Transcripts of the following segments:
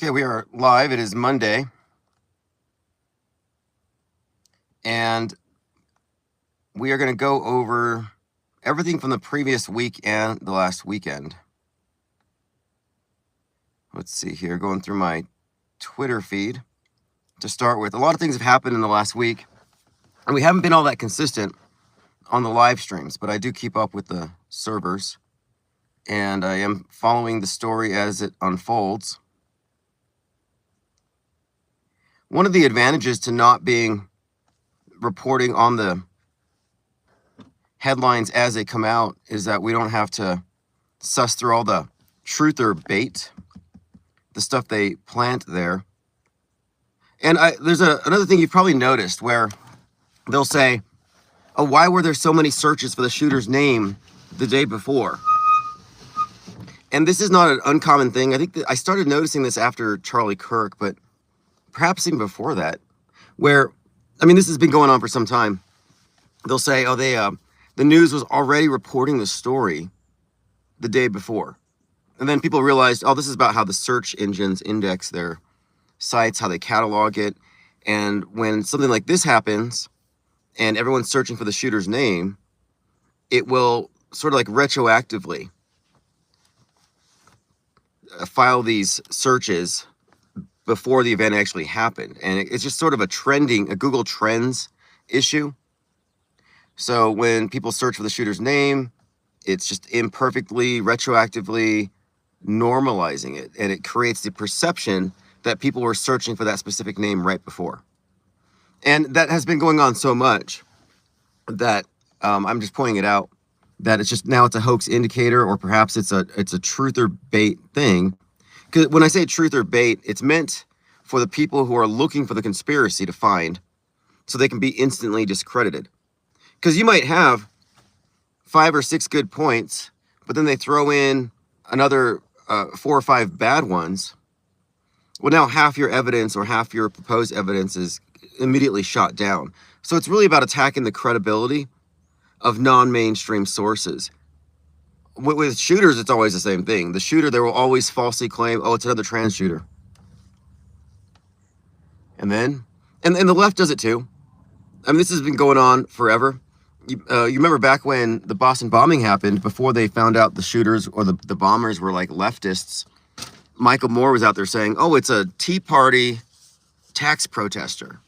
Okay, we are live. It is Monday. And we are going to go over everything from the previous week and the last weekend. Let's see here, going through my Twitter feed. To start with, a lot of things have happened in the last week, and we haven't been all that consistent on the live streams, but I do keep up with the servers, and I am following the story as it unfolds. One of the advantages to not being reporting on the headlines as they come out is that we don't have to suss through all the truth or bait, the stuff they plant there. And there's another thing you've probably noticed where they'll say, oh, why were there so many searches for the shooter's name the day before? And this is not an uncommon thing. I think that I started noticing this after Charlie Kirk, but perhaps even before that, where, I mean, this has been going on for some time. They'll say, oh, the news was already reporting the story the day before. And then people realized, oh, this is about how the search engines index their sites, how they catalog it. And when something like this happens and everyone's searching for the shooter's name, it will sort of like retroactively file these searches before the event actually happened. And it's just sort of a Google Trends issue. So when people search for the shooter's name, it's just imperfectly, retroactively normalizing it. And it creates the perception that people were searching for that specific name right before. And that has been going on so much that I'm just pointing it out, that it's just now it's a hoax indicator, or perhaps it's a truth or bait thing. Because when I say truth or bait, it's meant for the people who are looking for the conspiracy to find, so they can be instantly discredited. Because you might have 5 or 6 good points, but then they throw in another 4 or 5 bad ones. Well, now half your evidence or half your proposed evidence is immediately shot down. So it's really about attacking the credibility of non-mainstream sources. With shooters, it's always the same thing. The shooter, they will always falsely claim, oh, it's another trans shooter. And then, and the left does it too. I mean, this has been going on forever. You remember back when the Boston bombing happened, before they found out the shooters or the bombers were like leftists, Michael Moore was out there saying, oh, it's a Tea Party tax protester.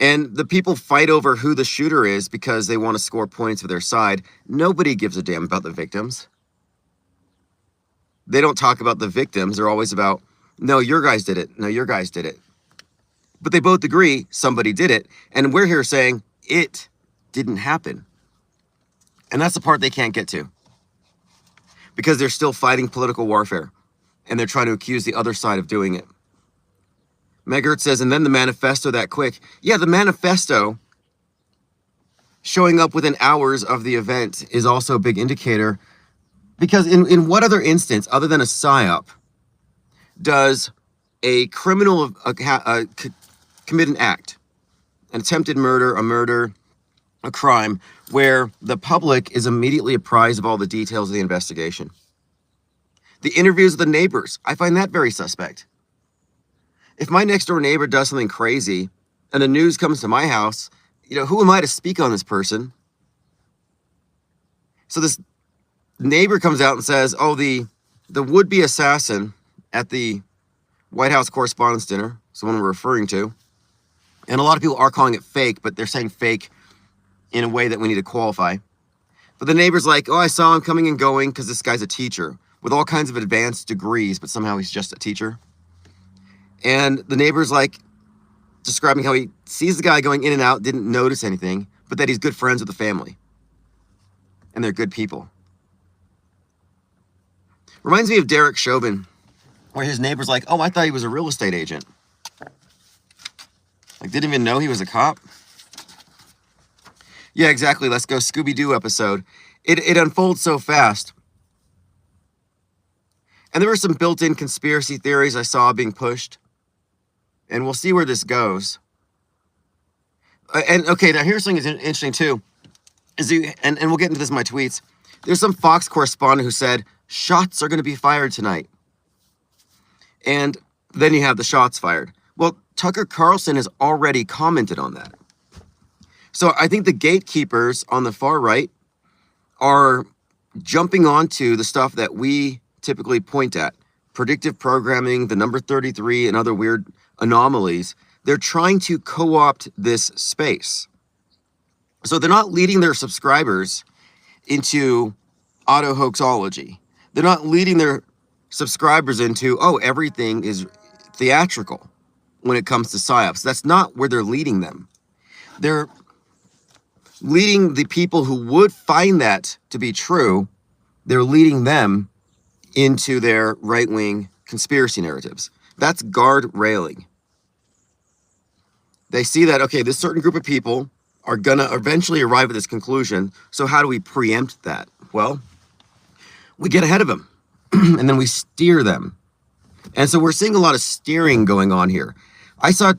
And the people fight over who the shooter is because they want to score points for their side. Nobody gives a damn about the victims. They don't talk about the victims. They're always about, no, your guys did it. No, your guys did it. But they both agree somebody did it. And we're here saying it didn't happen. And that's the part they can't get to, because they're still fighting political warfare and they're trying to accuse the other side of doing it. Megert says, and then the manifesto that quick. Yeah, the manifesto showing up within hours of the event is also a big indicator, because in what other instance other than a psyop does a criminal commit an act, an attempted murder, a crime, where the public is immediately apprised of all the details of the investigation? The interviews of the neighbors, I find that very suspect. If my next door neighbor does something crazy and the news comes to my house, who am I to speak on this person? So this neighbor comes out and says, oh, the would-be assassin at the White House Correspondents' Dinner, someone we're referring to, and a lot of people are calling it fake, but they're saying fake in a way that we need to qualify. But the neighbor's like, oh, I saw him coming and going because this guy's a teacher with all kinds of advanced degrees, but somehow he's just a teacher. And the neighbor's like describing how he sees the guy going in and out, didn't notice anything, but that he's good friends with the family. And they're good people. Reminds me of Derek Chauvin, where his neighbor's like, oh, I thought he was a real estate agent. Like, didn't even know he was a cop. Yeah, exactly. Let's go Scooby-Doo episode. It unfolds so fast. And there were some built-in conspiracy theories I saw being pushed. And we'll see where this goes. And okay, now here's something that's interesting too. And we'll get into this in my tweets. There's some Fox correspondent who said, shots are going to be fired tonight. And then you have the shots fired. Well, Tucker Carlson has already commented on that. So I think the gatekeepers on the far right are jumping onto the stuff that we typically point at. Predictive programming, the number 33, and other weird anomalies. They're trying to co-opt this space. So they're not leading their subscribers into auto-hoaxology. They're not leading their subscribers into, oh, everything is theatrical when it comes to psyops. That's not where they're leading them. They're leading the people who would find that to be true, they're leading them into their right-wing conspiracy narratives. That's guard railing. They see that, okay, this certain group of people are going to eventually arrive at this conclusion. So how do we preempt that? Well, we get ahead of them and then we steer them. And so we're seeing a lot of steering going on here. I saw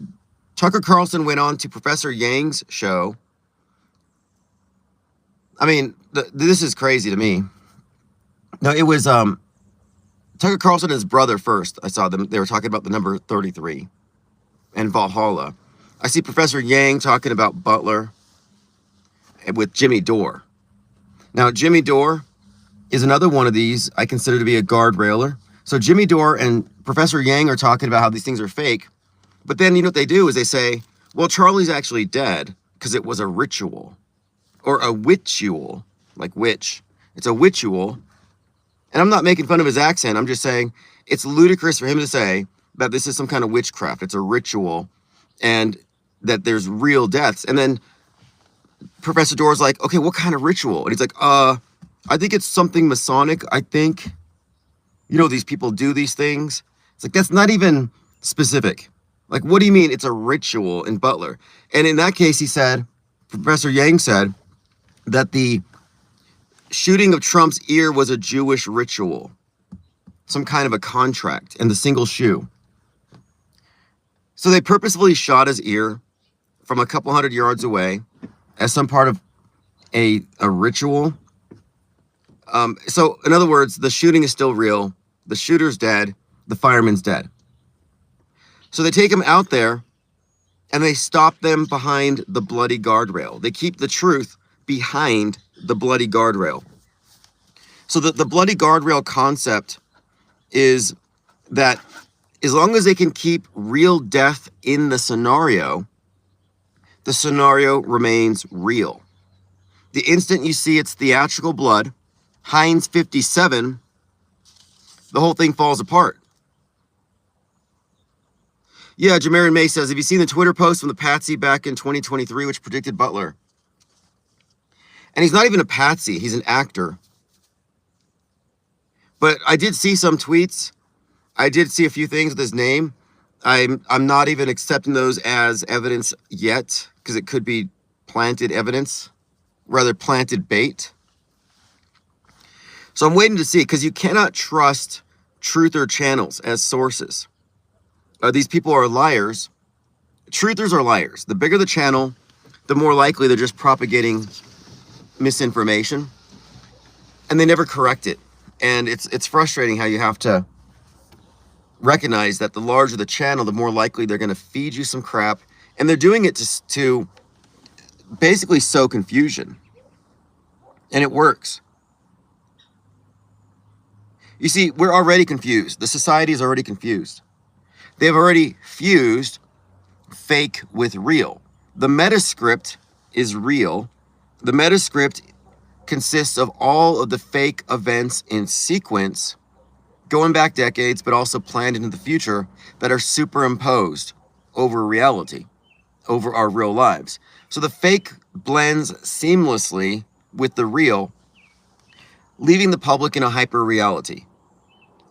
Tucker Carlson went on to Professor Yang's show. I mean, this is crazy to me. No, it was Tucker Carlson and his brother first. I saw them. They were talking about the number 33 and Valhalla. I see Professor Yang talking about Butler with Jimmy Dore. Now, Jimmy Dore is another one of these I consider to be a guardrailer. So Jimmy Dore and Professor Yang are talking about how these things are fake. But then, you know what they do is they say, well, Charlie's actually dead because it was a ritual. Or a witchual, like witch. It's a witchual. And I'm not making fun of his accent. I'm just saying it's ludicrous for him to say that this is some kind of witchcraft. It's a ritual and that there's real deaths. And then Professor Dore's like, okay, what kind of ritual? And he's like, I think it's something Masonic. I think, you know, these people do these things. It's like, that's not even specific. Like, what do you mean it's a ritual in Butler? And in that case, he said, Professor Yang said, that the shooting of Trump's ear was a Jewish ritual, some kind of a contract, and the single shoe. So they purposefully shot his ear from a couple hundred yards away as some part of a ritual. So in other words, the shooting is still real. The shooter's dead. The fireman's dead. So they take him out there and they stop them behind the bloody guardrail. They keep the truth behind the bloody guardrail. So the bloody guardrail concept is that as long as they can keep real death in the scenario remains real. The instant you see it's theatrical blood, Heinz 57, the whole thing falls apart. Yeah, Jamarin May says, have you seen the Twitter post from the patsy back in 2023, which predicted Butler? And he's not even a patsy. He's an actor. But I did see some tweets. I did see a few things with his name. I'm not even accepting those as evidence yet because it could be planted evidence, rather planted bait. So I'm waiting to see because you cannot trust truther channels as sources. These people are liars. Truthers are liars. The bigger the channel, the more likely they're just propagating misinformation, and they never correct it. And it's frustrating how you have to recognize that the larger the channel, the more likely they're going to feed you some crap, and they're doing it to basically sow confusion, and it works. You see, we're already confused. The society is already confused. They've already fused fake with real. The metascript is real. The metascript consists of all of the fake events in sequence, going back decades, but also planned into the future, that are superimposed over reality, over our real lives. So the fake blends seamlessly with the real, leaving the public in a hyper reality.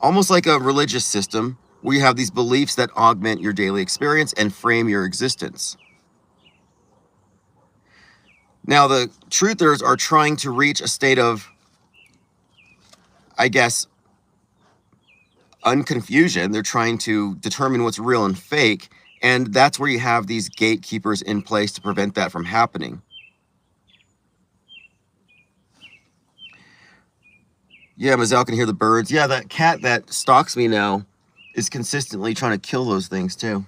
Almost like a religious system where you have these beliefs that augment your daily experience and frame your existence. Now, the truthers are trying to reach a state of, I guess, unconfusion. They're trying to determine what's real and fake, and that's where you have these gatekeepers in place to prevent that from happening. Yeah, Mazel can hear the birds. Yeah, that cat that stalks me now is consistently trying to kill those things too.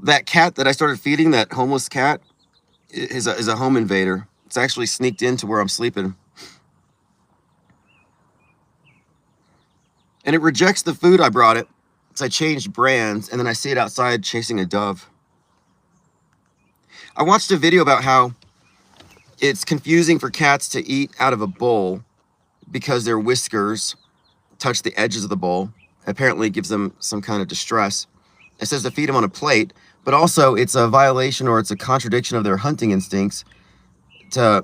That cat that I started feeding, that homeless cat, is a home invader. It's actually sneaked into where I'm sleeping. And it rejects the food I brought it. So I changed brands, and then I see it outside chasing a dove. I watched a video about how it's confusing for cats to eat out of a bowl because their whiskers touch the edges of the bowl. Apparently it gives them some kind of distress. It says to feed them on a plate, but also it's a violation or it's a contradiction of their hunting instincts to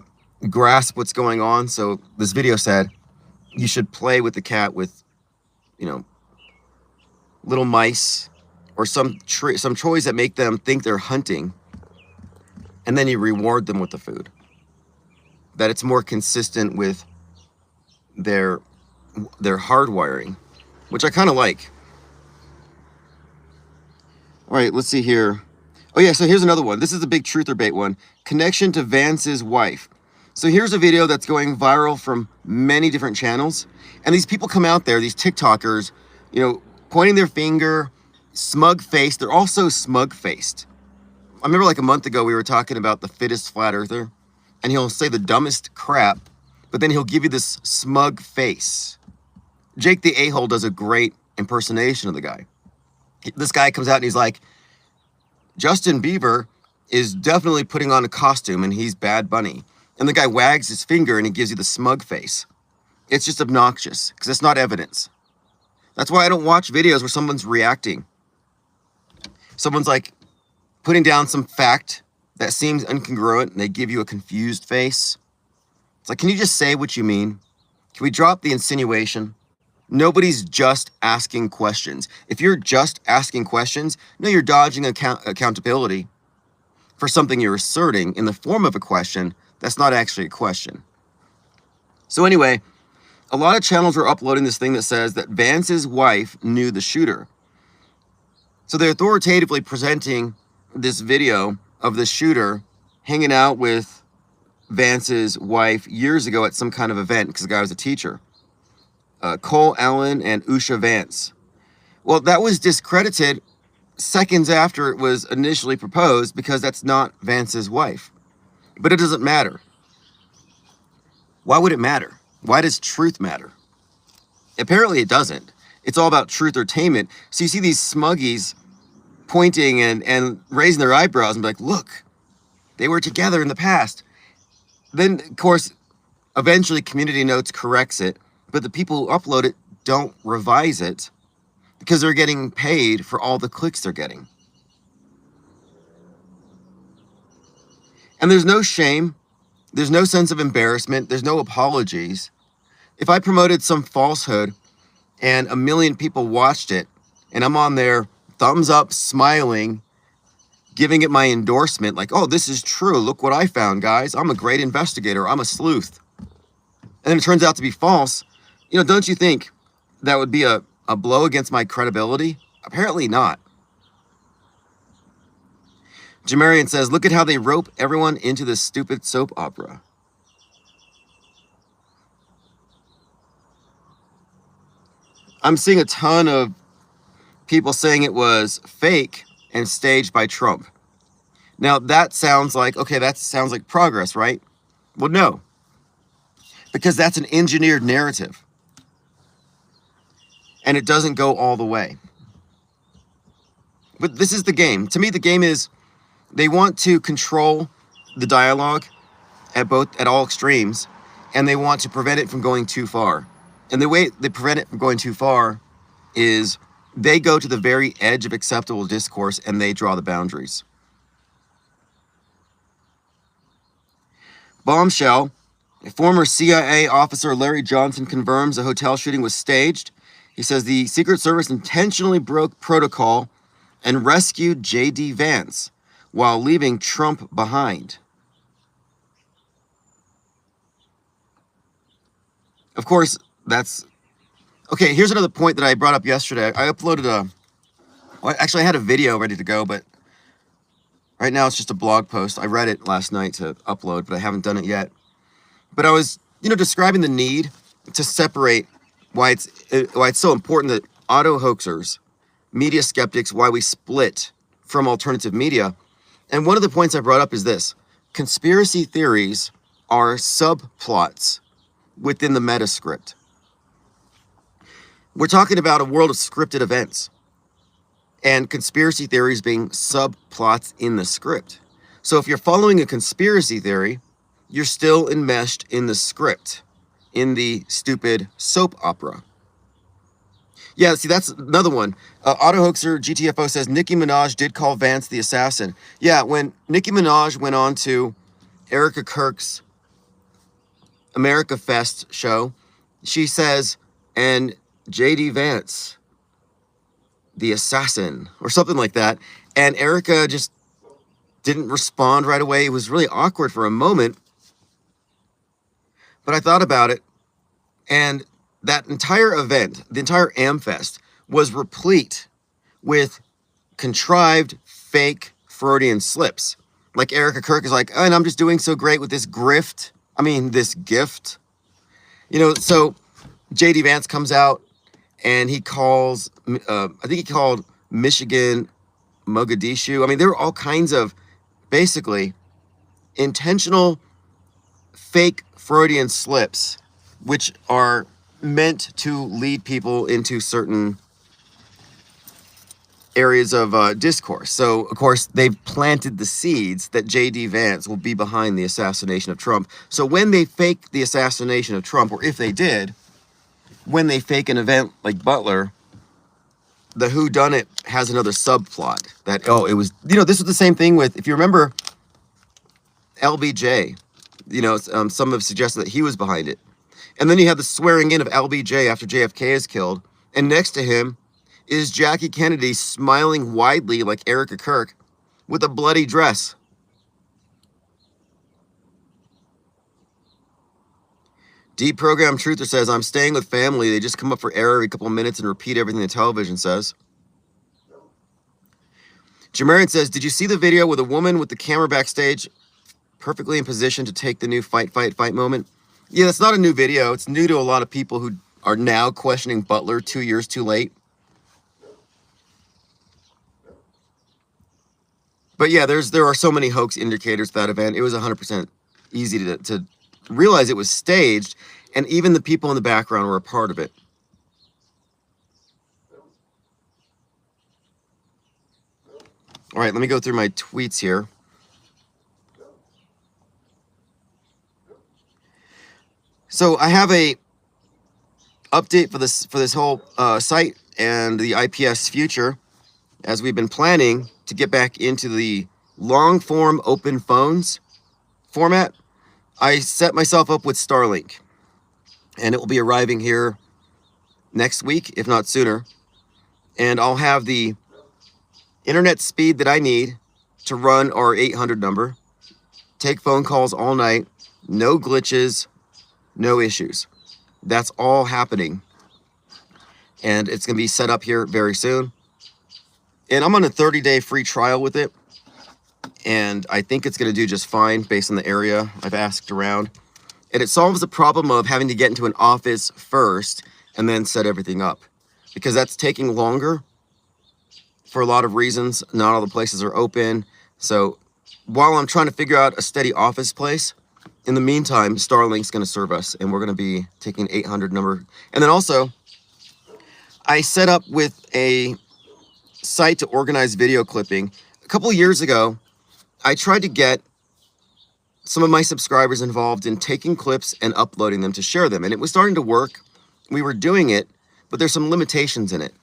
grasp what's going on. So this video said you should play with the cat with, you know, little mice or some toys that make them think they're hunting, and then you reward them with the food. That it's more consistent with their hardwiring, which I kind of like. All right, let's see here. Oh yeah, so here's another one. This is a big truth or bait one. Connection to Vance's wife. So here's a video that's going viral from many different channels. And these people come out there, these TikTokers, you know, pointing their finger, smug-faced. They're also smug-faced. I remember like a month ago, we were talking about the fittest flat earther, and he'll say the dumbest crap, but then he'll give you this smug face. Jake the A-hole does a great impersonation of the guy. This guy comes out and he's like, Justin Bieber is definitely putting on a costume and he's Bad Bunny. And the guy wags his finger and he gives you the smug face. It's just obnoxious because it's not evidence. That's why I don't watch videos where someone's reacting. Someone's like putting down some fact that seems incongruent and they give you a confused face. It's like, can you just say what you mean? Can we drop the insinuation? Nobody's just asking questions. If you're just asking questions, no, you're dodging accountability for something you're asserting in the form of a question that's not actually a question. So anyway, a lot of channels are uploading this thing that says that Vance's wife knew the shooter. So they're authoritatively presenting this video of the shooter hanging out with Vance's wife years ago at some kind of event because the guy was a teacher. Cole Allen and Usha Vance. Well, that was discredited seconds after it was initially proposed because that's not Vance's wife. But it doesn't matter. Why would it matter? Why does truth matter? Apparently it doesn't. It's all about truth-ertainment. So you see these smuggies pointing and raising their eyebrows and be like, look, they were together in the past. Then, of course, eventually Community Notes corrects it, but the people who upload it don't revise it because they're getting paid for all the clicks they're getting. And there's no shame. There's no sense of embarrassment. There's no apologies. If I promoted some falsehood and 1 million people watched it and I'm on there, thumbs up, smiling, giving it my endorsement, like, oh, this is true. Look what I found, guys. I'm a great investigator. I'm a sleuth. And then it turns out to be false. You know, don't you think that would be a blow against my credibility? Apparently not. Jamarian says, look at how they rope everyone into this stupid soap opera. I'm seeing a ton of people saying it was fake and staged by Trump. Now that sounds like, okay, that sounds like progress, right? Well, no, because that's an engineered narrative. And it doesn't go all the way. But this is the game. To me, the game is they want to control the dialogue at all extremes, and they want to prevent it from going too far. And the way they prevent it from going too far is they go to the very edge of acceptable discourse and they draw the boundaries. Bombshell. Former CIA officer Larry Johnson confirms a hotel shooting was staged. He says the Secret Service intentionally broke protocol and rescued J.D. Vance while leaving Trump behind. Of course, that's... Okay, here's another point that I brought up yesterday. I uploaded actually, I had a video ready to go, but right now it's just a blog post. I read it last night to upload, but I haven't done it yet. But I was, describing the need to separate why it's so important that auto hoaxers, media skeptics, why we split from alternative media. And one of the points I brought up is this: conspiracy theories are subplots within the meta script. We're talking about a world of scripted events, and conspiracy theories being subplots in the script. So if you're following a conspiracy theory, you're still enmeshed in the script, in the stupid soap opera. Yeah, see, that's another one. Auto Hoaxer GTFO says Nicki Minaj did call Vance the assassin. Yeah, when Nicki Minaj went on to Erica Kirk's America Fest show, she says, and JD Vance, the assassin, or something like that. And Erica just didn't respond right away. It was really awkward for a moment. But I thought about it, and that entire event, the entire AmFest, was replete with contrived, fake Freudian slips. Like Erica Kirk is like, oh, and I'm just doing so great with this this gift. So JD Vance comes out and he calls, I think he called Michigan Mogadishu. There were all kinds of basically intentional fake Freudian slips, which are meant to lead people into certain areas of discourse. So, of course, they've planted the seeds that J.D. Vance will be behind the assassination of Trump. So when they fake the assassination of Trump, or if they did, when they fake an event like Butler, the whodunit has another subplot that, it was, this was the same thing with, if you remember, LBJ. Some have suggested that he was behind it. And then you have the swearing in of LBJ after JFK is killed. And next to him is Jackie Kennedy smiling widely like Erica Kirk with a bloody dress. Deprogram Truther says, I'm staying with family. They just come up for air every couple of minutes and repeat everything the television says. Jamarian says, did you see the video with a woman with the camera backstage perfectly in position to take the new fight moment? Yeah, that's not a new video. It's new to a lot of people who are now questioning Butler 2 years too late. But yeah, there are so many hoax indicators to that event. It was 100% easy to realize it was staged, and even the people in the background were a part of it. All right, let me go through my tweets here. So I have a update for this whole site and the IPS future, as we've been planning to get back into the long form open phones format. I set myself up with Starlink, and it will be arriving here next week, if not sooner. And I'll have the internet speed that I need to run our 800 number, take phone calls all night, no glitches, no issues. That's all happening. And it's going to be set up here very soon. And I'm on a 30-day free trial with it. And I think it's going to do just fine based on the area I've asked around. And it solves the problem of having to get into an office first and then set everything up, because that's taking longer for a lot of reasons. Not all the places are open. So while I'm trying to figure out a steady office place, in the meantime, Starlink's going to serve us, and we're going to be taking 800 number. And then also, I set up with a site to organize video clipping. A couple of years ago, I tried to get some of my subscribers involved in taking clips and uploading them to share them. And it was starting to work. We were doing it, but there's some limitations in it,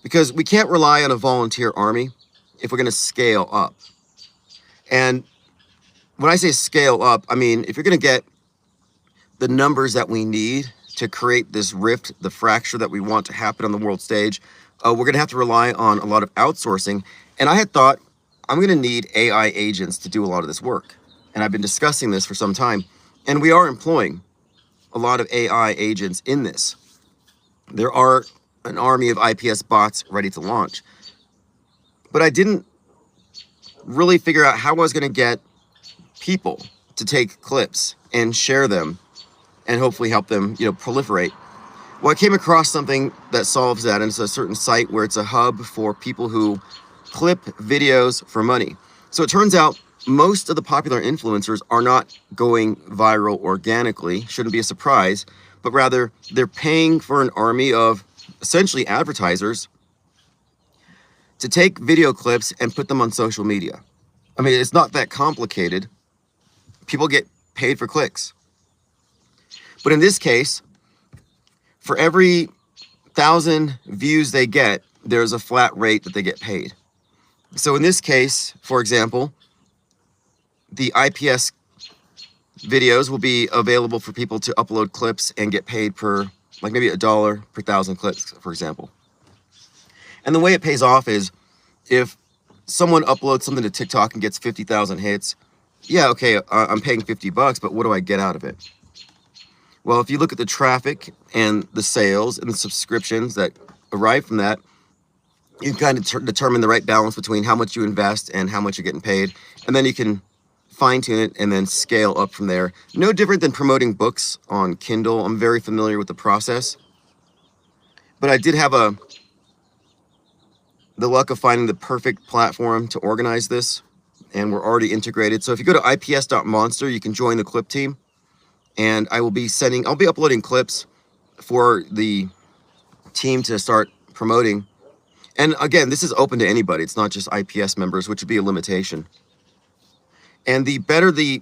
because we can't rely on a volunteer army if we're going to scale up. And when I say scale up, I mean, if you're going to get the numbers that we need to create this rift, the fracture that we want to happen on the world stage, we're going to have to rely on a lot of outsourcing. And I had thought, I'm going to need AI agents to do a lot of this work. And I've been discussing this for some time. And we are employing a lot of AI agents in this. There are an army of IPS bots ready to launch. But I didn't really figure out how I was going to get people to take clips and share them and hopefully help them, proliferate. Well, I came across something that solves that, and it's a certain site where it's a hub for people who clip videos for money. So it turns out most of the popular influencers are not going viral organically, shouldn't be a surprise, but rather they're paying for an army of essentially advertisers to take video clips and put them on social media. I mean, it's not that complicated. People get paid for clicks. But in this case, for every 1,000 views they get, there's a flat rate that they get paid. So in this case, for example, the IPS videos will be available for people to upload clips and get paid per, like maybe $1 per 1,000 clips, for example. And the way it pays off is if someone uploads something to TikTok and gets 50,000 hits, yeah, okay, I'm paying $50, but what do I get out of it? Well, if you look at the traffic and the sales and the subscriptions that arrive from that, you can kind of determine the right balance between how much you invest and how much you're getting paid. And then you can fine tune it and then scale up from there. No different than promoting books on Kindle. I'm very familiar with the process. But I did have the luck of finding the perfect platform to organize this, and we're already integrated. So if you go to ips.monster, you can join the clip team, and I'll be uploading clips for the team to start promoting. And again, this is open to anybody. It's not just IPS members, which would be a limitation. And the better the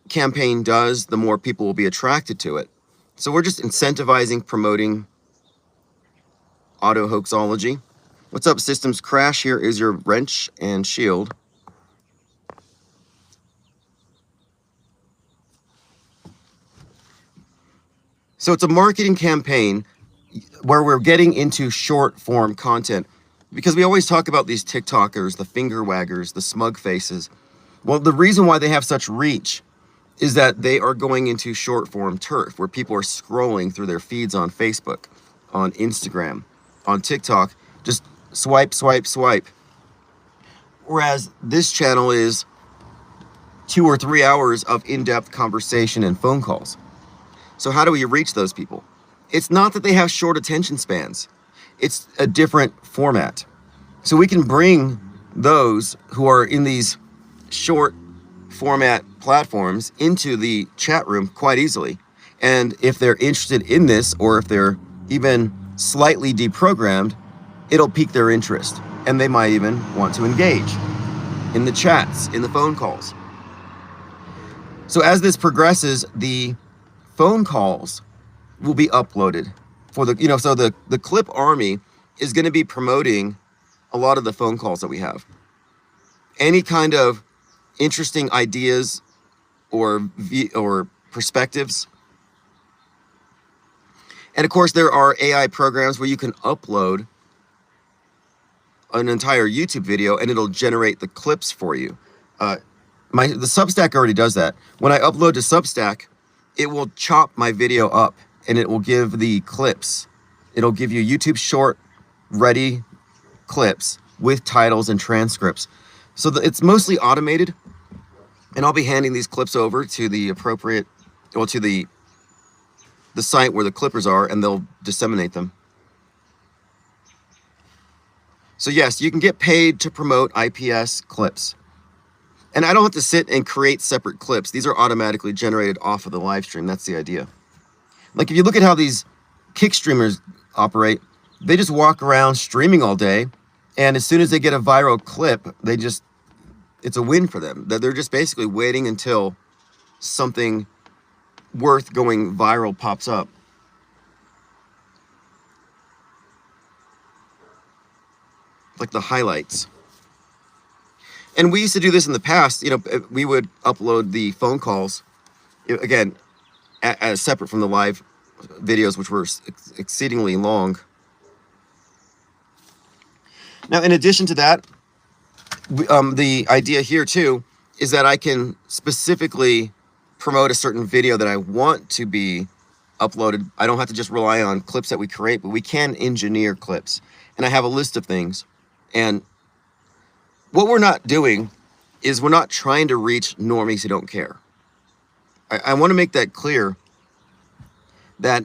campaign does, the more people will be attracted to it. So we're just incentivizing, promoting auto hoaxology. What's up, Systems Crash? Here is your wrench and shield. So it's a marketing campaign where we're getting into short form content, because we always talk about these TikTokers, the finger waggers, the smug faces. Well, the reason why they have such reach is that they are going into short form turf, where people are scrolling through their feeds on Facebook, on Instagram, on TikTok, just swipe, swipe, swipe. Whereas this channel is 2 or 3 hours of in-depth conversation and phone calls. So how do we reach those people? It's not that they have short attention spans. It's a different format. So we can bring those who are in these short format platforms into the chat room quite easily. And if they're interested in this, or if they're even slightly deprogrammed, it'll pique their interest. And they might even want to engage in the chats, in the phone calls. So as this progresses, the phone calls will be uploaded for the, so the clip army is going to be promoting a lot of the phone calls that we have. Any kind of interesting ideas or perspectives. And of course, there are AI programs where you can upload an entire YouTube video and it'll generate the clips for you. The Substack already does that. When I upload to Substack, it will chop my video up and it will give the clips. It'll give you YouTube short ready clips with titles and transcripts. So it's mostly automated, and I'll be handing these clips over to the appropriate, well, to the site where the clippers are, and they'll disseminate them. So yes, you can get paid to promote IPS clips. And I don't have to sit and create separate clips. These are automatically generated off of the live stream. That's the idea. Like if you look at how these kick streamers operate, they just walk around streaming all day, and as soon as they get a viral clip, it's a win for them. They're just basically waiting until something worth going viral pops up. Like the highlights. And we used to do this in the past. We would upload the phone calls, again, as separate from the live videos, which were exceedingly long. Now, in addition to that, the idea here too is that I can specifically promote a certain video that I want to be uploaded. I don't have to just rely on clips that we create, but we can engineer clips. And I have a list of things. And what we're not doing is we're not trying to reach normies who don't care. I want to make that clear, that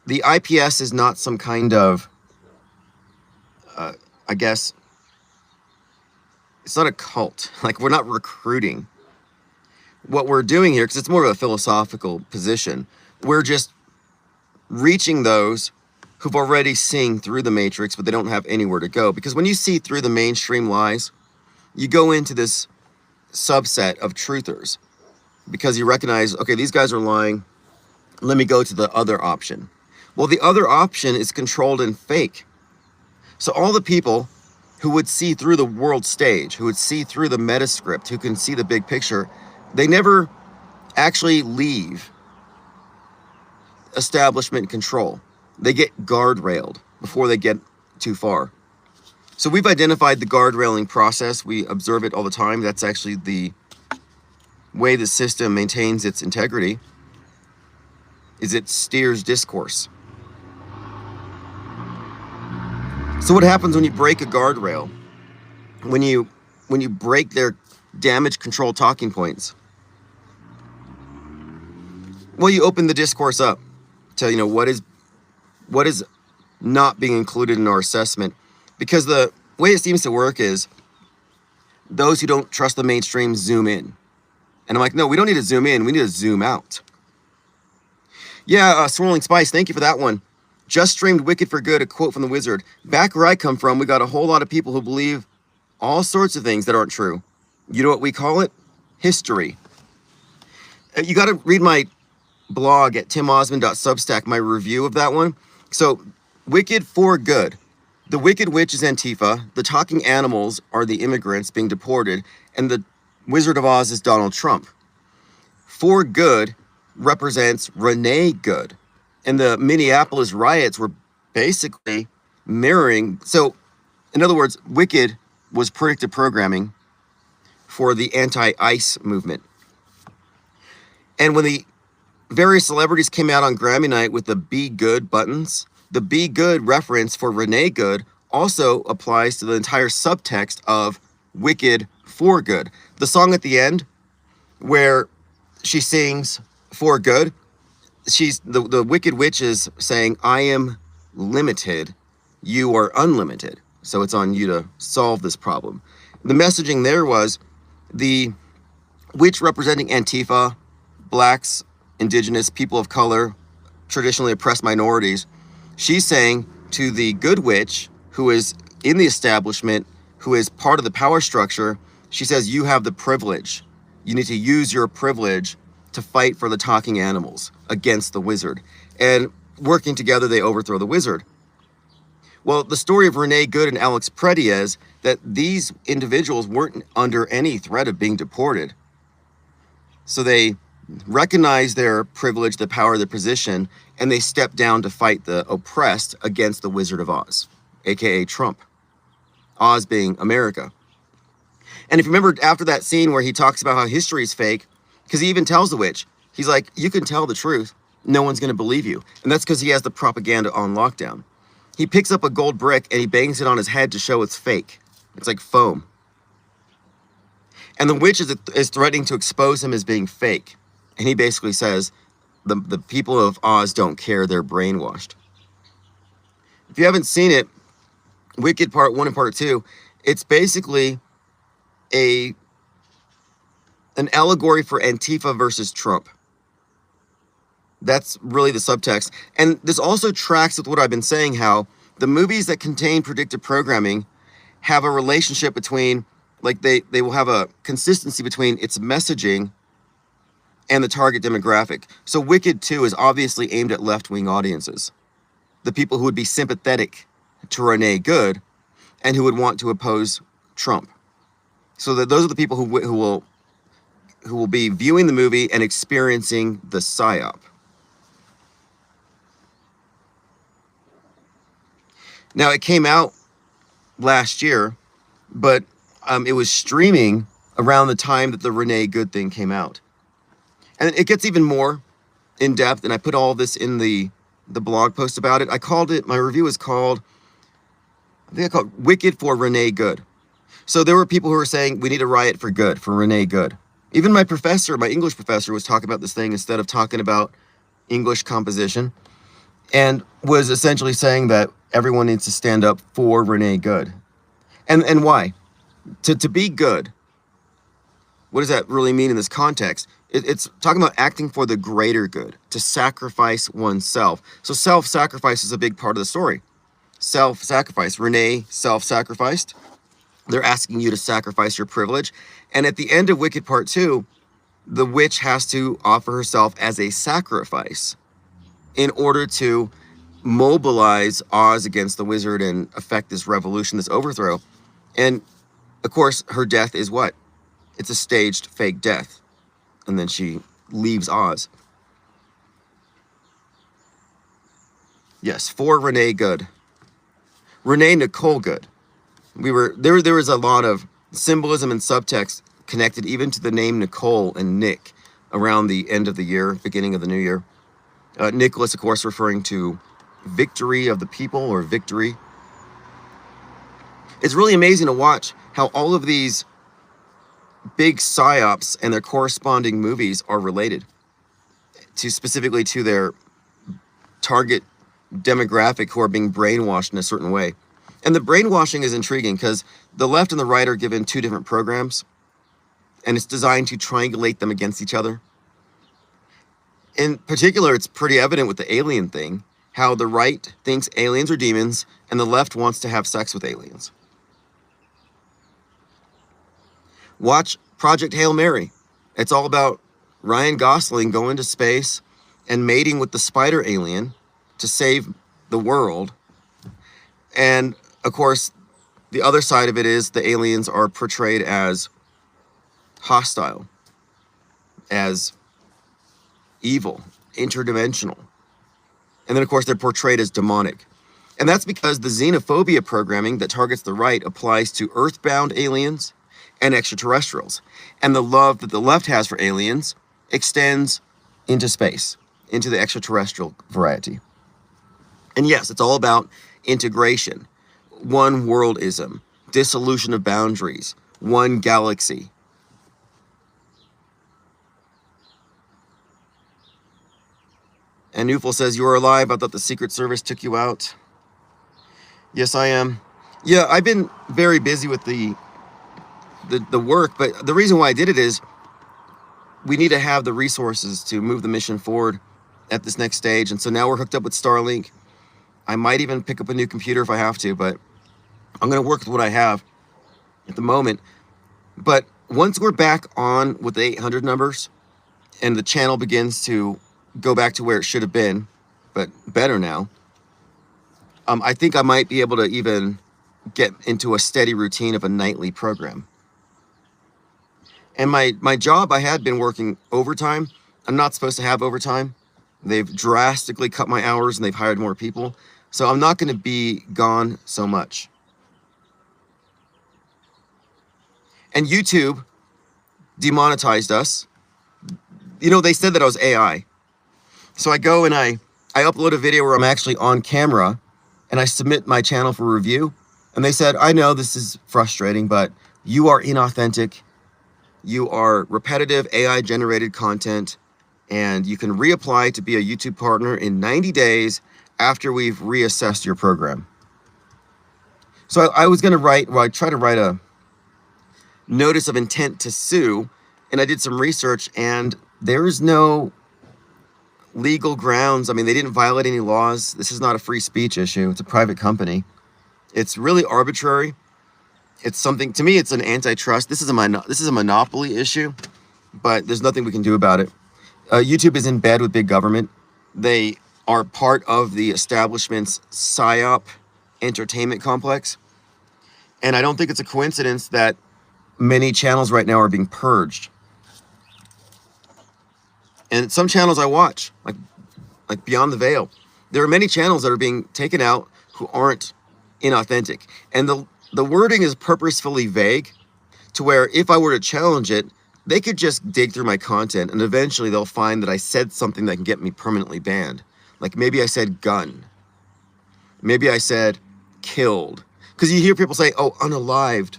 the IPS is not some kind of, I guess, it's not a cult. Like, we're not recruiting. What we're doing here, because it's more of a philosophical position, we're just reaching those who've already seen through the matrix, but they don't have anywhere to go. Because when you see through the mainstream lies, you go into this subset of truthers because you recognize, okay, these guys are lying. Let me go to the other option. Well, the other option is controlled and fake. So all the people who would see through the world stage, who would see through the metascript, who can see the big picture, they never actually leave establishment control. They get guardrailed before they get too far. So we've identified the guardrailing process. We observe it all the time. That's actually the way the system maintains its integrity, is it steers discourse. So what happens when you break a guardrail? When you break their damage control talking points? Well, you open the discourse up to, what is not being included in our assessment. Because the way it seems to work is those who don't trust the mainstream zoom in. And I'm like, no, we don't need to zoom in. We need to zoom out. Yeah, Swirling Spice, thank you for that one. Just streamed Wicked for Good, a quote from the Wizard. Back where I come from, we got a whole lot of people who believe all sorts of things that aren't true. You know what we call it? History. You got to read my blog at timosmond.substack, my review of that one. So, Wicked for Good. The Wicked Witch is Antifa, the talking animals are the immigrants being deported, and the Wizard of Oz is Donald Trump. For Good represents Renee Good. And the Minneapolis riots were basically mirroring. So, in other words, Wicked was predictive programming for the anti-ICE movement. And when the various celebrities came out on Grammy night with the Be Good buttons, the Be Good reference for Renee Good also applies to the entire subtext of Wicked for Good. The song at the end where she sings for good, she's the Wicked Witch is saying, I am limited, you are unlimited. So it's on you to solve this problem. The messaging there was the witch representing Antifa, blacks, indigenous, people of color, traditionally oppressed minorities. She's saying to the good witch, who is in the establishment, who is part of the power structure, she says, you have the privilege. You need to use your privilege to fight for the talking animals against the wizard. And working together, they overthrow the wizard. Well, the story of Renee Good and Alex Preddy is that these individuals weren't under any threat of being deported. So they recognize their privilege, the power, their position, and they step down to fight the oppressed against the Wizard of Oz, aka Trump. Oz being America. And if you remember after that scene where he talks about how history is fake, because he even tells the witch, he's like, you can tell the truth, no one's going to believe you. And that's because he has the propaganda on lockdown. He picks up a gold brick and he bangs it on his head to show it's fake. It's like foam. And the witch is threatening to expose him as being fake. And he basically says, the people of Oz don't care, they're brainwashed. If you haven't seen it, Wicked Part 1 and Part 2, it's basically an allegory for Antifa versus Trump. That's really the subtext. And this also tracks with what I've been saying, how the movies that contain predictive programming have a relationship between, like they will have a consistency between its messaging and the target demographic. So Wicked 2 is obviously aimed at left-wing audiences. The people who would be sympathetic to Renee Good and who would want to oppose Trump. So that those are the people who will be viewing the movie and experiencing the psyop. Now, it came out last year, but it was streaming around the time that the Renee Good thing came out. And it gets even more in depth, and I put all this in the blog post about it. I called it, my review is called, I think I called Wicked for Renee Good. So there were people who were saying, we need a riot for good, for Renee Good. Even my professor, my English professor, was talking about this thing instead of talking about English composition. and was essentially saying that everyone needs to stand up for Renee Good. And why? To be good, what does that really mean in this context? It's talking about acting for the greater good, to sacrifice oneself. So self-sacrifice is a big part of the story. Self-sacrifice. Renee self-sacrificed. They're asking you to sacrifice your privilege. And at the end of Wicked Part 2, the witch has to offer herself as a sacrifice in order to mobilize Oz against the wizard and affect this revolution, this overthrow. And of course, her death is what? It's a staged fake death. And then she leaves Oz. Yes, for Renee Good. Renee Nicole Good. There was a lot of symbolism and subtext connected even to the name Nicole and Nick around the end of the year, beginning of the new year. Nicholas, of course, referring to victory of the people or victory. It's really amazing to watch how all of these big psyops and their corresponding movies are related to specifically to their target demographic who are being brainwashed in a certain way. And the brainwashing is intriguing because the left and the right are given two different programs, and it's designed to triangulate them against each other. In particular, it's pretty evident with the alien thing, how the right thinks aliens are demons and the left wants to have sex with aliens. Watch Project Hail Mary. It's all about Ryan Gosling going to space and mating with the spider alien to save the world. And of course, the other side of it is the aliens are portrayed as hostile, as evil, interdimensional. And then of course they're portrayed as demonic. And that's because the xenophobia programming that targets the right applies to earthbound aliens and extraterrestrials. And the love that the left has for aliens extends into space, into the extraterrestrial variety. And yes, it's all about integration, one worldism, dissolution of boundaries, one galaxy. And Newful says, you are alive. I thought the Secret Service took you out. Yes, I am. Yeah, I've been very busy with the work, but the reason why I did it is we need to have the resources to move the mission forward at this next stage. And so now we're hooked up with Starlink. I might even pick up a new computer if I have to, but I'm going to work with what I have at the moment. But once we're back on with the 800 numbers and the channel begins to go back to where it should have been, but better now, I think I might be able to even get into a steady routine of a nightly program. And my job, I had been working overtime. I'm not supposed to have overtime. They've drastically cut my hours and they've hired more people. So I'm not going to be gone so much. And YouTube demonetized us. You know, they said that I was AI. So I go and I upload a video where I'm actually on camera and I submit my channel for review. And they said, I know this is frustrating, but you are inauthentic. You are repetitive AI generated content, and you can reapply to be a YouTube partner in 90 days after we've reassessed your program. So I was going to I tried to write a notice of intent to sue, and I did some research, and there is no legal grounds. I mean, they didn't violate any laws. This is not a free speech issue. It's a private company. It's really arbitrary. It's something, to me, it's an antitrust. This is a monopoly issue, but there's nothing we can do about it. YouTube is in bed with big government. They are part of the establishment's PSYOP entertainment complex. And I don't think it's a coincidence that many channels right now are being purged. And some channels I watch, like Beyond the Veil, there are many channels that are being taken out who aren't inauthentic. And the wording is purposefully vague to where if I were to challenge it, they could just dig through my content and eventually they'll find that I said something that can get me permanently banned. Like maybe I said gun. Maybe I said killed. Because you hear people say, oh, unalived.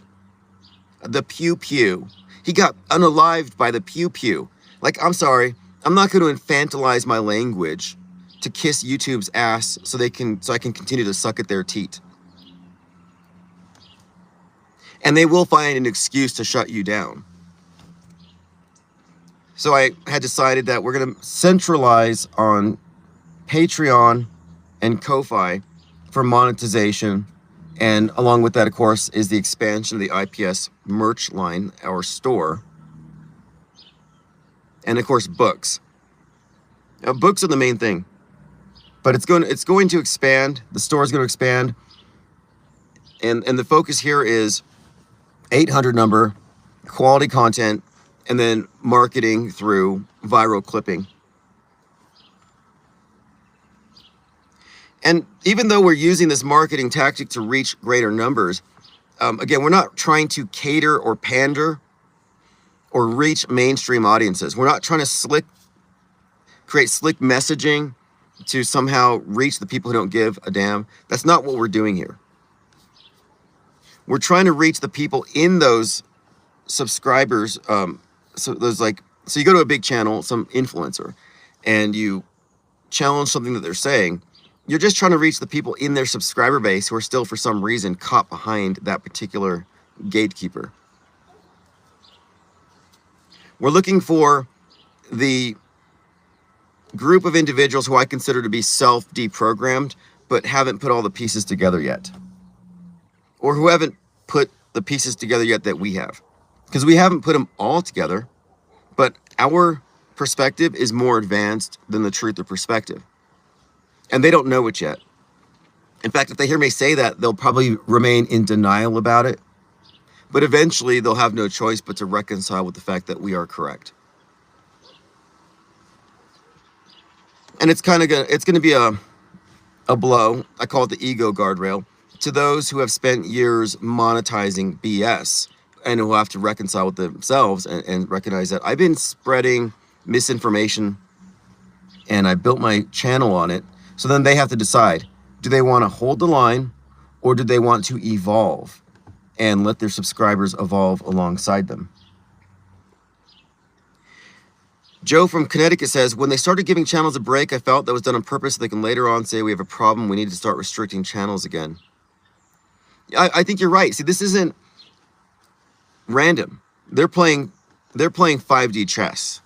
The pew pew. He got unalived by the pew pew. Like, I'm sorry. I'm not going to infantilize my language to kiss YouTube's ass so I can continue to suck at their teat. And they will find an excuse to shut you down. So I had decided that we're going to centralize on Patreon and Ko-Fi for monetization. And along with that, of course, is the expansion of the IPS merch line, our store. And of course, books. Now, books are the main thing. But it's going to expand. The store is going to expand. And the focus here is 800 number, quality content, and then marketing through viral clipping. And even though we're using this marketing tactic to reach greater numbers, again, we're not trying to cater or pander or reach mainstream audiences. We're not trying to create slick messaging to somehow reach the people who don't give a damn. That's not what we're doing here. We're trying to reach the people in those subscribers. So you go to a big channel, some influencer, and you challenge something that they're saying. You're just trying to reach the people in their subscriber base who are still, for some reason, caught behind that particular gatekeeper. We're looking for the group of individuals who I consider to be self-deprogrammed, but haven't put all the pieces together yet. Or who haven't put the pieces together yet that we have. Because we haven't put them all together, but our perspective is more advanced than the truth of perspective. And they don't know it yet. In fact, if they hear me say that, they'll probably remain in denial about it. But eventually, they'll have no choice but to reconcile with the fact that we are correct. And it's going to be a blow. I call it the ego guardrail to those who have spent years monetizing BS and who have to reconcile with themselves and recognize that I've been spreading misinformation and I built my channel on it. So then they have to decide, do they want to hold the line or do they want to evolve and let their subscribers evolve alongside them? Joe from Connecticut says, when they started giving channels a break, I felt that was done on purpose so they can later on say we have a problem, we need to start restricting channels again. I think you're right. See, this isn't random. They're playing 5D chess.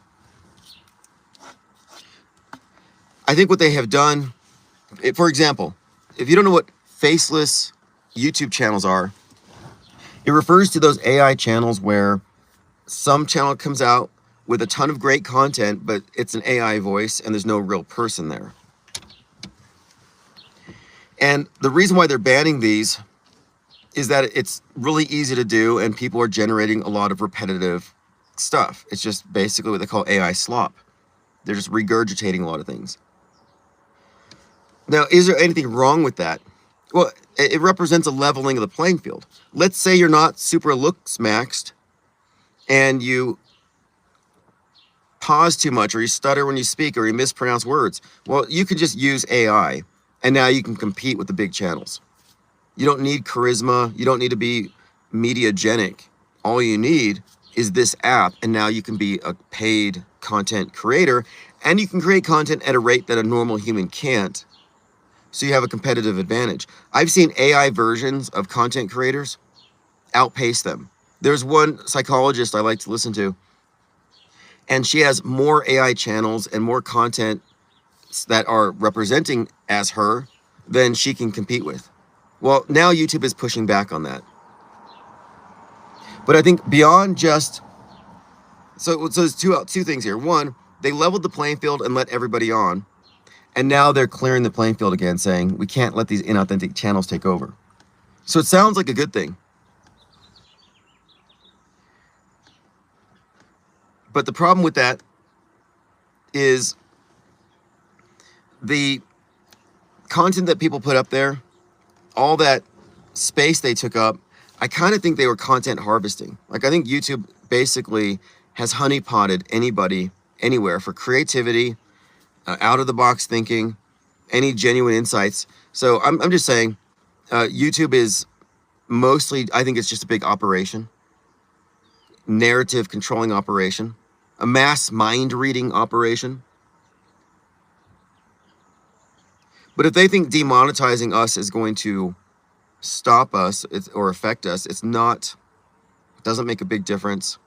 I think what they have done, for example, if you don't know what faceless YouTube channels are, it refers to those AI channels where some channel comes out with a ton of great content, but it's an AI voice and there's no real person there. And the reason why they're banning these is that it's really easy to do and people are generating a lot of repetitive stuff. It's just basically what they call AI slop. They're just regurgitating a lot of things. Now, is there anything wrong with that? Well, it represents a leveling of the playing field. Let's say you're not super looks maxed and you pause too much or you stutter when you speak or you mispronounce words. Well, you can just use AI and now you can compete with the big channels. You don't need charisma. You don't need to be mediagenic. All you need is this app, and now you can be a paid content creator, and you can create content at a rate that a normal human can't. So you have a competitive advantage. I've seen AI versions of content creators outpace them. There's one psychologist I like to listen to, and she has more AI channels and more content that are representing as her than she can compete with. Well, now YouTube is pushing back on that. But I think beyond just, so there's two things here. One, they leveled the playing field and let everybody on. And now they're clearing the playing field again, saying we can't let these inauthentic channels take over. So it sounds like a good thing. But the problem with that is the content that people put up there, all that space they took up, I kind of think they were content harvesting. Like, I think YouTube basically has honeypotted anybody, anywhere for creativity, out of the box thinking, any genuine insights. So I'm just saying, YouTube is mostly, I think it's just a big operation, narrative controlling operation, a mass mind reading operation. But if they think demonetizing us is going to stop us or affect us, it's not. It doesn't make a big difference.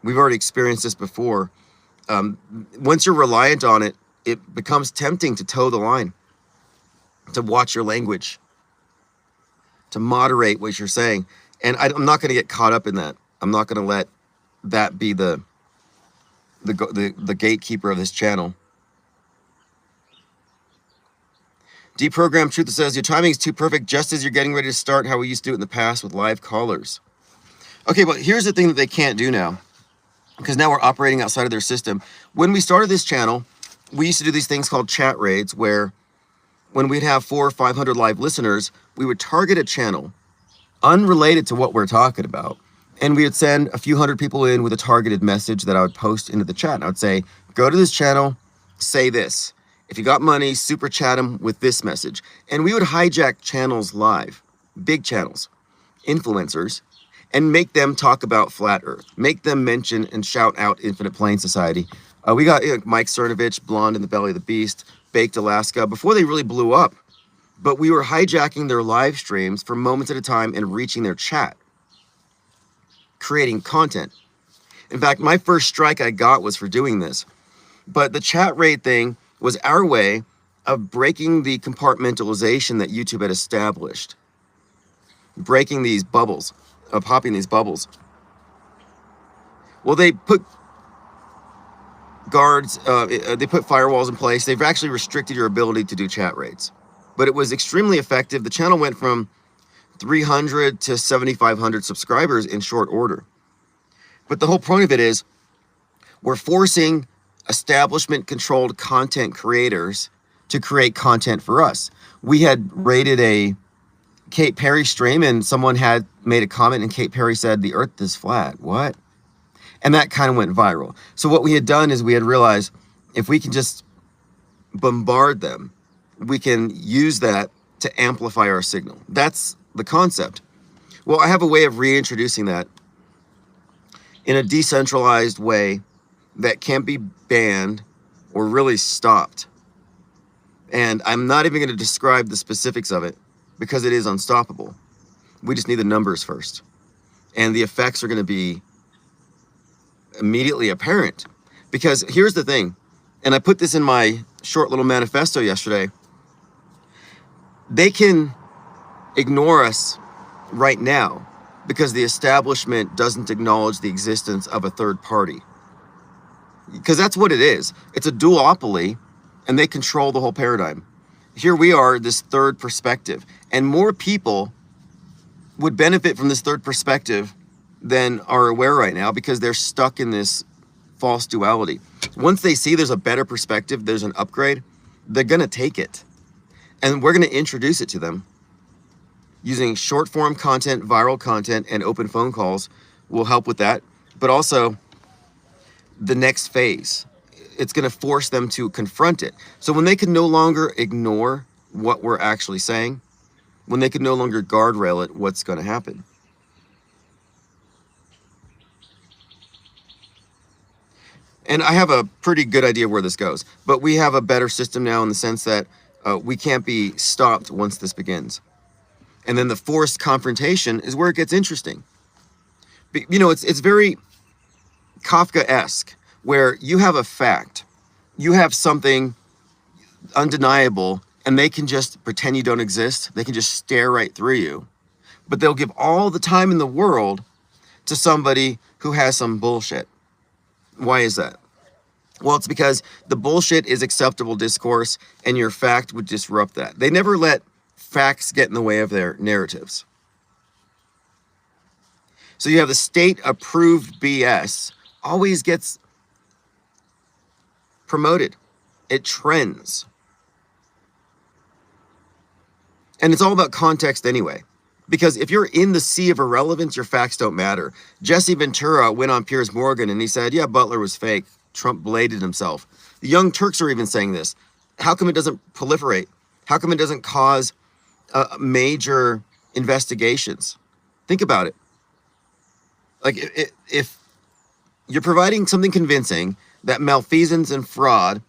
We've already experienced this before. Once you're reliant on it, it becomes tempting to toe the line, to watch your language, to moderate what you're saying. And I'm not going to get caught up in that. I'm not going to let that be the gatekeeper of this channel. Deprogram Truth says, your timing is too perfect just as you're getting ready to start how we used to do it in the past with live callers. Okay, but here's the thing that they can't do now, because now we're operating outside of their system. When we started this channel, we used to do these things called chat raids, where when we'd have 400 or 500 live listeners, we would target a channel unrelated to what we're talking about. And we would send a few hundred people in with a targeted message that I would post into the chat. And I would say, go to this channel, say this. If you got money, super chat them with this message. And we would hijack channels live, big channels, influencers, and make them talk about Flat Earth. Make them mention and shout out Infinite Plane Society. We got Mike Cernovich, Blonde in the Belly of the Beast, Baked Alaska, before they really blew up. But we were hijacking their live streams for moments at a time and reaching their chat, creating content. In fact, my first strike I got was for doing this. But the chat raid thing was our way of breaking the compartmentalization that YouTube had established, breaking these bubbles, popping these bubbles. Well, they put guards, they put firewalls in place. They've actually restricted your ability to do chat raids, but it was extremely effective. The channel went from 300 to 7,500 subscribers in short order. But the whole point of it is we're forcing establishment-controlled content creators to create content for us. We had rated a Kate Perry stream, and someone had made a comment, and Kate Perry said, the earth is flat. What? And that kind of went viral. So what we had done is we had realized if we can just bombard them, we can use that to amplify our signal. That's the concept. Well, I have a way of reintroducing that in a decentralized way that can't be banned or really stopped. And I'm not even going to describe the specifics of it because it is unstoppable. We just need the numbers first. And the effects are going to be immediately apparent. Because here's the thing, and I put this in my short little manifesto yesterday. They can ignore us right now because the establishment doesn't acknowledge the existence of a third party. Because that's what it is. It's a duopoly, and they control the whole paradigm. Here we are, this third perspective, and more people would benefit from this third perspective than are aware right now because they're stuck in this false duality. Once they see there's a better perspective, there's an upgrade, they're going to take it. And we're going to introduce it to them using short form content, viral content, and open phone calls will help with that. But also the next phase, it's going to force them to confront it. So when they can no longer ignore what we're actually saying, when they can no longer guardrail it, what's going to happen? And I have a pretty good idea where this goes, but we have a better system now in the sense that we can't be stopped once this begins. And then the forced confrontation is where it gets interesting. You know, it's very Kafka-esque, where you have a fact, you have something undeniable, and they can just pretend you don't exist. They can just stare right through you. But they'll give all the time in the world to somebody who has some bullshit. Why is that? Well, it's because the bullshit is acceptable discourse, and your fact would disrupt that. They never let facts get in the way of their narratives. So you have the state-approved BS always gets promoted. It trends. And it's all about context anyway. Because if you're in the sea of irrelevance, your facts don't matter. Jesse Ventura went on Piers Morgan and he said, yeah, Butler was fake. Trump bladed himself. The Young Turks are even saying this. How come it doesn't proliferate? How come it doesn't cause major investigations? Think about it. Like, if you're providing something convincing that malfeasance and fraud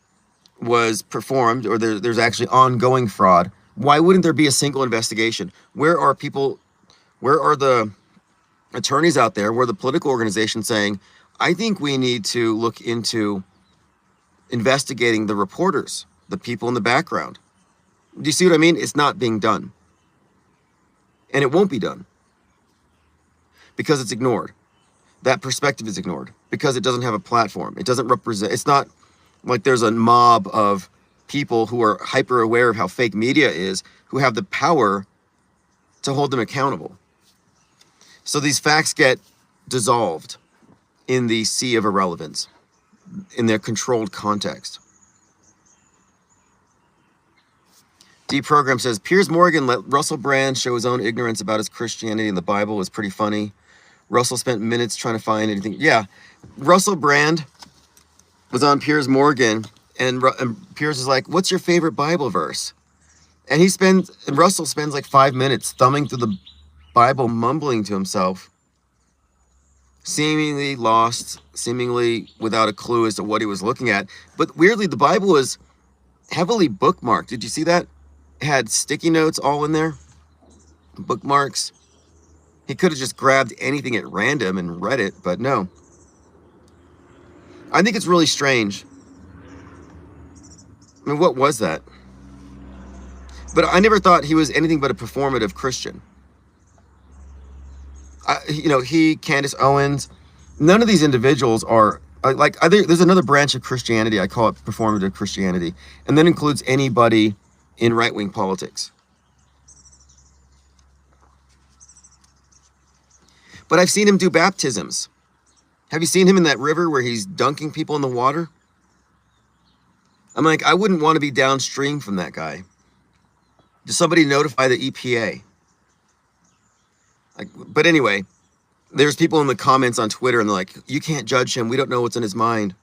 was performed, or there's actually ongoing fraud, why wouldn't there be a single investigation? Where are people, where are the attorneys out there, where are the political organizations saying, I think we need to look into investigating the reporters, the people in the background? Do you see what I mean? It's not being done. And it won't be done because it's ignored. That perspective is ignored because it doesn't have a platform. It doesn't represent, it's not like there's a mob of people who are hyper aware of how fake media is, who have the power to hold them accountable. So these facts get dissolved in the sea of irrelevance, in their controlled context. DEPROGRAM says, Piers Morgan let Russell Brand show his own ignorance about his Christianity in the Bible. Was pretty funny. Russell spent minutes trying to find anything. Yeah, Russell Brand was on Piers Morgan, and Piers is like, what's your favorite Bible verse? And Russell spends like 5 minutes thumbing through the Bible, mumbling to himself, seemingly lost, seemingly without a clue as to what he was looking at. But weirdly, the Bible was heavily bookmarked. Did you see that? It had sticky notes all in there, bookmarks. He could have just grabbed anything at random and read it, but no. I think it's really strange. I mean, what was that? But I never thought he was anything but a performative Christian. Candace Owens, none of these individuals are like, I think there's another branch of Christianity. I call it performative Christianity. And that includes anybody in right-wing politics. But I've seen him do baptisms. Have you seen him in that river where he's dunking people in the water? I'm like, I wouldn't want to be downstream from that guy. Does somebody notify the EPA? But anyway, there's people in the comments on Twitter and they're like, you can't judge him. We don't know what's in his mind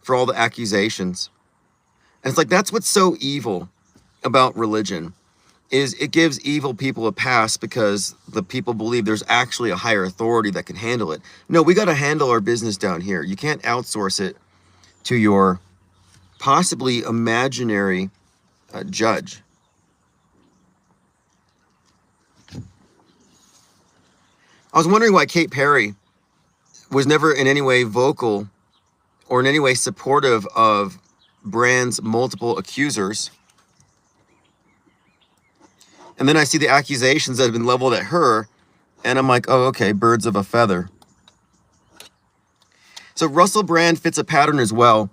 for all the accusations. And it's like, that's what's so evil about religion, is it gives evil people a pass because the people believe there's actually a higher authority that can handle it. No, we got to handle our business down here. You can't outsource it to your possibly imaginary judge. I was wondering why Kate Perry was never in any way vocal or in any way supportive of Brand's multiple accusers. And then I see the accusations that have been leveled at her, and I'm like, oh, okay, birds of a feather. So Russell Brand fits a pattern as well.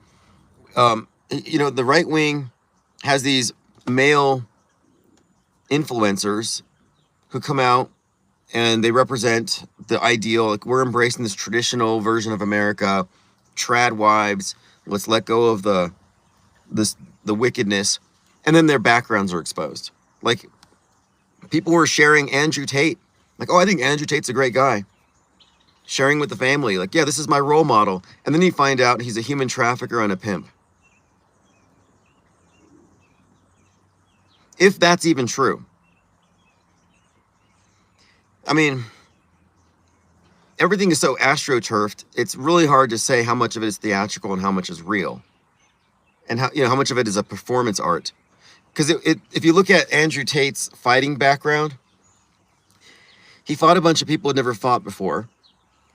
The right wing has these male influencers who come out and they represent the ideal, like, we're embracing this traditional version of America, trad wives, let's let go of the wickedness, and then their backgrounds are exposed. Like, people were sharing Andrew Tate, like, oh, I think Andrew Tate's a great guy. Sharing with the family, like, yeah, this is my role model. And then you find out he's a human trafficker and a pimp. If that's even true. I mean, everything is so astroturfed, it's really hard to say how much of it is theatrical and how much is real. And how much of it is a performance art. Because if you look at Andrew Tate's fighting background, he fought a bunch of people who had never fought before.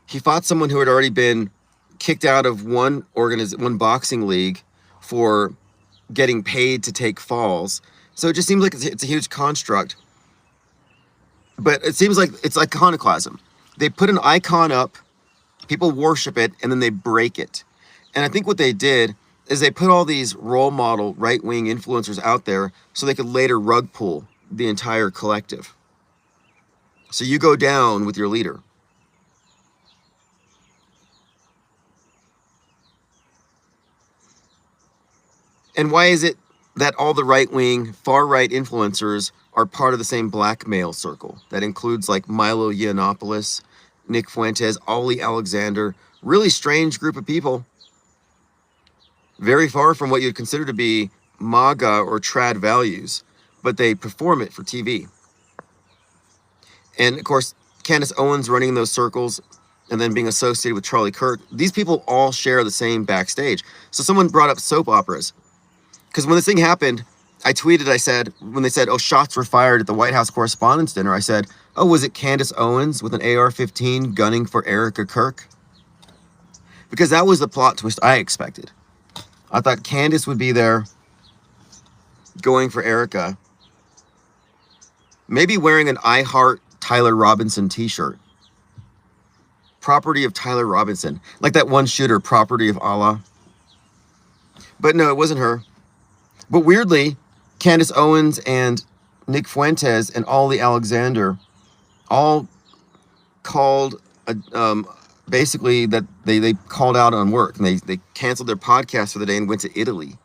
He fought someone who had already been kicked out of one boxing league for getting paid to take falls. So it just seems like it's a huge construct. But it seems like it's like iconoclasm. They put an icon up, people worship it, and then they break it. And I think what they did is they put all these role model right-wing influencers out there so they could later rug pull the entire collective. So you go down with your leader. And why is it that all the right-wing, far-right influencers are part of the same blackmail circle that includes like Milo Yiannopoulos, Nick Fuentes, Ollie Alexander, really strange group of people, very far from what you'd consider to be MAGA or trad values, but they perform it for TV. And of course, Candace Owens running those circles and then being associated with Charlie Kirk, these people all share the same backstage. So someone brought up soap operas. Because when this thing happened, I tweeted, I said, when they said, oh, shots were fired at the White House Correspondents' Dinner, I said, oh, was it Candace Owens with an AR-15 gunning for Erica Kirk? Because that was the plot twist I expected. I thought Candace would be there going for Erica, maybe wearing an I Heart Tyler Robinson t-shirt. Property of Tyler Robinson. Like that one shooter, Property of Allah. But no, it wasn't her. But weirdly, Candace Owens and Nick Fuentes and Ollie Alexander all called, basically that they called out on work. And they canceled their podcast for the day and went to Italy.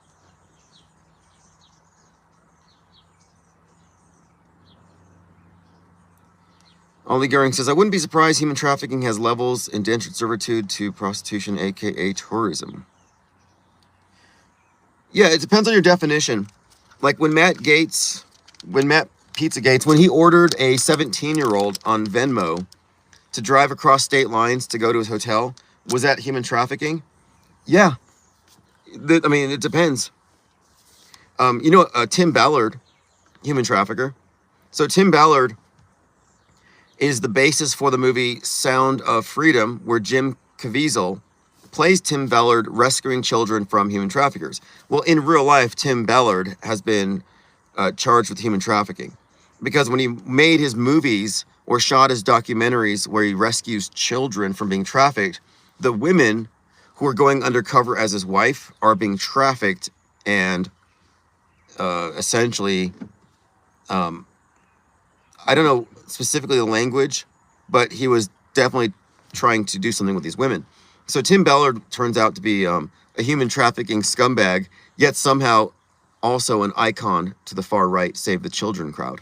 Ollie Goering says, I wouldn't be surprised human trafficking has levels indentured servitude to prostitution, aka tourism. Yeah, it depends on your definition. Like when Matt Pizzagates, when he ordered a 17-year-old on Venmo to drive across state lines to go to his hotel, was that human trafficking? Yeah. I mean, it depends. Tim Ballard, human trafficker. So Tim Ballard is the basis for the movie Sound of Freedom, where Jim Caviezel plays Tim Ballard rescuing children from human traffickers. Well, in real life, Tim Ballard has been charged with human trafficking because when he made his movies or shot his documentaries where he rescues children from being trafficked, the women who are going undercover as his wife are being trafficked and essentially, I don't know specifically the language, but he was definitely trying to do something with these women. So Tim Ballard turns out to be a human trafficking scumbag, yet somehow also an icon to the far right Save the Children crowd.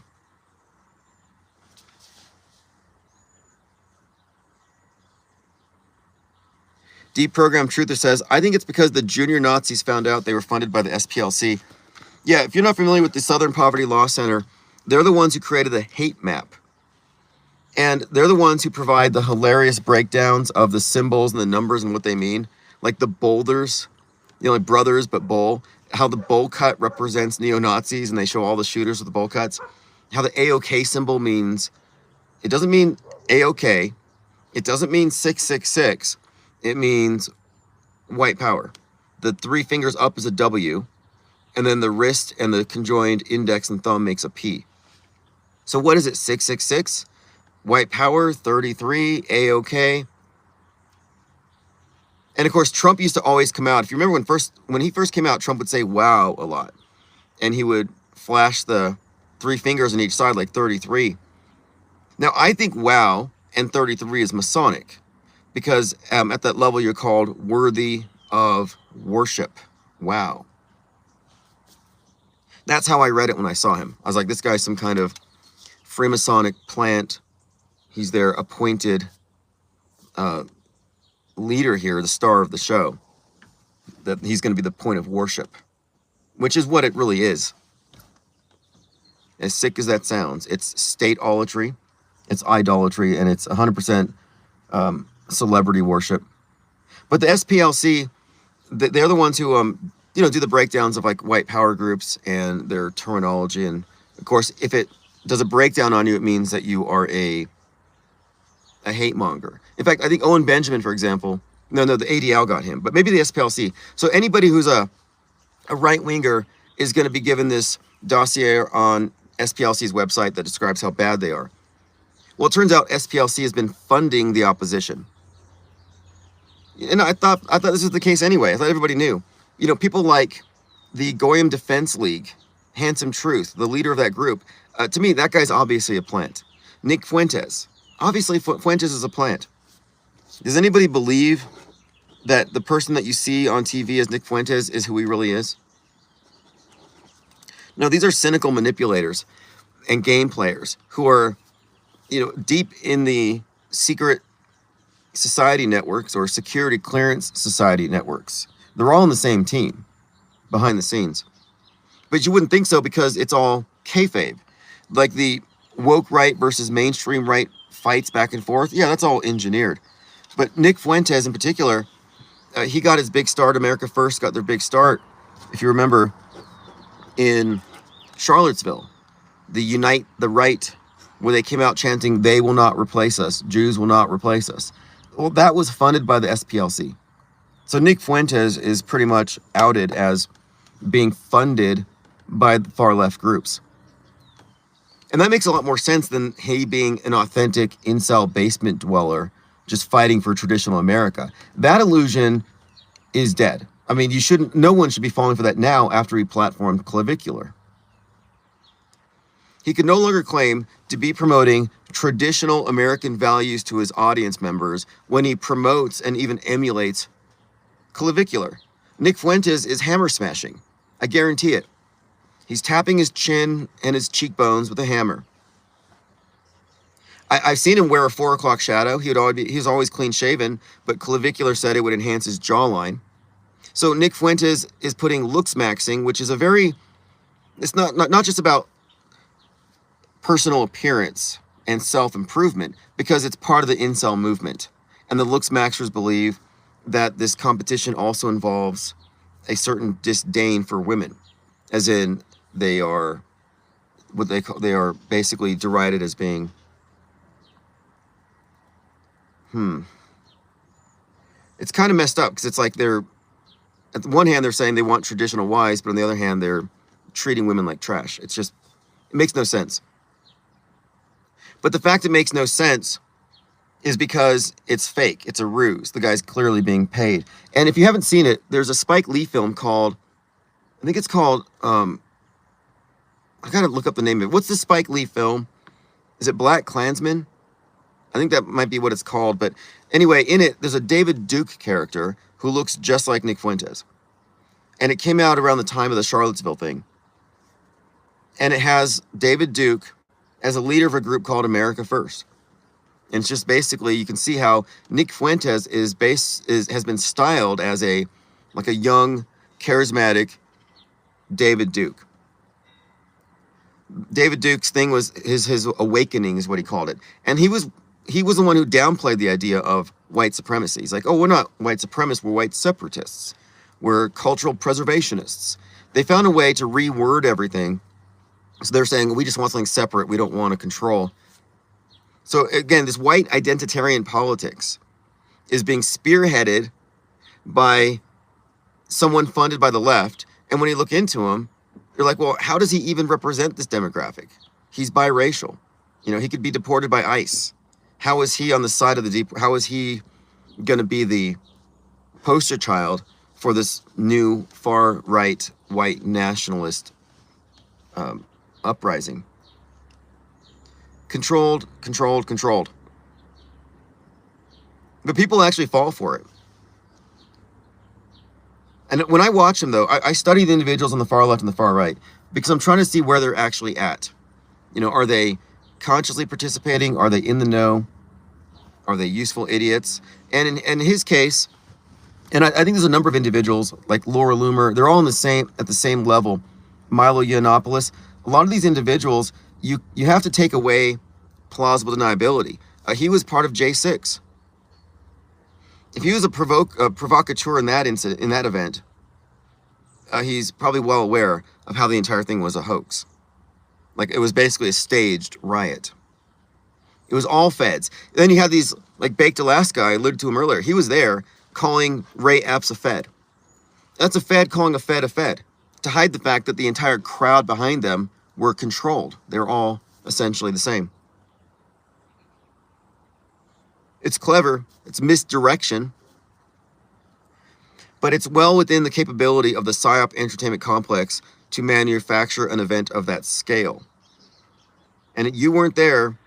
Deprogram Truther says, I think it's because the junior Nazis found out they were funded by the SPLC. Yeah, if you're not familiar with the Southern Poverty Law Center, they're the ones who created the hate map. And they're the ones who provide the hilarious breakdowns of the symbols and the numbers and what they mean. Like the boulders, like brothers, but bowl. How the bowl cut represents neo-Nazis, and they show all the shooters with the bowl cuts. How the AOK symbol means, it doesn't mean AOK. It doesn't mean 666. It means white power. The 3 fingers up is a W, and then the wrist and the conjoined index and thumb makes a P. So what is it, 666? White power, 33, AOK. And of course, Trump used to always come out. If you remember when he first came out, Trump would say wow a lot. And he would flash the 3 fingers on each side like 33. Now, I think wow and 33 is Masonic. Because at that level, you're called worthy of worship. Wow. That's how I read it when I saw him. I was like, this guy's some kind of Freemasonic plant. He's their appointed leader here, the star of the show. That he's going to be the point of worship, which is what it really is. As sick as that sounds, it's state-olatry, it's idolatry, and it's 100% celebrity worship. But the SPLC, they're the ones who do the breakdowns of like white power groups and their terminology. And of course, if it does a breakdown on you, it means that you are a hate monger. In fact, I think Owen Benjamin, for example, no, the ADL got him, but maybe the SPLC. So anybody who's a right-winger is going to be given this dossier on SPLC's website that describes how bad they are. Well, it turns out SPLC has been funding the opposition. And I thought this was the case anyway. I thought everybody knew. People like the Goyim Defense League, Handsome Truth, the leader of that group. To me, that guy's obviously a plant. Nick Fuentes. Obviously, Fuentes is a plant. Does anybody believe that the person that you see on TV as Nick Fuentes is who he really is? No, these are cynical manipulators and game players who are, deep in the secret society networks or security clearance society networks. They're all on the same team behind the scenes. But you wouldn't think so because it's all kayfabe. Like the woke right versus mainstream right fights back and forth. Yeah, that's all engineered. But Nick Fuentes in particular, he got his big start. America First got their big start. If you remember, in Charlottesville, the Unite the Right, where they came out chanting, "They will not replace us. Jews will not replace us." Well, that was funded by the SPLC. So Nick Fuentes is pretty much outed as being funded by the far left groups. And that makes a lot more sense than he being an authentic incel basement dweller just fighting for traditional America. That illusion is dead. I mean, no one should be falling for that now after he platformed Clavicular. He can no longer claim to be promoting traditional American values to his audience members when he promotes and even emulates Clavicular. Nick Fuentes is hammer smashing. I guarantee it. He's tapping his chin and his cheekbones with a hammer. I've seen him wear a 4 o'clock shadow. He was always clean shaven, but Clavicular said it would enhance his jawline. So Nick Fuentes is putting looks maxing, which is it's not just about personal appearance and self-improvement, because it's part of the incel movement. And the looks maxers believe that this competition also involves a certain disdain for women, as in they are basically derided as being it's kind of messed up, because it's like they're, at the one hand they're saying they want traditional wives, but on the other hand they're treating women like trash. It makes no sense. But the fact it makes no sense is because it's fake. It's a ruse. The guy's clearly being paid. And if you haven't seen it, there's a Spike Lee film called, I think it's called, I gotta look up the name of it. What's the Spike Lee film? Is it Black Klansman? I think that might be what it's called. But anyway, in it, there's a David Duke character who looks just like Nick Fuentes. And it came out around the time of the Charlottesville thing. And it has David Duke as a leader of a group called America First. And it's just basically, you can see how Nick Fuentes has been styled as a young, charismatic David Duke. David Duke's thing was his awakening is what he called it. And he was the one who downplayed the idea of white supremacy. He's like, oh, we're not white supremacists, we're white separatists. We're cultural preservationists. They found a way to reword everything. So they're saying, we just want something separate. We don't want to control. So again, this white identitarian politics is being spearheaded by someone funded by the left. And when you look into him, you're like, well, how does he even represent this demographic? He's biracial. He could be deported by ICE. How is he on the side of how is he going to be the poster child for this new far-right white nationalist uprising? Controlled. But people actually fall for it. And when I watch them, though, I study the individuals on the far left and the far right, because I'm trying to see where they're actually at. Are they consciously participating? Are they in the know? Are they useful idiots? And in his case, and I think there's a number of individuals like Laura Loomer, they're all at the same level. Milo Yiannopoulos. A lot of these individuals, you have to take away plausible deniability. He was part of J6. If he was a provocateur in that event, he's probably well aware of how the entire thing was a hoax. Like, it was basically a staged riot. It was all feds. Then you have these, like Baked Alaska, I alluded to him earlier. He was there calling Ray Epps a fed. That's a fed calling a fed, to hide the fact that the entire crowd behind them were controlled. They're all essentially the same. It's clever. It's misdirection. But it's well within the capability of the PSYOP entertainment complex to manufacture an event of that scale. And you weren't there,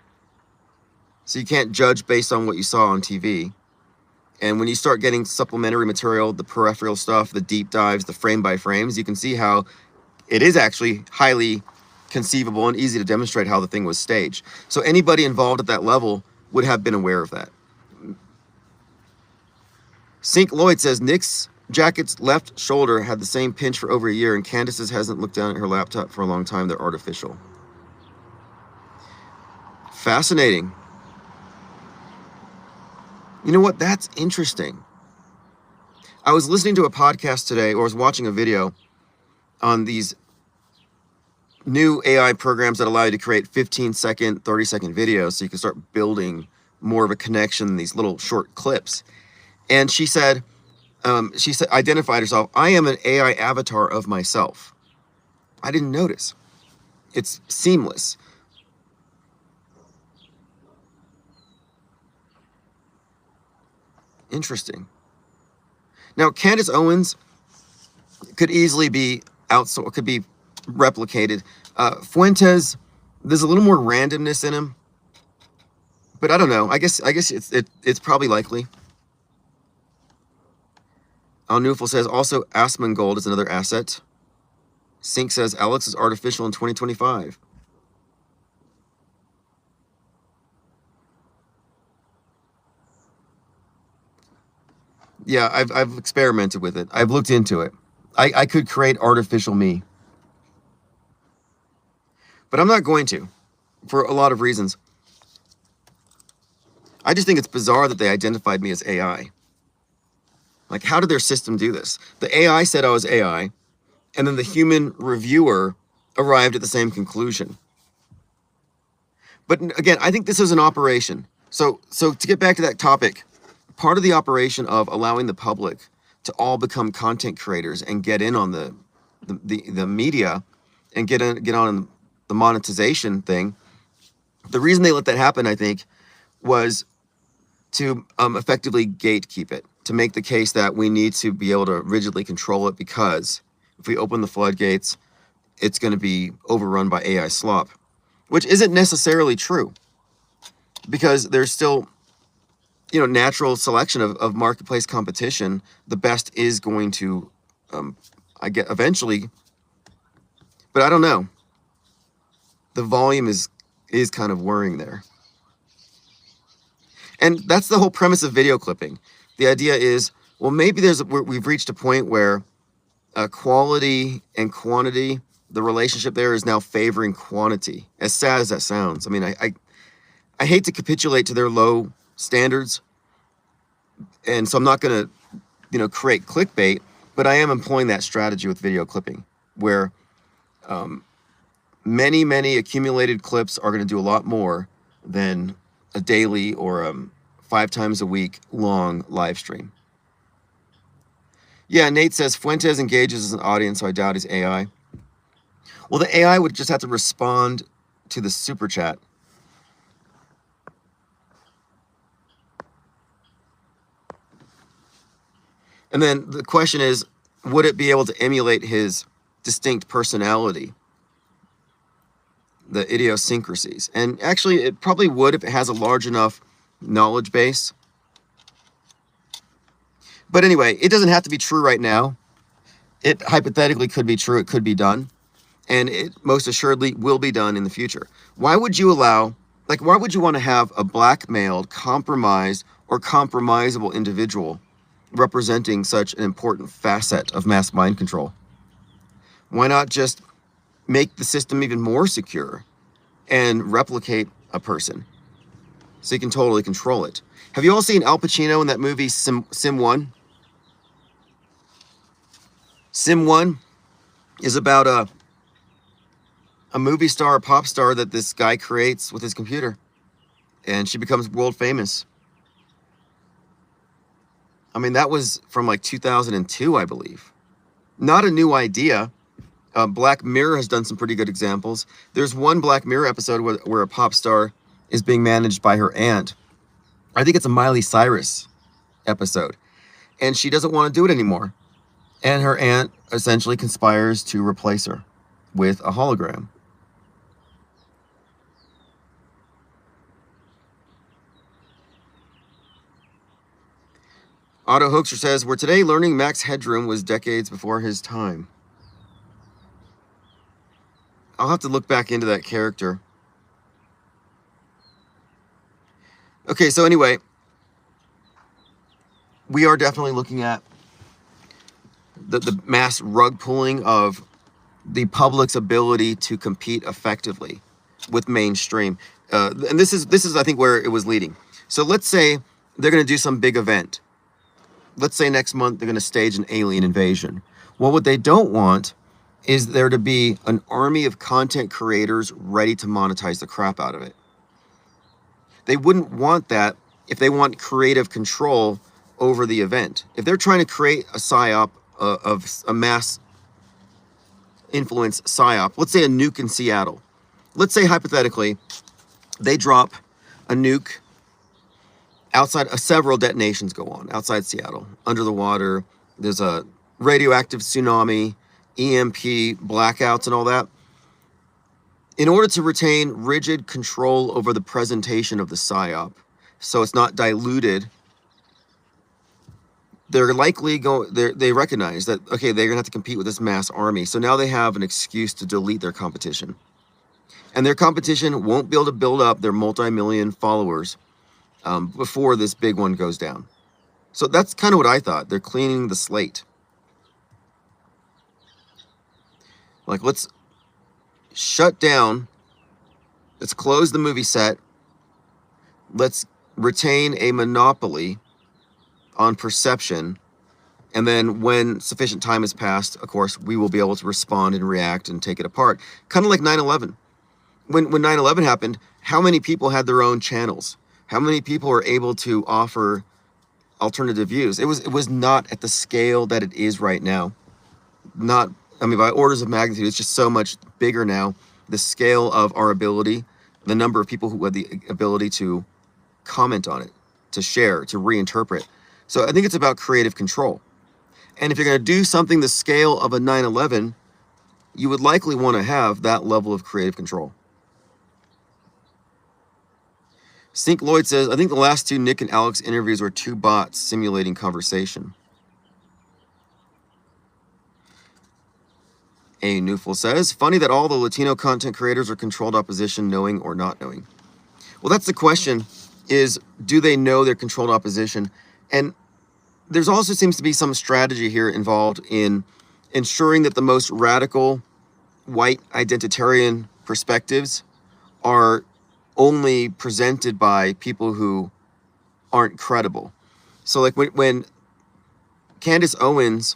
so you can't judge based on what you saw on TV. And when you start getting supplementary material, the peripheral stuff, the deep dives, the frame by frames, you can see how it is actually highly conceivable and easy to demonstrate how the thing was staged. So anybody involved at that level would have been aware of that. Sink Lloyd says Nick's jacket's left shoulder had the same pinch for over a year, and Candace's hasn't looked down at her laptop for a long time. They're artificial. Fascinating. You know what? That's interesting. I was listening to a podcast today, or I was watching a video on these new AI programs that allow you to create 15-second, 30-second videos, so you can start building more of a connection in these little short clips. And she said, identified herself, I am an AI avatar of myself. I didn't notice. It's seamless. Interesting. Now, Candace Owens could easily be outsourced, could be replicated. Fuentes, there's a little more randomness in him, but I don't know. I guess it's probably likely. Al-Nufel says also Asmongold is another asset. Sync says Alex is artificial in 2025. Yeah, I've experimented with it. I've looked into it. I could create artificial me, but I'm not going to, for a lot of reasons. I just think it's bizarre that they identified me as AI. Like, how did their system do this? The AI said I was AI, and then the human reviewer arrived at the same conclusion. But again, I think this is an operation. So to get back to that topic, part of the operation of allowing the public to all become content creators and get in on the media and get on the monetization thing, the reason they let that happen, I think, was to effectively gatekeep it, to make the case that we need to be able to rigidly control it, because if we open the floodgates, it's going to be overrun by AI slop, which isn't necessarily true, because there's still, natural selection of marketplace competition. The best is going to, I get eventually, but I don't know. The volume is kind of worrying there. And that's the whole premise of video clipping. The idea is, well, maybe we've reached a point where quality and quantity, the relationship there is now favoring quantity. As sad as that sounds. I mean, I hate to capitulate to their low standards, and so I'm not going to, create clickbait, but I am employing that strategy with video clipping, where many accumulated clips are going to do a lot more than a daily or 5 times a week long live stream. Yeah, Nate says Fuentes engages as an audience, so I doubt he's AI. Well, the AI would just have to respond to the super chat. And then the question is, would it be able to emulate his distinct personality, the idiosyncrasies? And actually, it probably would if it has a large enough knowledge base. But anyway, it doesn't have to be true right now. It hypothetically could be true. It could be done. And it most assuredly will be done in the future. Why would you want to have a blackmailed, compromised, or compromisable individual representing such an important facet of mass mind control? Why not just make the system even more secure and replicate a person so you can totally control it? Have you all seen Al Pacino in that movie Sim 1? Sim 1 is about a movie star, a pop star that this guy creates with his computer, and she becomes world famous. I mean, that was from like 2002, I believe. Not a new idea. Black Mirror has done some pretty good examples. There's one Black Mirror episode where a pop star is being managed by her aunt. I think it's a Miley Cyrus episode. And she doesn't want to do it anymore. And her aunt essentially conspires to replace her with a hologram. Otto Hoaxer says, we're today learning Max Headroom was decades before his time. I'll have to look back into that character. Okay, so anyway, we are definitely looking at the mass rug pulling of the public's ability to compete effectively with mainstream. And this is, I think, where it was leading. So let's say they're going to do some big event. Let's say next month they're going to stage an alien invasion. Well, what they don't want is there to be an army of content creators ready to monetize the crap out of it. They wouldn't want that if they want creative control over the event. If they're trying to create a psyop of a mass influence psyop, let's say a nuke in Seattle. Let's say hypothetically, they drop a nuke outside, several detonations go on outside Seattle, under the water. There's a radioactive tsunami, EMP blackouts and all that. In order to retain rigid control over the presentation of the psyop, so it's not diluted, they're likely they recognize that, okay, they're gonna have to compete with this mass army. So now they have an excuse to delete their competition. And their competition won't be able to build up their multi-million followers before this big one goes down. So that's kind of what I thought. They're cleaning the slate. Like, let's shut down, let's close the movie set, let's retain a monopoly on perception, and then when sufficient time has passed, of course, we will be able to respond and react and take it apart. Kind of like 9/11. When 9/11 happened, how many people had their own channels? How many people were able to offer alternative views? It was not at the scale that it is right now. Not, I mean, by orders of magnitude, it's just so much bigger now. The scale of our ability, the number of people who had the ability to comment on it, to share, to reinterpret. So I think it's about creative control. And if you're going to do something the scale of a 9/11, you would likely want to have that level of creative control. Sink Lloyd says, I think the last two Nick and Alex interviews were two bots simulating conversation. A Newful says, funny that all the Latino content creators are controlled opposition, knowing or not knowing. Well, that's the question, is do they know they're controlled opposition? And there's also seems to be some strategy here involved in ensuring that the most radical white identitarian perspectives are only presented by people who aren't credible. So like when Candace Owens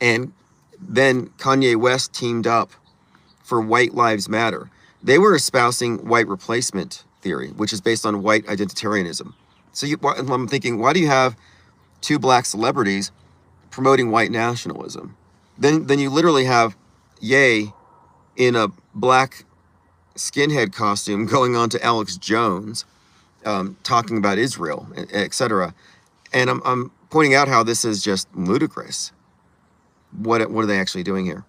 and then Kanye West teamed up for White Lives Matter, they were espousing white replacement theory, which is based on white identitarianism. So I'm thinking, why do you have two black celebrities promoting white nationalism? Then you literally have Ye in a black skinhead costume going on to Alex Jones, talking about Israel, etc. And I'm pointing out how this is just ludicrous. What are they actually doing here?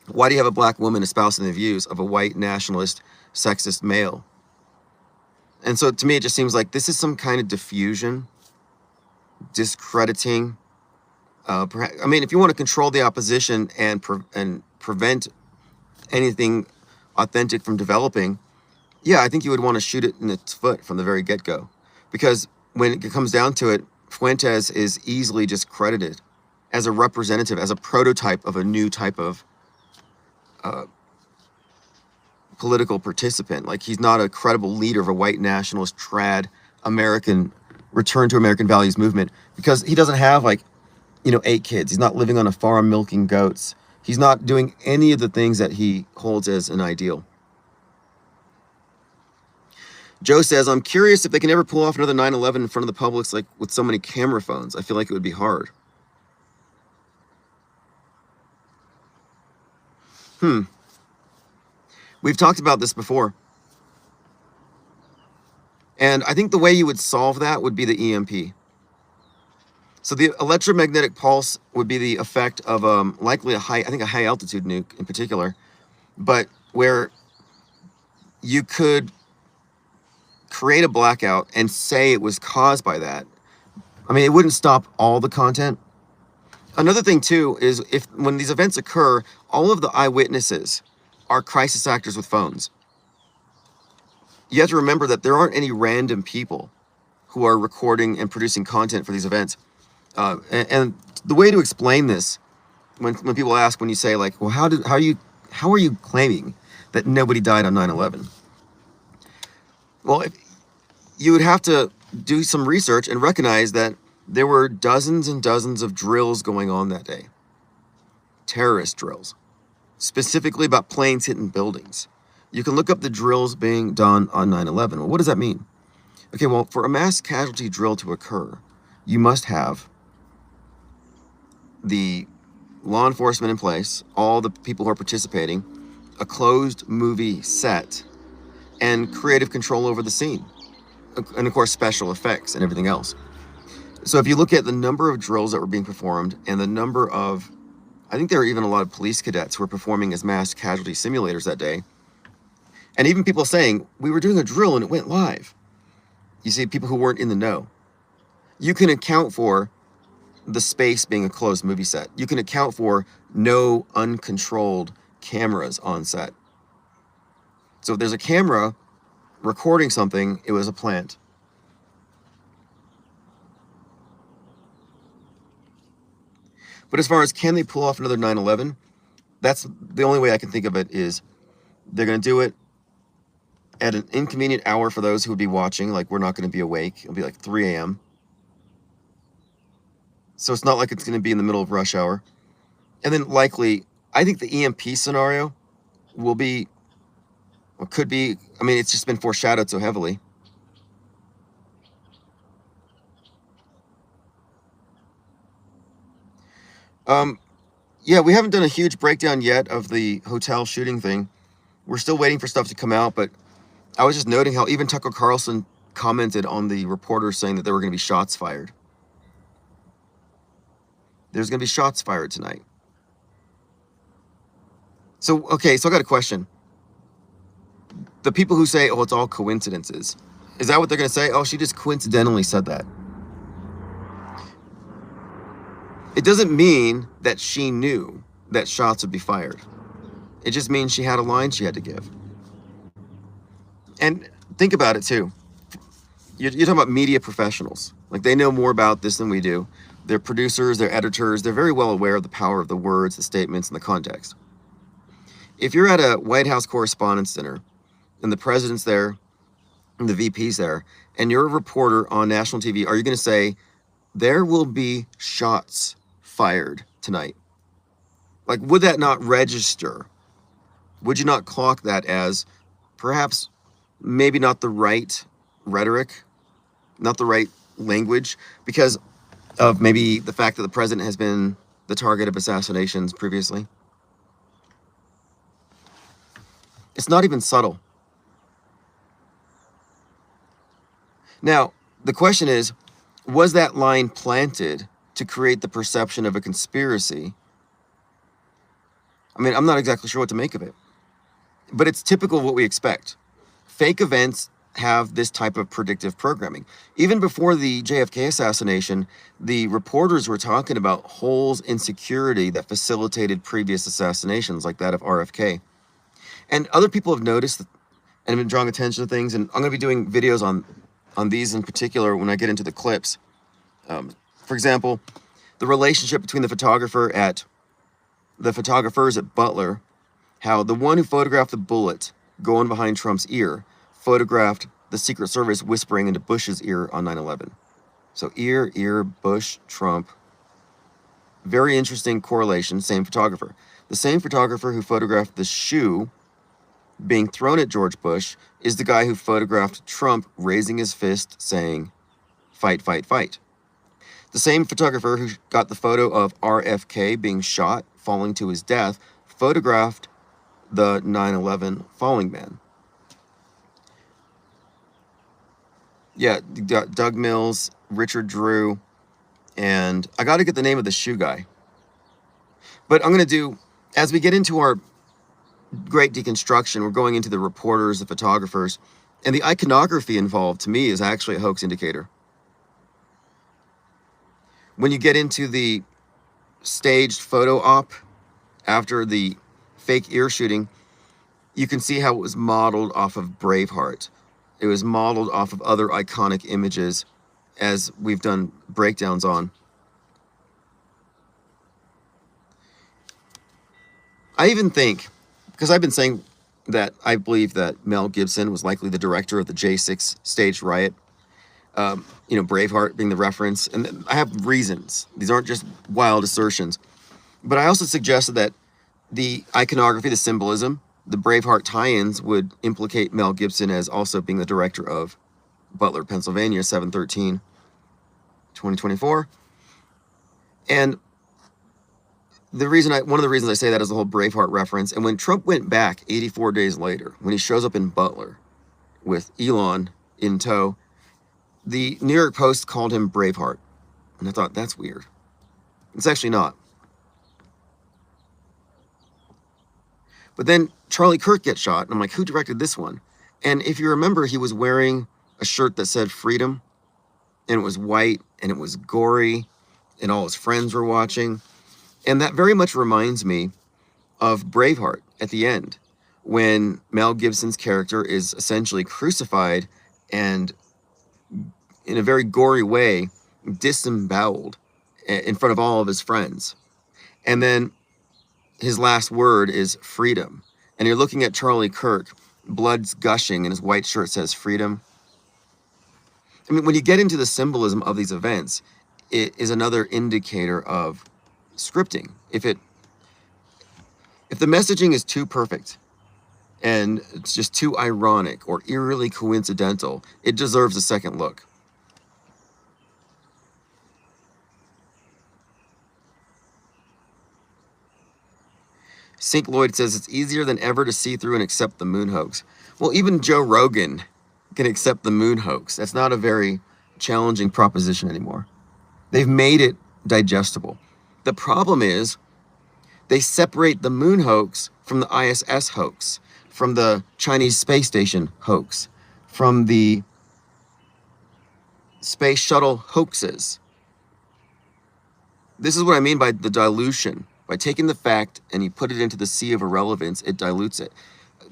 Why do you have a black woman espousing the views of a white nationalist, sexist male? And so to me, it just seems like this is some kind of diffusion, discrediting. I mean, if you want to control the opposition and prevent anything authentic from developing, yeah, I think you would want to shoot it in its foot from the very get-go. Because when it comes down to it, Fuentes is easily discredited as a representative, as a prototype of a new type of political participant. Like, he's not a credible leader of a white nationalist trad American return to American values movement, because he doesn't have 8 kids. He's not living on a farm milking goats. He's not doing any of the things that he holds as an ideal. Joe says, I'm curious if they can ever pull off another 9/11 in front of the public, like with so many camera phones. I feel like it would be hard. We've talked about this before. And I think the way you would solve that would be the EMP. So the electromagnetic pulse would be the effect of likely a high altitude nuke in particular, but where you could create a blackout and say it was caused by that. I mean, it wouldn't stop all the content. Another thing too is when these events occur, all of the eyewitnesses are crisis actors with phones. You have to remember that there aren't any random people who are recording and producing content for these events. And the way to explain this, when people ask, when you say like, well, how are you claiming that nobody died on 9/11? Well, you would have to do some research and recognize that there were dozens and dozens of drills going on that day terrorist drills, specifically about planes hitting buildings. You can look up the drills being done on 9/11. Well, what does that mean? Okay, well, for a mass casualty drill to occur, you must have the law enforcement in place, all the people who are participating, a closed movie set, and creative control over the scene. And of course, special effects and everything else. So if you look at the number of drills that were being performed and the number of, I think there were even a lot of police cadets who were performing as mass casualty simulators that day. And even people saying, we were doing a drill and it went live. You see, people who weren't in the know. You can account for the space being a closed movie set. You can account for no uncontrolled cameras on set. So if there's a camera recording something, it was a plant. But as far as can they pull off another 9/11, that's the only way I can think of it is they're going to do it at an inconvenient hour for those who would be watching. Like, we're not going to be awake. It'll be like 3 a.m. So it's not like it's going to be in the middle of rush hour. And then likely, I think the EMP scenario will be, or could be, I mean, it's just been foreshadowed so heavily. Yeah, we haven't done a huge breakdown yet of the hotel shooting thing. We're still waiting for stuff to come out, but I was just noting how even Tucker Carlson commented on the reporters saying that there were going to be shots fired. There's going to be shots fired tonight. So, okay, so I got a question. The people who say, oh, it's all coincidences, is that what they're going to say? Oh, she just coincidentally said that. It doesn't mean that she knew that shots would be fired. It just means she had a line she had to give. And think about it too. You're talking about media professionals. Like, they know more about this than we do. They're producers, they're editors. They're very well aware of the power of the words, the statements, and the context. If you're at a White House Correspondents' Dinner and the president's there and the VP's there, and you're a reporter on national TV, are you going to say, there will be shots fired tonight? Like, would that not register? Would you not clock that as perhaps maybe not the right rhetoric, not the right language, because of maybe the fact that the president has been the target of assassinations previously? It's not even subtle. Now, the question is, was that line planted to create the perception of a conspiracy? I mean, I'm not exactly sure what to make of it, but it's typical of what we expect. Fake events have this type of predictive programming. Even before the JFK assassination, the reporters were talking about holes in security that facilitated previous assassinations, like that of RFK. And other people have noticed and have been drawing attention to things, and I'm going to be doing videos on these in particular when I get into the clips. For example, the relationship between the photographers at Butler, how the one who photographed the bullet going behind Trump's ear photographed the Secret Service whispering into Bush's ear on 9/11. So ear, Bush, Trump. Very interesting correlation, same photographer. The same photographer who photographed the shoe being thrown at George Bush is the guy who photographed Trump raising his fist saying, fight, fight, fight. The same photographer who got the photo of RFK being shot, falling to his death, photographed the 9/11 falling man. Yeah, Doug Mills, Richard Drew, and I got to get the name of the shoe guy. But I'm going to do, as we get into our great deconstruction, we're going into the reporters, the photographers, and the iconography involved, to me, is actually a hoax indicator. When you get into the staged photo op after the fake ear shooting, you can see how it was modeled off of Braveheart. It was modeled off of other iconic images, as we've done breakdowns on. I even think, because I've been saying that I believe that Mel Gibson was likely the director of the J6 staged riot, Braveheart being the reference, and I have reasons. These aren't just wild assertions. But I also suggested that the iconography, the symbolism, the Braveheart tie-ins would implicate Mel Gibson as also being the director of Butler, Pennsylvania, 7/13/2024. And one of the reasons I say that is the whole Braveheart reference. And when Trump went back 84 days later, when he shows up in Butler with Elon in tow, the New York Post called him Braveheart. And I thought, that's weird. It's actually not. But then Charlie Kirk gets shot, and I'm like, who directed this one? And if you remember, he was wearing a shirt that said freedom, and it was white, and it was gory, and all his friends were watching. And that very much reminds me of Braveheart at the end, when Mel Gibson's character is essentially crucified and, in a very gory way, disemboweled in front of all of his friends. And then his last word is freedom. And you're looking at Charlie Kirk, blood's gushing, and his white shirt says freedom. I mean, when you get into the symbolism of these events, it is another indicator of scripting. If the messaging is too perfect and it's just too ironic or eerily coincidental, it deserves a second look. Sink Lloyd says it's easier than ever to see through and accept the moon hoax. Well, even Joe Rogan can accept the moon hoax. That's not a very challenging proposition anymore. They've made it digestible. The problem is they separate the moon hoax from the ISS hoax, from the Chinese space station hoax, from the space shuttle hoaxes. This is what I mean by the dilution. By taking the fact and you put it into the sea of irrelevance, it dilutes it.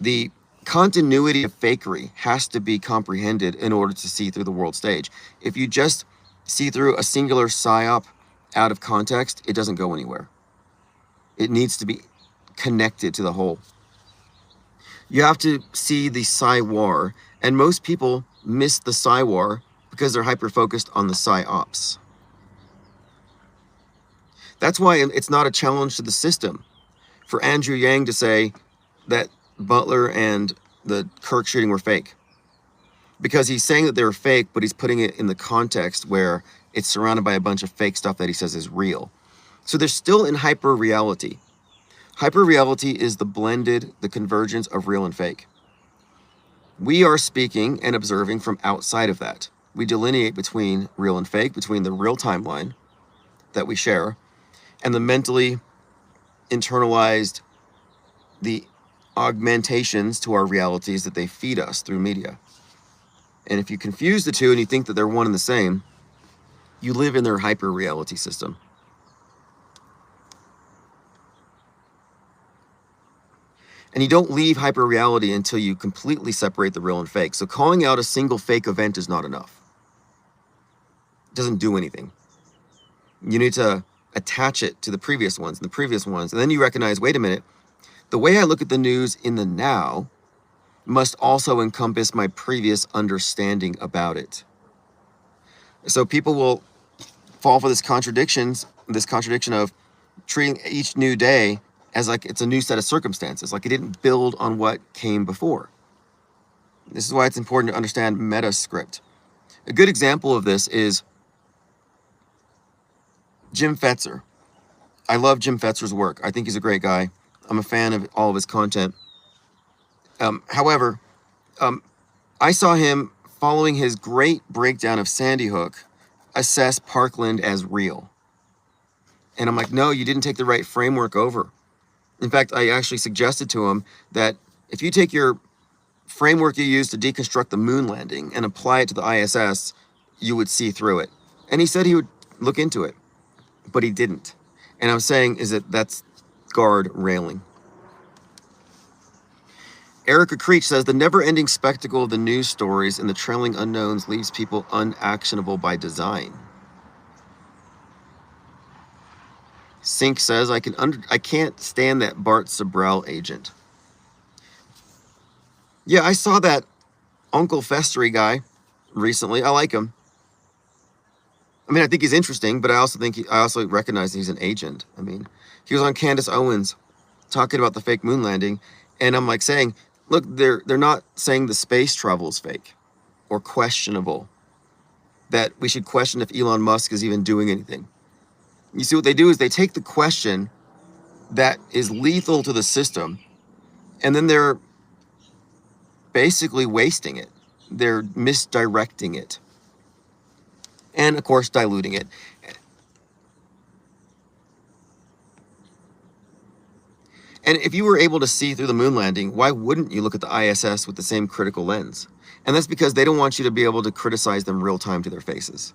The continuity of fakery has to be comprehended in order to see through the world stage. If you just see through a singular psyop out of context, it doesn't go anywhere. It needs to be connected to the whole. You have to see the psy-war, and most people miss the psy-war because they're hyper-focused on the psyops. That's why it's not a challenge to the system for Andrew Yang to say that Butler and the Kirk shooting were fake. Because he's saying that they were fake, but he's putting it in the context where it's surrounded by a bunch of fake stuff that he says is real. So they're still in hyper-reality. Hyper-reality is the convergence of real and fake. We are speaking and observing from outside of that. We delineate between real and fake, between the real timeline that we share and the mentally internalized, the augmentations to our realities that they feed us through media. And if you confuse the two and you think that they're one and the same, you live in their hyper-reality system. And you don't leave hyper-reality until you completely separate the real and fake. So calling out a single fake event is not enough. It doesn't do anything. You need to attach it to the previous ones, and then you recognize, wait a minute, the way I look at the news in the now must also encompass my previous understanding about it. So people will fall for this contradiction of treating each new day as like it's a new set of circumstances, like it didn't build on what came before. This is why it's important to understand meta script. A good example of this is Jim Fetzer. I love Jim Fetzer's work. I think he's a great guy. I'm a fan of all of his content. However, I saw him, following his great breakdown of Sandy Hook, assess Parkland as real. And I'm like, no, you didn't take the right framework over. In fact, I actually suggested to him that if you take your framework you used to deconstruct the moon landing and apply it to the ISS, you would see through it. And he said he would look into it, but he didn't. And I'm saying that's guard railing. Erica Creech says, the never-ending spectacle of the news stories and the trailing unknowns leaves people unactionable by design. Sink says, I can't stand that Bart Sabrell agent. Yeah, I saw that Uncle Festery guy recently. I like him. I mean, I think he's interesting, but I also think I also recognize he's an agent. I mean, he was on Candace Owens talking about the fake moon landing, and I'm like saying, look, they're not saying the space travel is fake or questionable, that we should question if Elon Musk is even doing anything. You see, what they do is they take the question that is lethal to the system, and then they're basically wasting it. They're misdirecting it. And of course, diluting it. And if you were able to see through the moon landing, why wouldn't you look at the ISS with the same critical lens? And that's because they don't want you to be able to criticize them real time to their faces.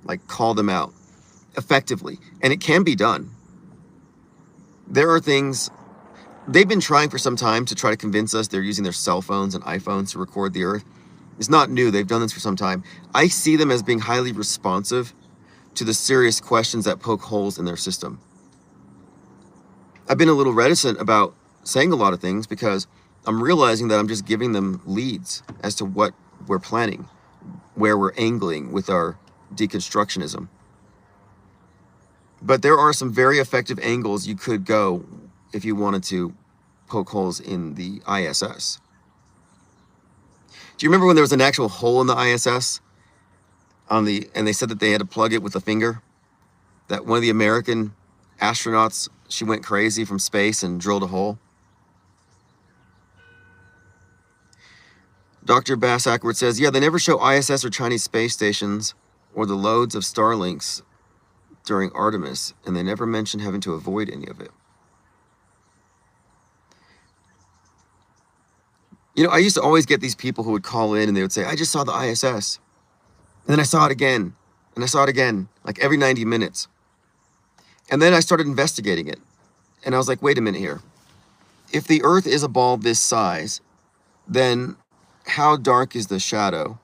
Like, call them out effectively. And it can be done. There are things they've been trying for some time to try to convince us they're using their cell phones and iPhones to record the Earth. It's not new. They've done this for some time. I see them as being highly responsive to the serious questions that poke holes in their system. I've been a little reticent about saying a lot of things because I'm realizing that I'm just giving them leads as to what we're planning, where we're angling with our deconstructionism. But there are some very effective angles you could go if you wanted to poke holes in the ISS. Do you remember when there was an actual hole in the ISS and they said that they had to plug it with a finger? That one of the American astronauts, she went crazy from space and drilled a hole. Dr. Bass Ackworth says, yeah, they never show ISS or Chinese space stations or the loads of Starlinks during Artemis, and they never mention having to avoid any of it. You know, I used to always get these people who would call in and they would say, I just saw the ISS. And then I saw it again. And I saw it again, like every 90 minutes. And then I started investigating it. And I was like, wait a minute here. If the Earth is a ball this size, then how dark is the shadow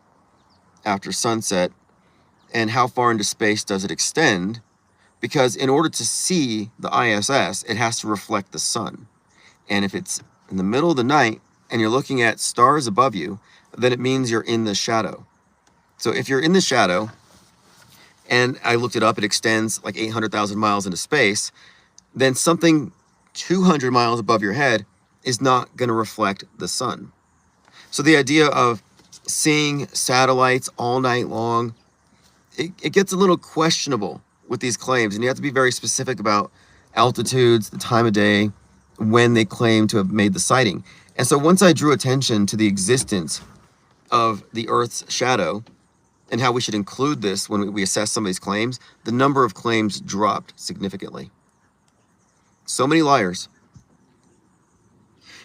after sunset? And how far into space does it extend? Because in order to see the ISS, it has to reflect the sun. And if it's in the middle of the night and you're looking at stars above you, then it means you're in the shadow. So if you're in the shadow, and I looked it up, it extends like 800,000 miles into space, then something 200 miles above your head is not going to reflect the sun. So the idea of seeing satellites all night long, it gets a little questionable with these claims, and you have to be very specific about altitudes, the time of day, when they claim to have made the sighting. And so once I drew attention to the existence of the Earth's shadow and how we should include this when we assess some of these claims, the number of claims dropped significantly. So many liars.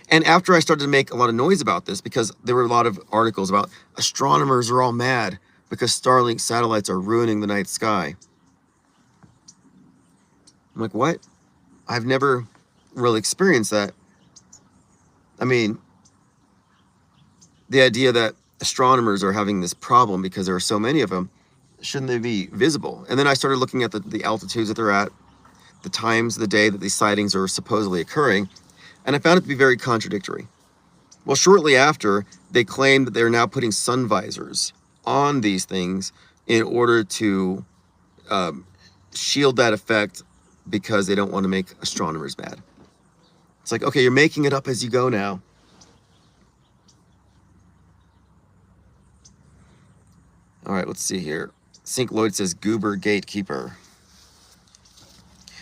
And after I started to make a lot of noise about this, because there were a lot of articles about astronomers are all mad because Starlink satellites are ruining the night sky. I'm like, what? I've never really experienced that. I mean, the idea that astronomers are having this problem because there are so many of them, shouldn't they be visible? And then I started looking at the altitudes that they're at, the times of the day that these sightings are supposedly occurring, and I found it to be very contradictory. Well, shortly after, they claimed that they're now putting sun visors on these things in order to shield that effect because they don't want to make astronomers mad. It's like, okay, you're making it up as you go now. All right, let's see here. Sync Lloyd says, Goober Gatekeeper.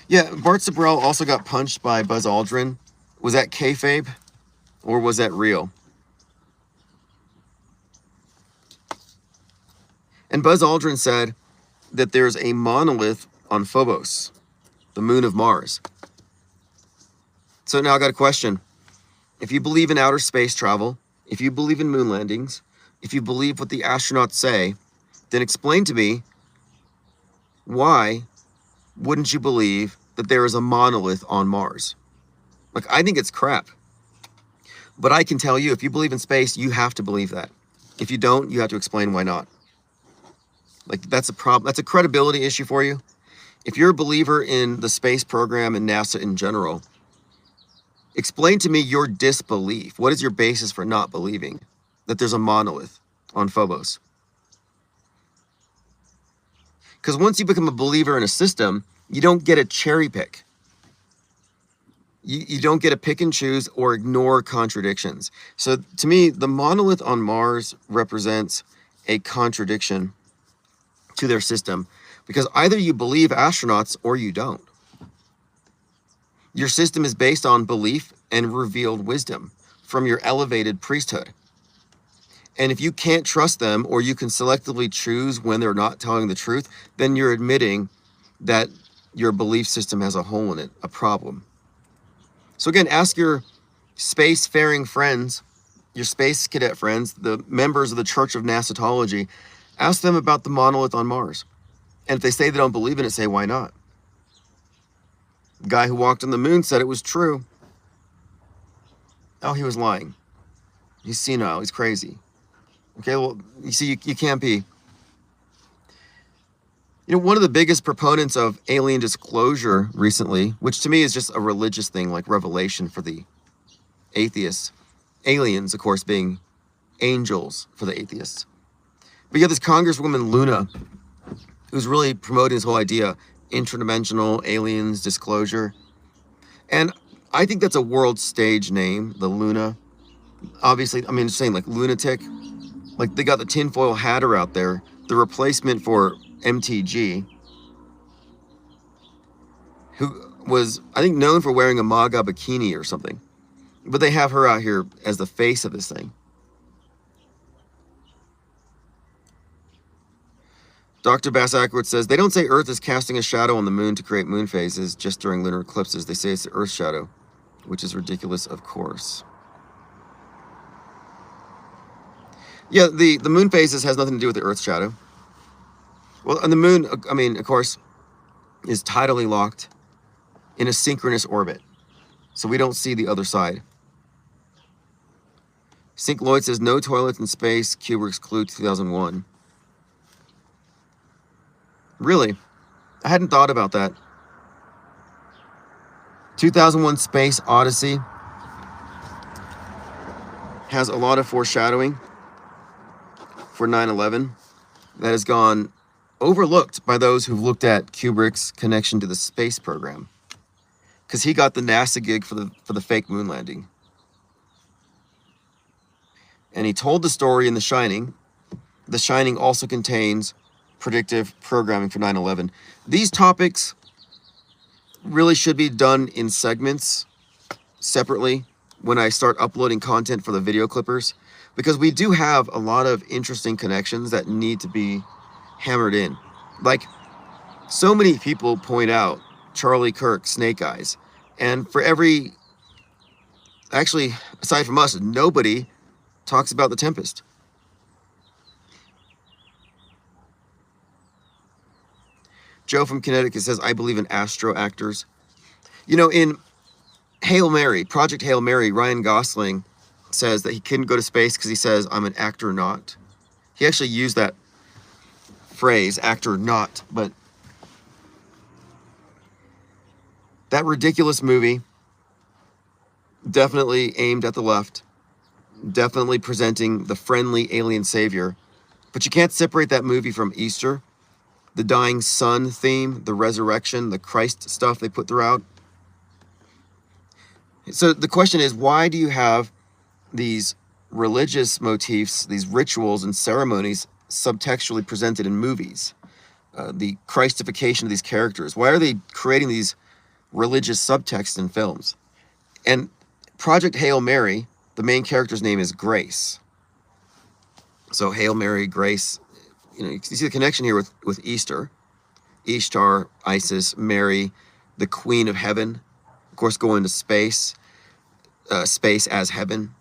Yeah, Bart Sibrel also got punched by Buzz Aldrin. Was that kayfabe or was that real? And Buzz Aldrin said that there's a monolith on Phobos, the moon of Mars. So now I got a question. If you believe in outer space travel, if you believe in moon landings, if you believe what the astronauts say, then explain to me, why wouldn't you believe that there is a monolith on Mars? Like, I think it's crap. But I can tell you, if you believe in space, you have to believe that. If you don't, you have to explain why not. Like, that's a problem. That's a credibility issue for you. If you're a believer in the space program and NASA in general, explain to me your disbelief. What is your basis for not believing that there's a monolith on Phobos? Because once you become a believer in a system, you don't get a cherry pick. You don't get to pick and choose or ignore contradictions. So to me, the monolith on Mars represents a contradiction to their system, because either you believe astronauts or you don't. Your system is based on belief and revealed wisdom from your elevated priesthood. And if you can't trust them, or you can selectively choose when they're not telling the truth, then you're admitting that your belief system has a hole in it, a problem. So again, ask your spacefaring friends, your space cadet friends, the members of the Church of NASAtology, ask them about the monolith on Mars. And if they say they don't believe in it, say, why not? The guy who walked on the moon said it was true. Oh, he was lying. He's senile. He's crazy. Okay, well, you see, you can't be. You know, one of the biggest proponents of alien disclosure recently, which to me is just a religious thing, like revelation for the atheists. Aliens, of course, being angels for the atheists. But you have this Congresswoman Luna, who's really promoting this whole idea, interdimensional aliens disclosure. And I think that's a world stage name, the Luna. Obviously, I mean, just saying, like lunatic. Like they got the tinfoil hatter out there, the replacement for MTG, who was, I think, known for wearing a MAGA bikini or something. But they have her out here as the face of this thing. Dr. Bass Ackroyd says, they don't say Earth is casting a shadow on the moon to create moon phases just during lunar eclipses. They say it's the Earth shadow, which is ridiculous, of course. Yeah, the moon phases has nothing to do with the Earth shadow. Well, and the moon, I mean, of course, is tidally locked in a synchronous orbit. So we don't see the other side. Sink Lloyd says, no toilets in space, Kubrick's Clue 2001. Really? I hadn't thought about that. 2001 Space Odyssey has a lot of foreshadowing for 9/11 that has gone overlooked by those who've looked at Kubrick's connection to the space program, because he got the NASA gig for the fake moon landing. And he told the story in The Shining. The Shining also contains predictive programming for 9/11. These topics really should be done in segments separately when I start uploading content for the video clippers, because we do have a lot of interesting connections that need to be hammered in. Like, so many people point out Charlie Kirk, Snake Eyes, and for every, actually, aside from us, nobody talks about The Tempest. Joe from Connecticut says, I believe in astro actors. You know, in Hail Mary, Project Hail Mary, Ryan Gosling says that he couldn't go to space because he says, I'm an actor not. He actually used that phrase, actor not, but that ridiculous movie, definitely aimed at the left, definitely presenting the friendly alien savior, but you can't separate that movie from Easter, the dying sun theme, the resurrection, the Christ stuff they put throughout. So the question is, why do you have these religious motifs, these rituals and ceremonies subtextually presented in movies? The Christification of these characters. Why are they creating these religious subtext in films? And Project Hail Mary, the main character's name is Grace. So Hail Mary, Grace, you know, you see the connection here with Easter. Ishtar, Isis, Mary, the Queen of Heaven, of course, going to space, space as heaven.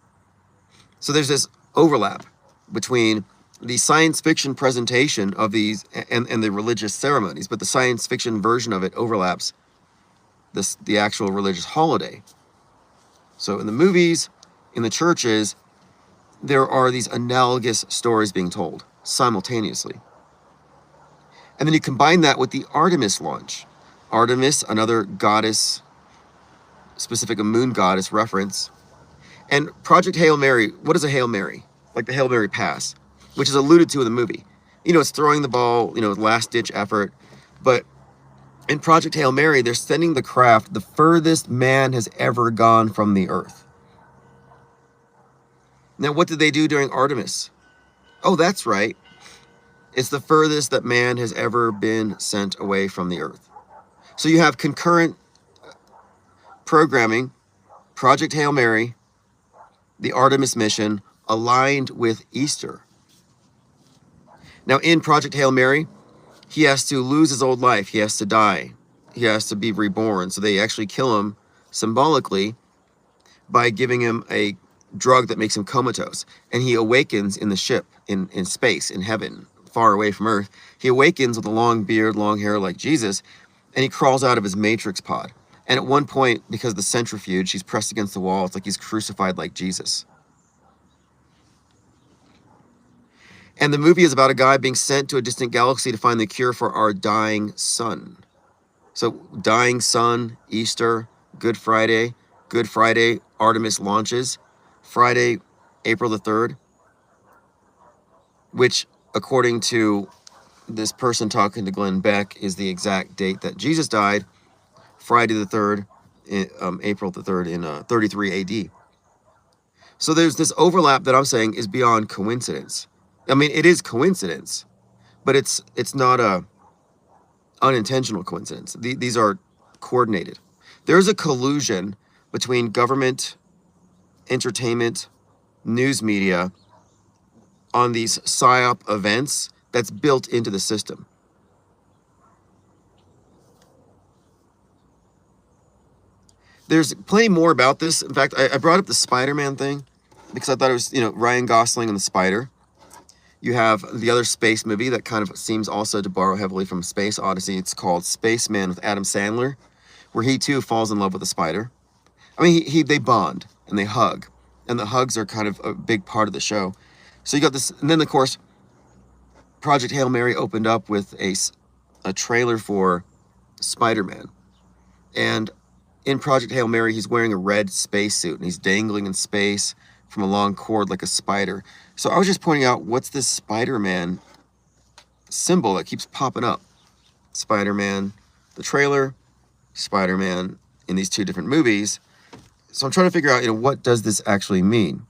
So there's this overlap between the science fiction presentation of these and the religious ceremonies, but the science fiction version of it overlaps the actual religious holiday. So in the movies, in the churches, there are these analogous stories being told simultaneously. And then you combine that with the Artemis launch. Artemis, another goddess, specific a moon goddess reference. And Project Hail Mary, what is a Hail Mary? Like the Hail Mary Pass, which is alluded to in the movie. It's throwing the ball, last ditch effort. But in Project Hail Mary, they're sending the craft the furthest man has ever gone from the earth. Now, what did they do during Artemis? Oh, that's right. It's the furthest that man has ever been sent away from the earth. So you have concurrent programming, Project Hail Mary, the Artemis mission, aligned with Easter. Now, in Project Hail Mary, he has to lose his old life. He has to die. He has to be reborn. So they actually kill him symbolically by giving him a drug that makes him comatose. And he awakens in the ship, in space, in heaven, far away from Earth. He awakens with a long beard, long hair like Jesus, and he crawls out of his matrix pod. And at one point, because of the centrifuge, he's pressed against the wall. It's like he's crucified like Jesus. And the movie is about a guy being sent to a distant galaxy to find the cure for our dying sun. So dying sun, Easter, Good Friday, Artemis launches, Friday, April the 3rd, which, according to this person talking to Glenn Beck, is the exact date that Jesus died, Friday the 3rd, April the 3rd in 33 AD. So there's this overlap that I'm saying is beyond coincidence. I mean, it is coincidence, but it's not a unintentional coincidence. These are coordinated. There's a collusion between government, entertainment, news media on these PSYOP events that's built into the system. There's plenty more about this. In fact, I brought up the Spider-Man thing because I thought it was, Ryan Gosling and the Spider. You have the other space movie that kind of seems also to borrow heavily from Space Odyssey. It's called Spaceman with Adam Sandler, where he too falls in love with a spider. I mean, they bond and they hug, and the hugs are kind of a big part of the show. So you got this, and then of course, Project Hail Mary opened up with a trailer for Spider-Man, and in Project Hail Mary, he's wearing a red spacesuit and he's dangling in space from a long cord like a spider. So I was just pointing out, what's this Spider-Man symbol that keeps popping up? Spider-Man, the trailer, Spider-Man in these two different movies. So I'm trying to figure out, what does this actually mean?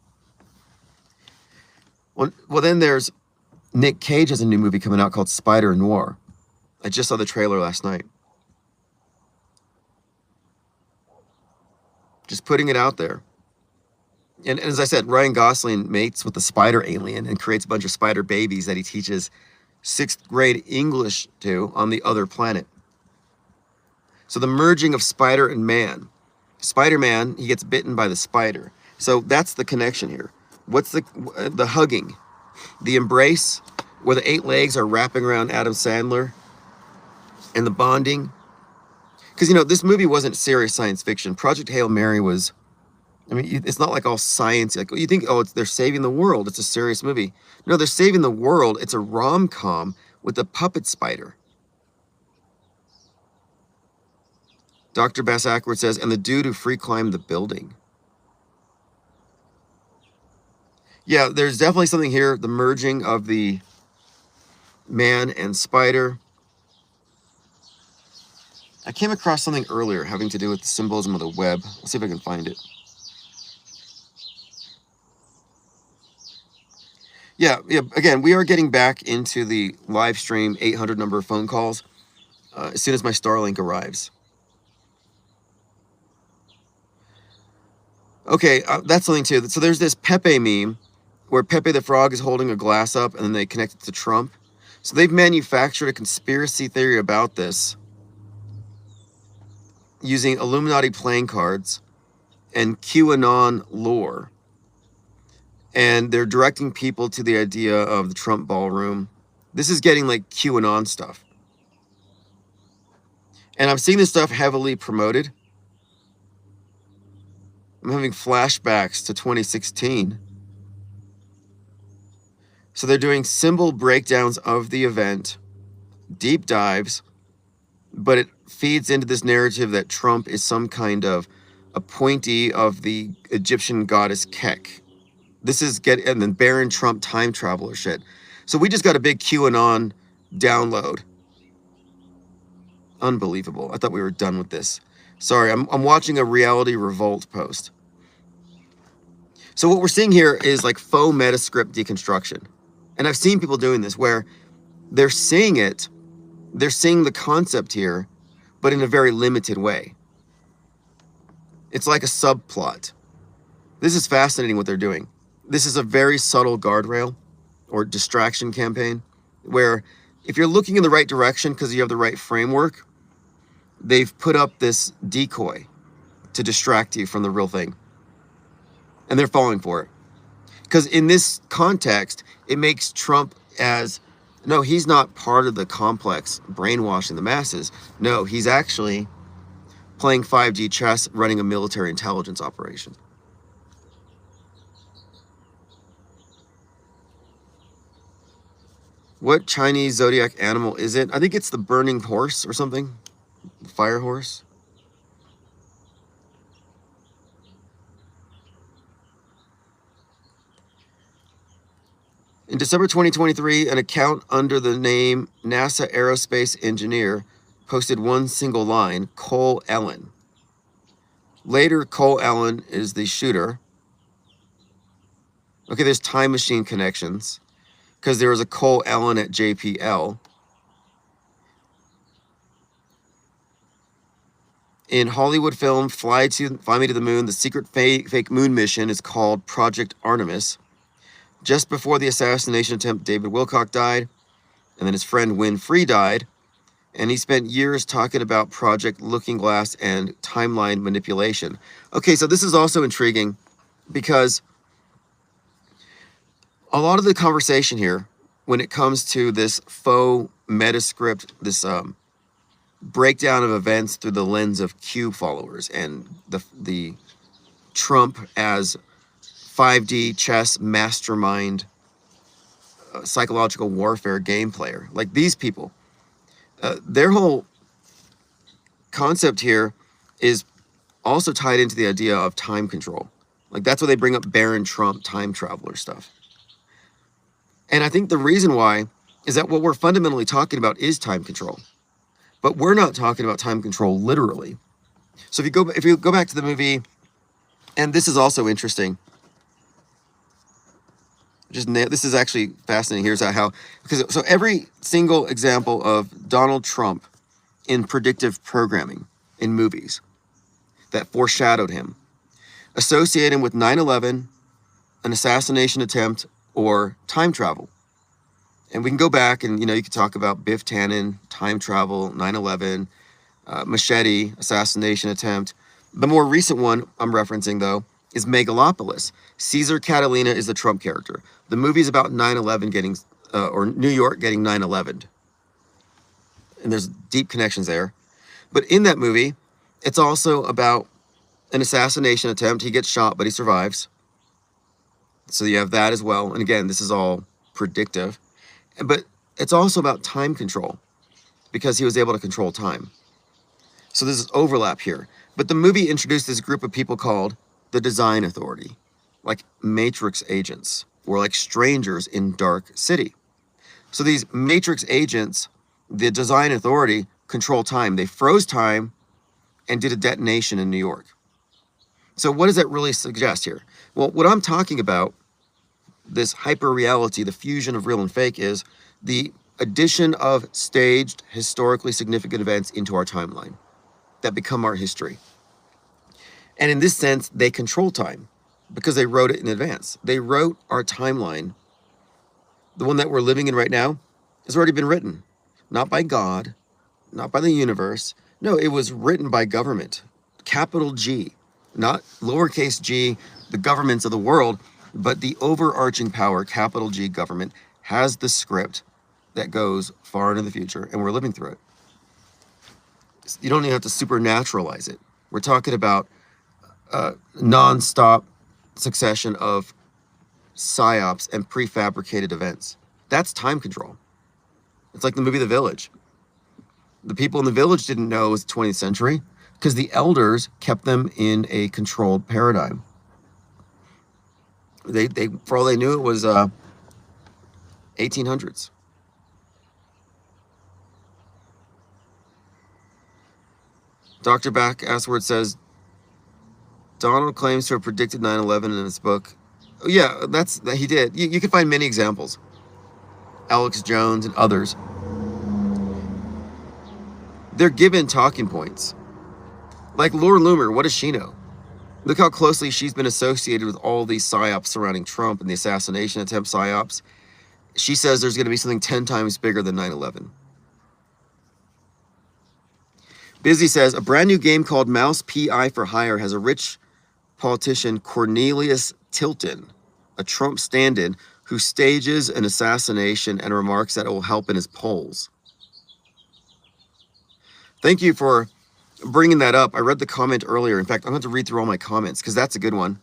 Well, then there's Nick Cage has a new movie coming out called Spider Noir. I just saw the trailer last night. Just putting it out there. And as I said, Ryan Gosling mates with the spider alien and creates a bunch of spider babies that he teaches 6th grade English to on the other planet. So the merging of spider and man. Spider-Man, he gets bitten by the spider. So that's the connection here. What's the hugging? The embrace, where the 8 legs are wrapping around Adam Sandler, and the bonding. Because, this movie wasn't serious science fiction. Project Hail Mary was, it's not like all science. Like, you think, they're saving the world. It's a serious movie. No, they're saving the world. It's a rom-com with a puppet spider. Dr. Bass Ackworth says, and the dude who free climbed the building. Yeah, there's definitely something here. The merging of the man and spider. I came across something earlier having to do with the symbolism of the web. Let's see if I can find it. Yeah, again, we are getting back into the live stream 800 number of phone calls as soon as my Starlink arrives. Okay, that's something too. So there's this Pepe meme where Pepe the Frog is holding a glass up and then they connect it to Trump. So they've manufactured a conspiracy theory about this using Illuminati playing cards and QAnon lore. And they're directing people to the idea of the Trump ballroom. This is getting like QAnon stuff. And I'm seeing this stuff heavily promoted. I'm having flashbacks to 2016. So they're doing symbol breakdowns of the event, deep dives, but it feeds into this narrative that Trump is some kind of appointee of the Egyptian goddess Kek. This is and then Baron Trump time traveler shit. So we just got a big QAnon download. Unbelievable. I thought we were done with this. Sorry, I'm watching a Reality Revolt post. So what we're seeing here is like faux metascript deconstruction. And I've seen people doing this where they're saying it, they're saying the concept here, but in a very limited way. It's like a subplot. This is fascinating what they're doing. This is a very subtle guardrail or distraction campaign where if you're looking in the right direction because you have the right framework, they've put up this decoy to distract you from the real thing. And they're falling for it. Because in this context, it makes Trump as, no, he's not part of the complex brainwashing the masses. No, he's actually playing 5D chess, running a military intelligence operation. What Chinese zodiac animal is it? I think it's the burning horse or something. The fire horse. In December 2023, an account under the name NASA Aerospace Engineer posted one single line, Cole Ellen. Later, Cole Ellen is the shooter. Okay, there's time machine connections because there was a Cole Ellen at JPL. In Hollywood film Fly Me to the Moon, the secret fake moon mission is called Project Artemis. Just before the assassination attempt, David Wilcock died, and then his friend Win Free died, and he spent years talking about Project Looking Glass and timeline manipulation. Okay, so this is also intriguing because a lot of the conversation here, when it comes to this faux metascript, this breakdown of events through the lens of Q followers and the Trump as 5D chess mastermind, psychological warfare game player, like these people, their whole concept here is also tied into the idea of time control. Like that's why they bring up Baron Trump time traveler stuff. And I think the reason why is that what we're fundamentally talking about is time control, but we're not talking about time control literally. So if you go back to the movie, and this is also interesting. This is actually fascinating. Here's because every single example of Donald Trump in predictive programming in movies that foreshadowed him, associate him with 9/11, an assassination attempt, or time travel. And we can go back and, you could talk about Biff Tannen, time travel, 9/11, Machete, assassination attempt. The more recent one I'm referencing, though, is Megalopolis. Caesar Catalina is the Trump character. The movie is about 9/11 getting, or New York getting 9/11. And there's deep connections there. But in that movie, it's also about an assassination attempt. He gets shot, but he survives. So you have that as well. And again, this is all predictive. But it's also about time control because he was able to control time. So there's overlap here. But the movie introduced this group of people called the Design Authority, like Matrix agents or like strangers in Dark City. So these Matrix agents, the Design Authority, control time. They froze time and did a detonation in New York. So what does that really suggest here? Well, what I'm talking about, this hyper-reality, the fusion of real and fake, is the addition of staged, historically significant events into our timeline that become our history. And in this sense, they control time because they wrote it in advance. They wrote our timeline. The one that we're living in right now has already been written, not by God, not by the universe. No, it was written by government, capital G, not lowercase g, the governments of the world, but the overarching power, capital G government, has the script that goes far into the future, and we're living through it. You don't even have to supernaturalize it. We're talking about a non-stop succession of psyops and prefabricated events. That's time control. It's like the movie The Village. The people in the village didn't know it was the 20th century because the elders kept them in a controlled paradigm. They for all they knew, it was 1800s. Dr. Back Asword says, Donald claims to have predicted 9/11 in his book. Oh, yeah, he did. You can find many examples. Alex Jones and others. They're given talking points. Like Laura Loomer, what does she know? Look how closely she's been associated with all these psyops surrounding Trump and the assassination attempt psyops. She says there's going to be something 10 times bigger than 9/11. Busy says, a brand new game called Mouse PI for Hire has a rich politician, Cornelius Tilton, a Trump stand-in, who stages an assassination and remarks that it will help in his polls. Thank you for bringing that up. I read the comment earlier. In fact, I'm going to read through all my comments because that's a good one.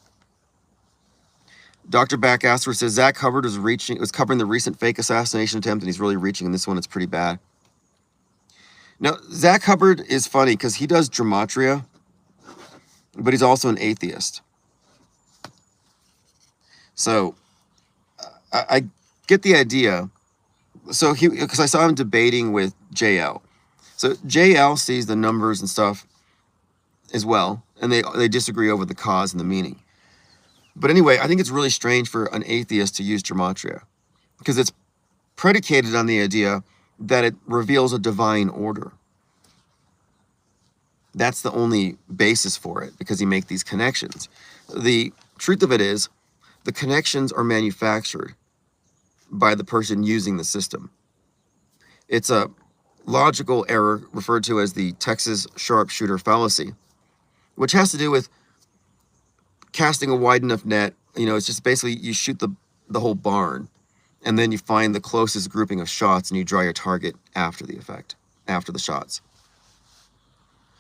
Dr. Backasser says Zach Hubbard was covering the recent fake assassination attempt, and he's really reaching in this one. It's pretty bad. Now, Zach Hubbard is funny because he does gematria, but he's also an atheist. So I get the idea. So because I saw him debating with JL. So JL sees the numbers and stuff as well, and they disagree over the cause and the meaning. But anyway, I think it's really strange for an atheist to use gematria because it's predicated on the idea that it reveals a divine order. That's the only basis for it, because he makes these connections. The truth of it is, the connections are manufactured by the person using the system. It's a logical error referred to as the Texas sharpshooter fallacy, which has to do with casting a wide enough net. You know, it's just basically you shoot the whole barn, and then you find the closest grouping of shots, and you draw your target after the effect, after the shots.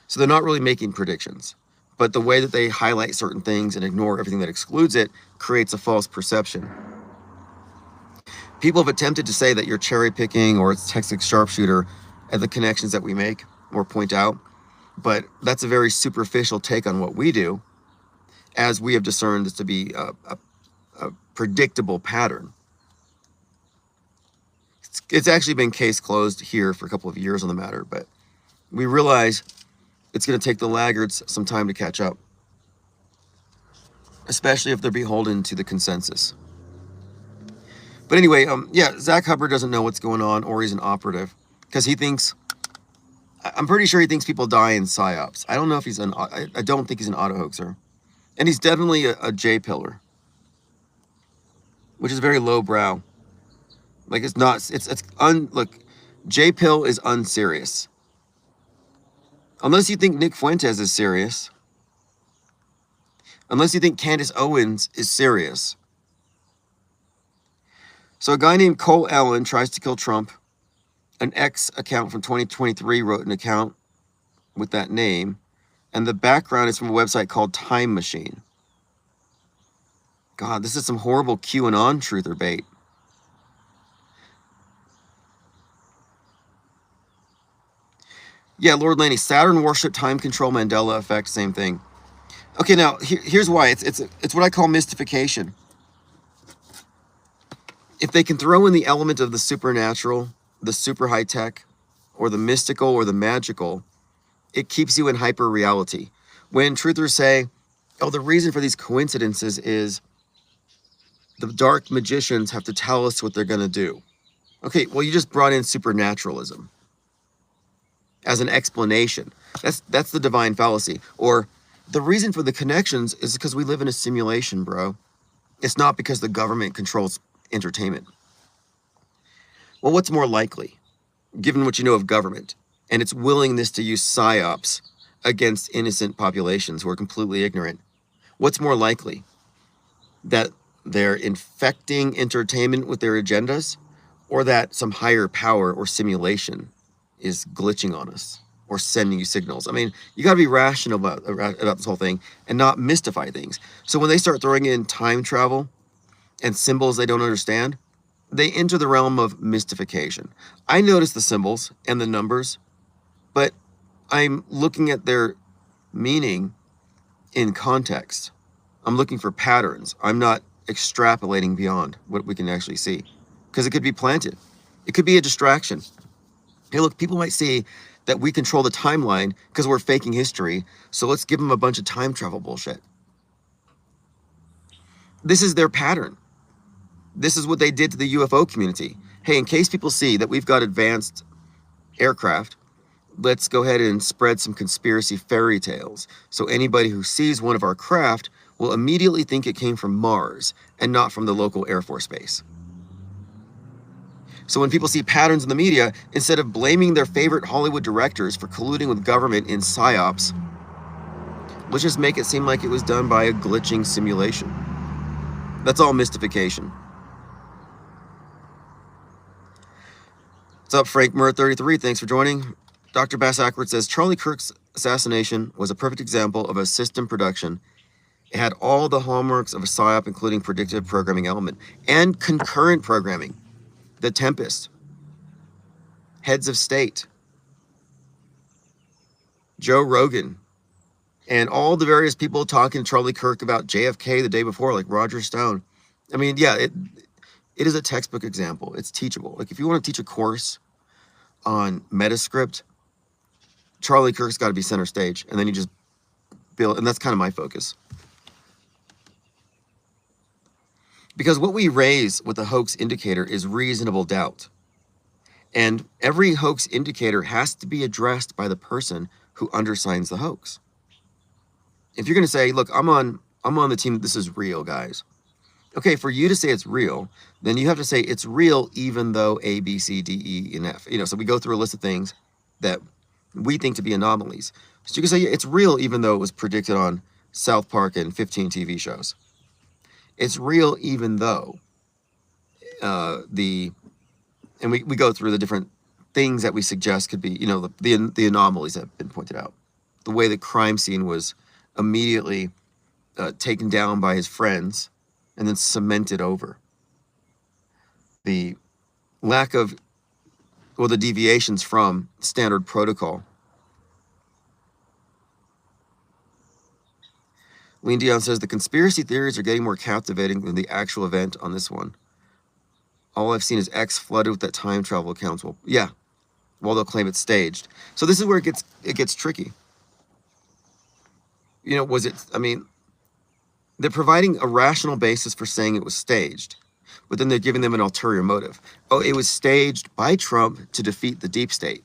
So they're not really making predictions, but the way that they highlight certain things and ignore everything that excludes it creates a false perception. People have attempted to say that you're cherry picking or it's Texas sharpshooter at the connections that we make or point out, but that's a very superficial take on what we do, as we have discerned this to be a predictable pattern. It's actually been case closed here for a couple of years on the matter, but we realize it's going to take the laggards some time to catch up, especially if they're beholden to the consensus. But anyway, yeah, Zach Hubbard doesn't know what's going on, or he's an operative, because he thinks, I'm pretty sure he thinks people die in psyops. I don't know if I don't think he's an auto hoaxer. And he's definitely a J-pillar, which is very lowbrow. Like look, J-pill is unserious. Unless you think Nick Fuentes is serious. Unless you think Candace Owens is serious. So a guy named Cole Allen tries to kill Trump. An X account from 2023 wrote an account with that name. And the background is from a website called Time Machine. God, this is some horrible QAnon truther bait. Yeah, Lord Laney, Saturn worship, time control, Mandela effect, same thing. Okay, now here's why. It's what I call mystification. If they can throw in the element of the supernatural, the super high tech, or the mystical or the magical, it keeps you in hyper reality. When truthers say, oh, the reason for these coincidences is the dark magicians have to tell us what they're going to do. Okay, well, you just brought in supernaturalism as an explanation. That's the divine fallacy. Or the reason for the connections is because we live in a simulation, bro. It's not because the government controls entertainment. Well, what's more likely, given what you know of government and its willingness to use psyops against innocent populations who are completely ignorant? What's more likely, that they're infecting entertainment with their agendas, or that some higher power or simulation is glitching on us or sending you signals? I mean, you got to be rational about this whole thing and not mystify things. So when they start throwing in time travel and symbols they don't understand, they enter the realm of mystification. I notice the symbols and the numbers, but I'm looking at their meaning in context. I'm looking for patterns. I'm not extrapolating beyond what we can actually see. because it could be planted. It could be a distraction. Hey, look, people might see that we control the timeline because we're faking history, so let's give them a bunch of time travel bullshit. This is their pattern. This is what they did to the UFO community. Hey, in case people see that we've got advanced aircraft, let's go ahead and spread some conspiracy fairy tales. So anybody who sees one of our craft will immediately think it came from Mars and not from the local Air Force base. So when people see patterns in the media, instead of blaming their favorite Hollywood directors for colluding with government in psyops, let's just make it seem like it was done by a glitching simulation. That's all mystification. What's up, Frank Murr33? Thanks for joining. Dr. Bass Ackworth says, Charlie Kirk's assassination was a perfect example of a system production. It had all the hallmarks of a psyop, including predictive programming element and concurrent programming. The Tempest, Heads of State, Joe Rogan, and all the various people talking to Charlie Kirk about JFK the day before, like Roger Stone. I mean, yeah, it is a textbook example. It's teachable. Like if you want to teach a course on Metascript, Charlie Kirk's got to be center stage, and then you just build, and that's kind of my focus. Because what we raise with the hoax indicator is reasonable doubt. And every hoax indicator has to be addressed by the person who undersigns the hoax. If you're going to say, look, I'm on the team, this is real, guys. Okay, for you to say it's real, then you have to say it's real even though A, B, C, D, E, and F. So we go through a list of things that we think to be anomalies. So you can say yeah, it's real even though it was predicted on South Park and 15 TV shows. It's real even though we go through the different things that we suggest could be, the anomalies that have been pointed out. The way the crime scene was immediately taken down by his friends and then cemented over. The lack of, the deviations from standard protocol. Lean Dion says, the conspiracy theories are getting more captivating than the actual event on this one. All I've seen is X flooded with that time travel accounts. Well, yeah. Well, they'll claim it's staged. So this is where it gets tricky. They're providing a rational basis for saying it was staged, but then they're giving them an ulterior motive. Oh, it was staged by Trump to defeat the deep state.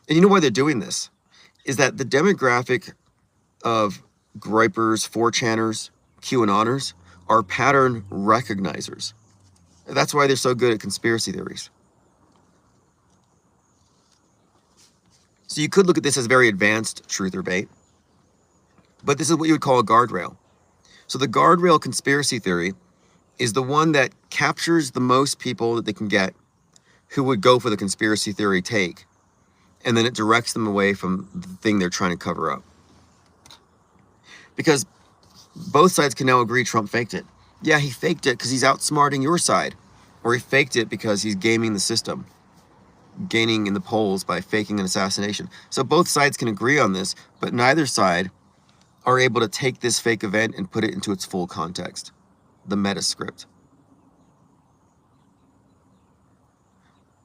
And you know why they're doing this? Is that the demographic of Groypers, 4chaners, QAnoners are pattern recognizers. That's why they're so good at conspiracy theories. So you could look at this as very advanced truth or bait, but this is what you would call a guardrail. So the guardrail conspiracy theory is the one that captures the most people that they can get who would go for the conspiracy theory take, and then it directs them away from the thing they're trying to cover up. Because both sides can now agree Trump faked it. Yeah, he faked it because he's outsmarting your side, or he faked it because he's gaming the system, gaining in the polls by faking an assassination. So both sides can agree on this, but neither side are able to take this fake event and put it into its full context, the metascript.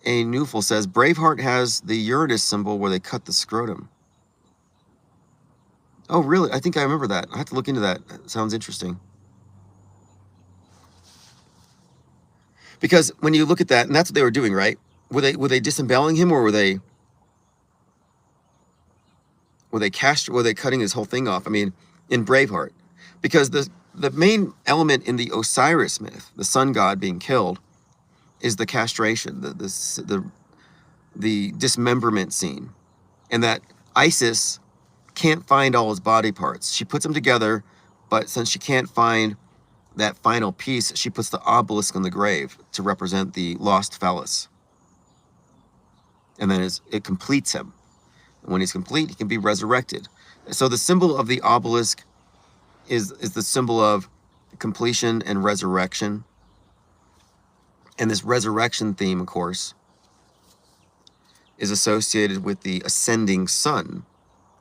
A Newful says, Braveheart has the Uranus symbol where they cut the scrotum. Oh, really? I think I remember that. I have to look into that. That sounds interesting. Because when you look at that, and that's what they were doing, right? Were they disemboweling him, or were they cutting his whole thing off? I mean, in Braveheart, because the main element in the Osiris myth, the sun god being killed, is the castration, the dismemberment scene, and that Isis can't find all his body parts. She puts them together, but since she can't find that final piece, she puts the obelisk on the grave to represent the lost phallus. And then it completes him. And when he's complete, he can be resurrected. So the symbol of the obelisk is the symbol of completion and resurrection. And this resurrection theme, of course, is associated with the ascending sun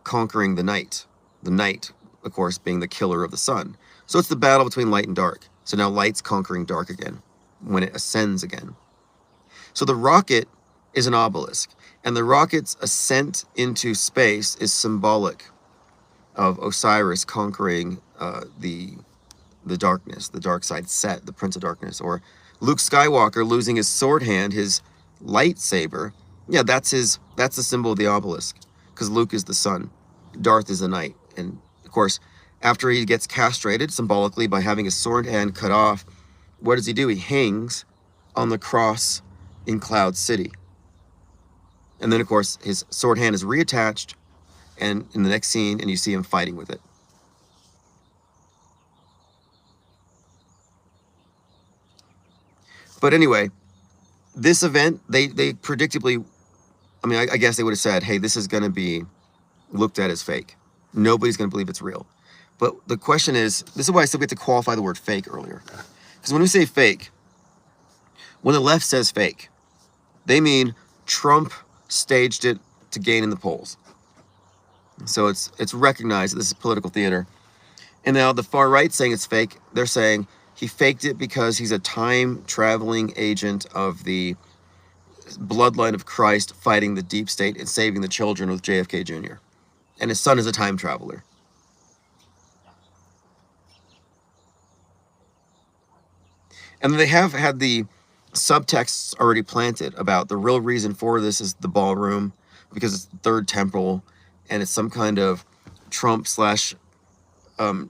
conquering the night. The night, of course, being the killer of the sun. So it's the battle between light and dark. So now light's conquering dark again. when it ascends again. So the rocket is an obelisk, and the rocket's ascent into space is symbolic of Osiris conquering the darkness, the dark side, Set, the Prince of Darkness, or Luke Skywalker losing his sword hand, his lightsaber. Yeah, that's the symbol of the obelisk, because Luke is the sun, Darth is the night, and of course, after he gets castrated symbolically by having his sword hand cut off, what does he do? He hangs on the cross in Cloud City. And then, of course, his sword hand is reattached, and in the next scene, and you see him fighting with it. But anyway, this event, they predictably, I mean, I guess they would have said, hey, this is going to be looked at as fake. Nobody's going to believe it's real. But the question is, this is why I said we have to qualify the word fake earlier. Because when we say fake, when the left says fake, they mean Trump staged it to gain in the polls. So it's recognized that this is political theater. And now the far right saying it's fake, they're saying he faked it because he's a time-traveling agent of the bloodline of Christ fighting the deep state and saving the children with JFK Jr. And his son is a time traveler. And they have had the subtexts already planted about the real reason for this is the ballroom, because it's the third temple, and it's some kind of Trump slash, I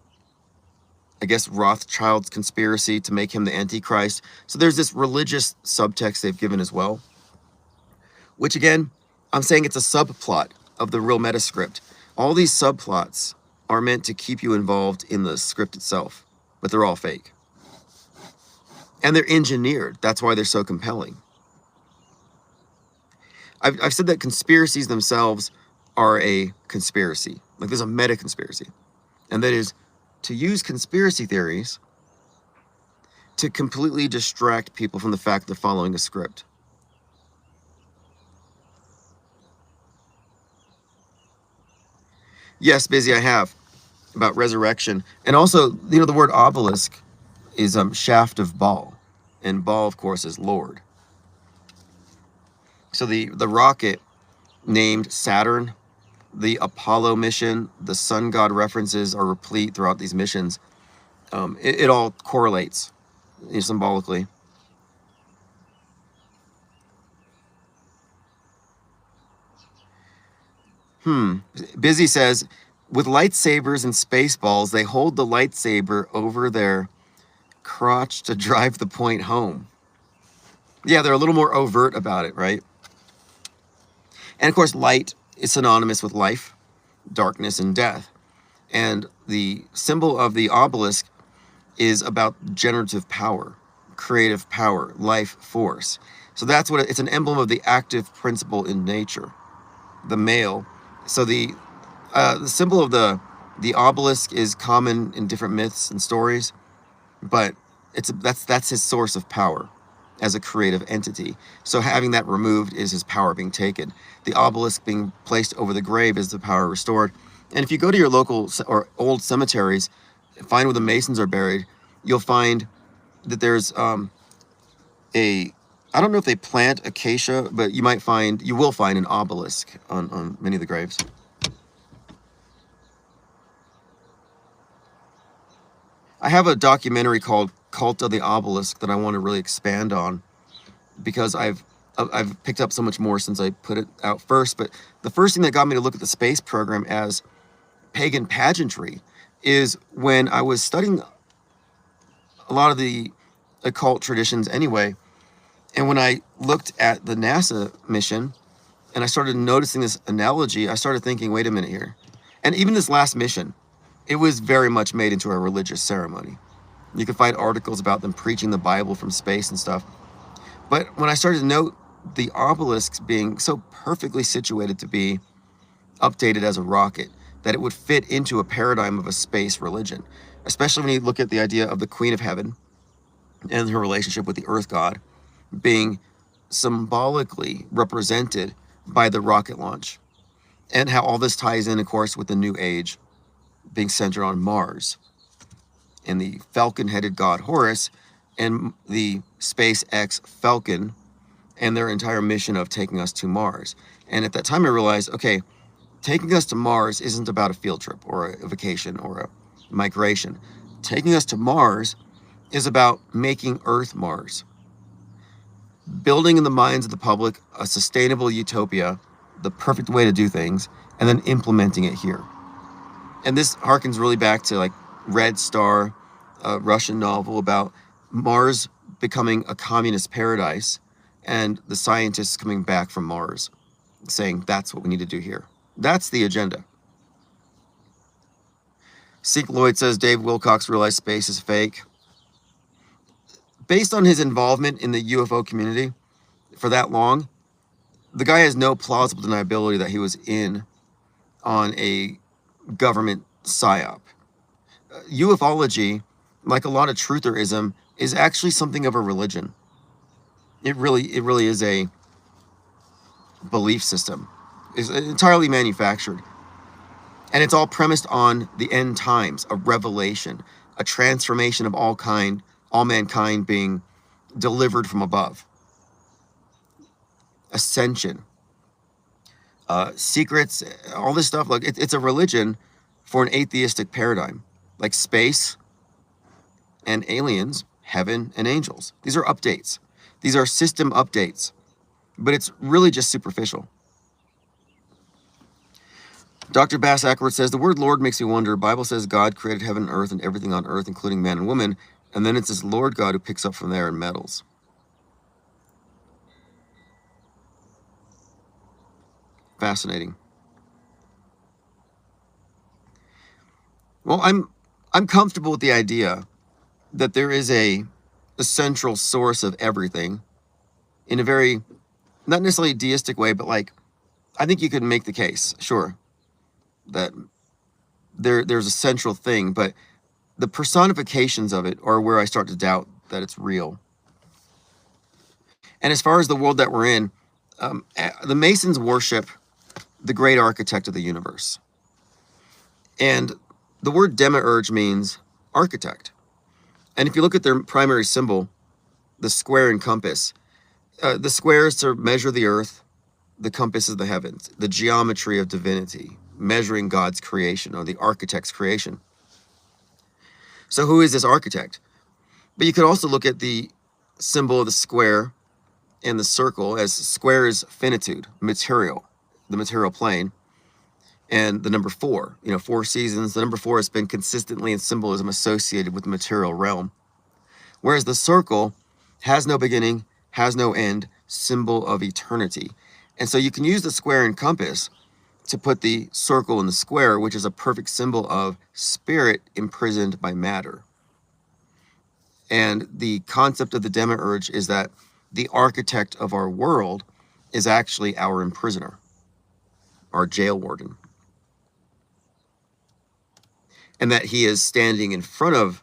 guess, Rothschild's conspiracy to make him the Antichrist. So there's this religious subtext they've given as well, which again, I'm saying it's a subplot of the real meta script. All these subplots are meant to keep you involved in the script itself, but they're all fake. And they're engineered. That's why they're so compelling. I've said that conspiracies themselves are a conspiracy. Like there's a meta conspiracy. And that is to use conspiracy theories to completely distract people from the fact they're following a script. Yes, Busy, I have, about resurrection. And also, you know, the word obelisk is shaft of Baal. And Baal, of course, is Lord. So the rocket named Saturn, the Apollo mission, the sun god references are replete throughout these missions. It all correlates symbolically. Busy says, with lightsabers and spaceballs, they hold the lightsaber over their crotch to drive the point home. Yeah, they're a little more overt about it, right? And of course, light is synonymous with life, darkness, and death. And the symbol of the obelisk is about generative power, creative power, life force. So that's what it's an emblem of the active principle in nature, the male. So the symbol of the obelisk is common in different myths and stories, but that's his source of power as a creative entity. So having that removed is his power being taken. The obelisk being placed over the grave is the power restored. And if you go to your local or old cemeteries, find where the Masons are buried, you'll find that there's I don't know if they plant acacia, but you will find an obelisk on many of the graves. I have a documentary called Cult of the Obelisk that I want to really expand on, because I've picked up so much more since I put it out first. But the first thing that got me to look at the space program as pagan pageantry is when I was studying a lot of the occult traditions anyway. And when I looked at the NASA mission and I started noticing this analogy, I started thinking, wait a minute here. And even this last mission, it was very much made into a religious ceremony. You can find articles about them preaching the Bible from space and stuff. But when I started to note the obelisks being so perfectly situated to be updated as a rocket, that it would fit into a paradigm of a space religion, especially when you look at the idea of the Queen of Heaven and her relationship with the Earth God being symbolically represented by the rocket launch, and how all this ties in, of course, with the New Age being centered on Mars. And the falcon-headed god Horus and the SpaceX Falcon and their entire mission of taking us to Mars. And at that time, I realized, okay, taking us to Mars isn't about a field trip or a vacation or a migration. Taking us to Mars is about making Earth Mars, building in the minds of the public a sustainable utopia, the perfect way to do things, and then implementing it here. And this harkens really back to like Red Star, a Russian novel about Mars becoming a communist paradise and the scientists coming back from Mars saying that's what we need to do here. That's the agenda. Seek Lloyd says Dave Wilcox realized space is fake. Based on his involvement in the UFO community for that long, the guy has no plausible deniability that he was in on a government psyop. Ufology, like a lot of trutherism, is actually something of a religion. It really is a belief system. It's entirely manufactured. And it's all premised on the end times, a revelation, a transformation of all mankind being delivered from above. Ascension. Secrets, all this stuff, like it's a religion for an atheistic paradigm, like space and aliens, heaven and angels. These are updates. These are system updates, but it's really just superficial. Dr. Bass Ackworth says, the word Lord makes me wonder. Bible says God created heaven and earth and everything on earth, including man and woman. And then it says Lord God who picks up from there and meddles. Fascinating. Well, I'm comfortable with the idea that there is a central source of everything in a very, not necessarily deistic way, but like, I think you could make the case, sure, that there's a central thing, but the personifications of it are where I start to doubt that it's real. And as far as the world that we're in, the Masons worship the great architect of the universe. And the word demiurge means architect. And if you look at their primary symbol, the square and compass, the square is to measure the earth, the compass is the heavens, the geometry of divinity, measuring God's creation or the architect's creation. So who is this architect? But you could also look at the symbol of the square and the circle, as square is finitude, material, the material plane, and the number 4, 4 seasons. The number 4 has been consistently in symbolism associated with the material realm. Whereas the circle has no beginning, has no end, symbol of eternity. And so you can use the square and compass to put the circle in the square, which is a perfect symbol of spirit imprisoned by matter. And the concept of the demiurge is that the architect of our world is actually our imprisoner, our jail warden. And that he is standing in front of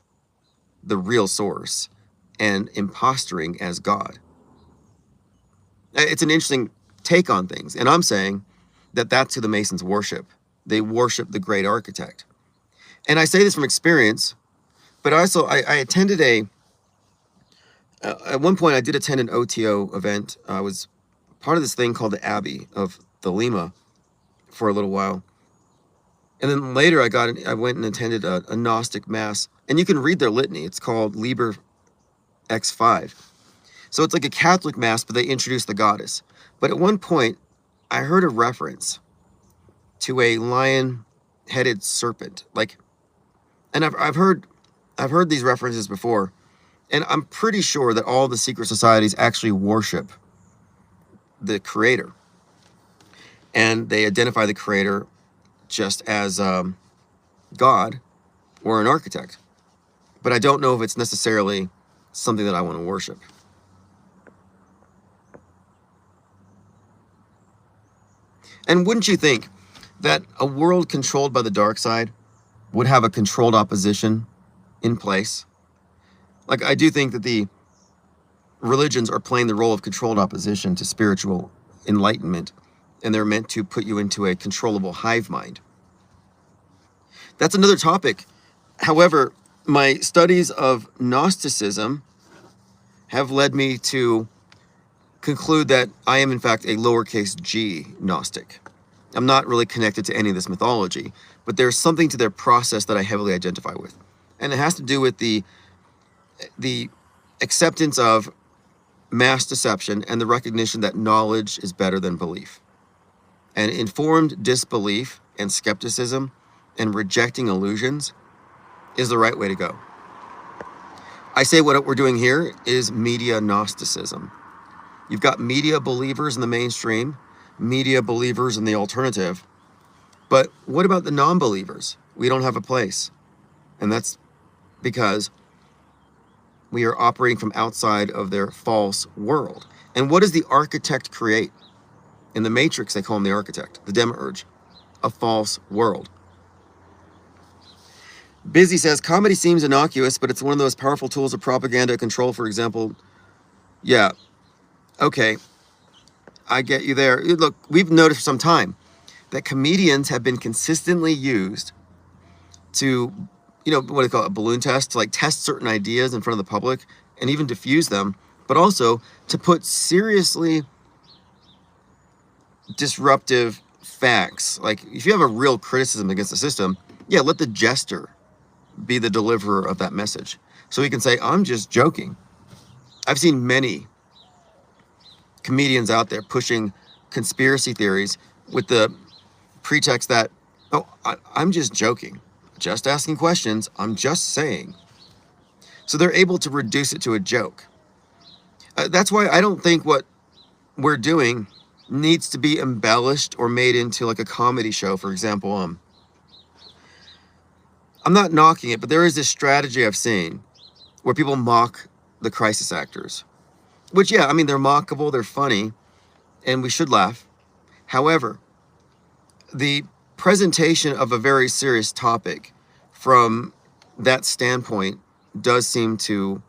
the real source and imposturing as God. It's an interesting take on things. And I'm saying that that's who the Masons worship. They worship the great architect. And I say this from experience, but also I attended at one point I did attend an OTO event. I was part of this thing called the Abbey of the Lima for a little while. And then later I went and attended a Gnostic mass, and you can read their litany. It's called Liber X5. So it's like a Catholic mass, but they introduce the goddess. But at one point, I heard a reference to a lion-headed serpent. And I've heard these references before, and I'm pretty sure that all the secret societies actually worship the creator, and they identify the creator just as God or an architect. But I don't know if it's necessarily something that I want to worship. And wouldn't you think that a world controlled by the dark side would have a controlled opposition in place? Like, I do think that the religions are playing the role of controlled opposition to spiritual enlightenment, and they're meant to put you into a controllable hive mind. That's another topic. However, my studies of Gnosticism have led me to conclude that I am in fact a lowercase g Gnostic. I'm not really connected to any of this mythology, but there's something to their process that I heavily identify with. And it has to do with the acceptance of mass deception and the recognition that knowledge is better than belief. And informed disbelief and skepticism and rejecting illusions is the right way to go. I say what we're doing here is media Gnosticism. You've got media believers in the mainstream, media believers in the alternative, but what about the non-believers? We don't have a place. And that's because we are operating from outside of their false world. And what does the architect create? In the Matrix, they call him the architect, the demiurge, a false world. Busy says, comedy seems innocuous, but it's one of those powerful tools of propaganda control, for example. Yeah, okay, I get you there. Look, we've noticed for some time that comedians have been consistently used to, what do they call it, a balloon test, to like test certain ideas in front of the public and even diffuse them, but also to put seriously disruptive facts. Like if you have a real criticism against the system, yeah, let the jester be the deliverer of that message. So he can say, I'm just joking. I've seen many comedians out there pushing conspiracy theories with the pretext that, oh, I'm just joking, just asking questions, I'm just saying. So they're able to reduce it to a joke. That's why I don't think what we're doing needs to be embellished or made into like a comedy show, for example. I'm not knocking it, but there is this strategy I've seen where people mock the crisis actors, which, yeah, I mean, they're mockable, they're funny, and we should laugh. However, the presentation of a very serious topic from that standpoint does seem to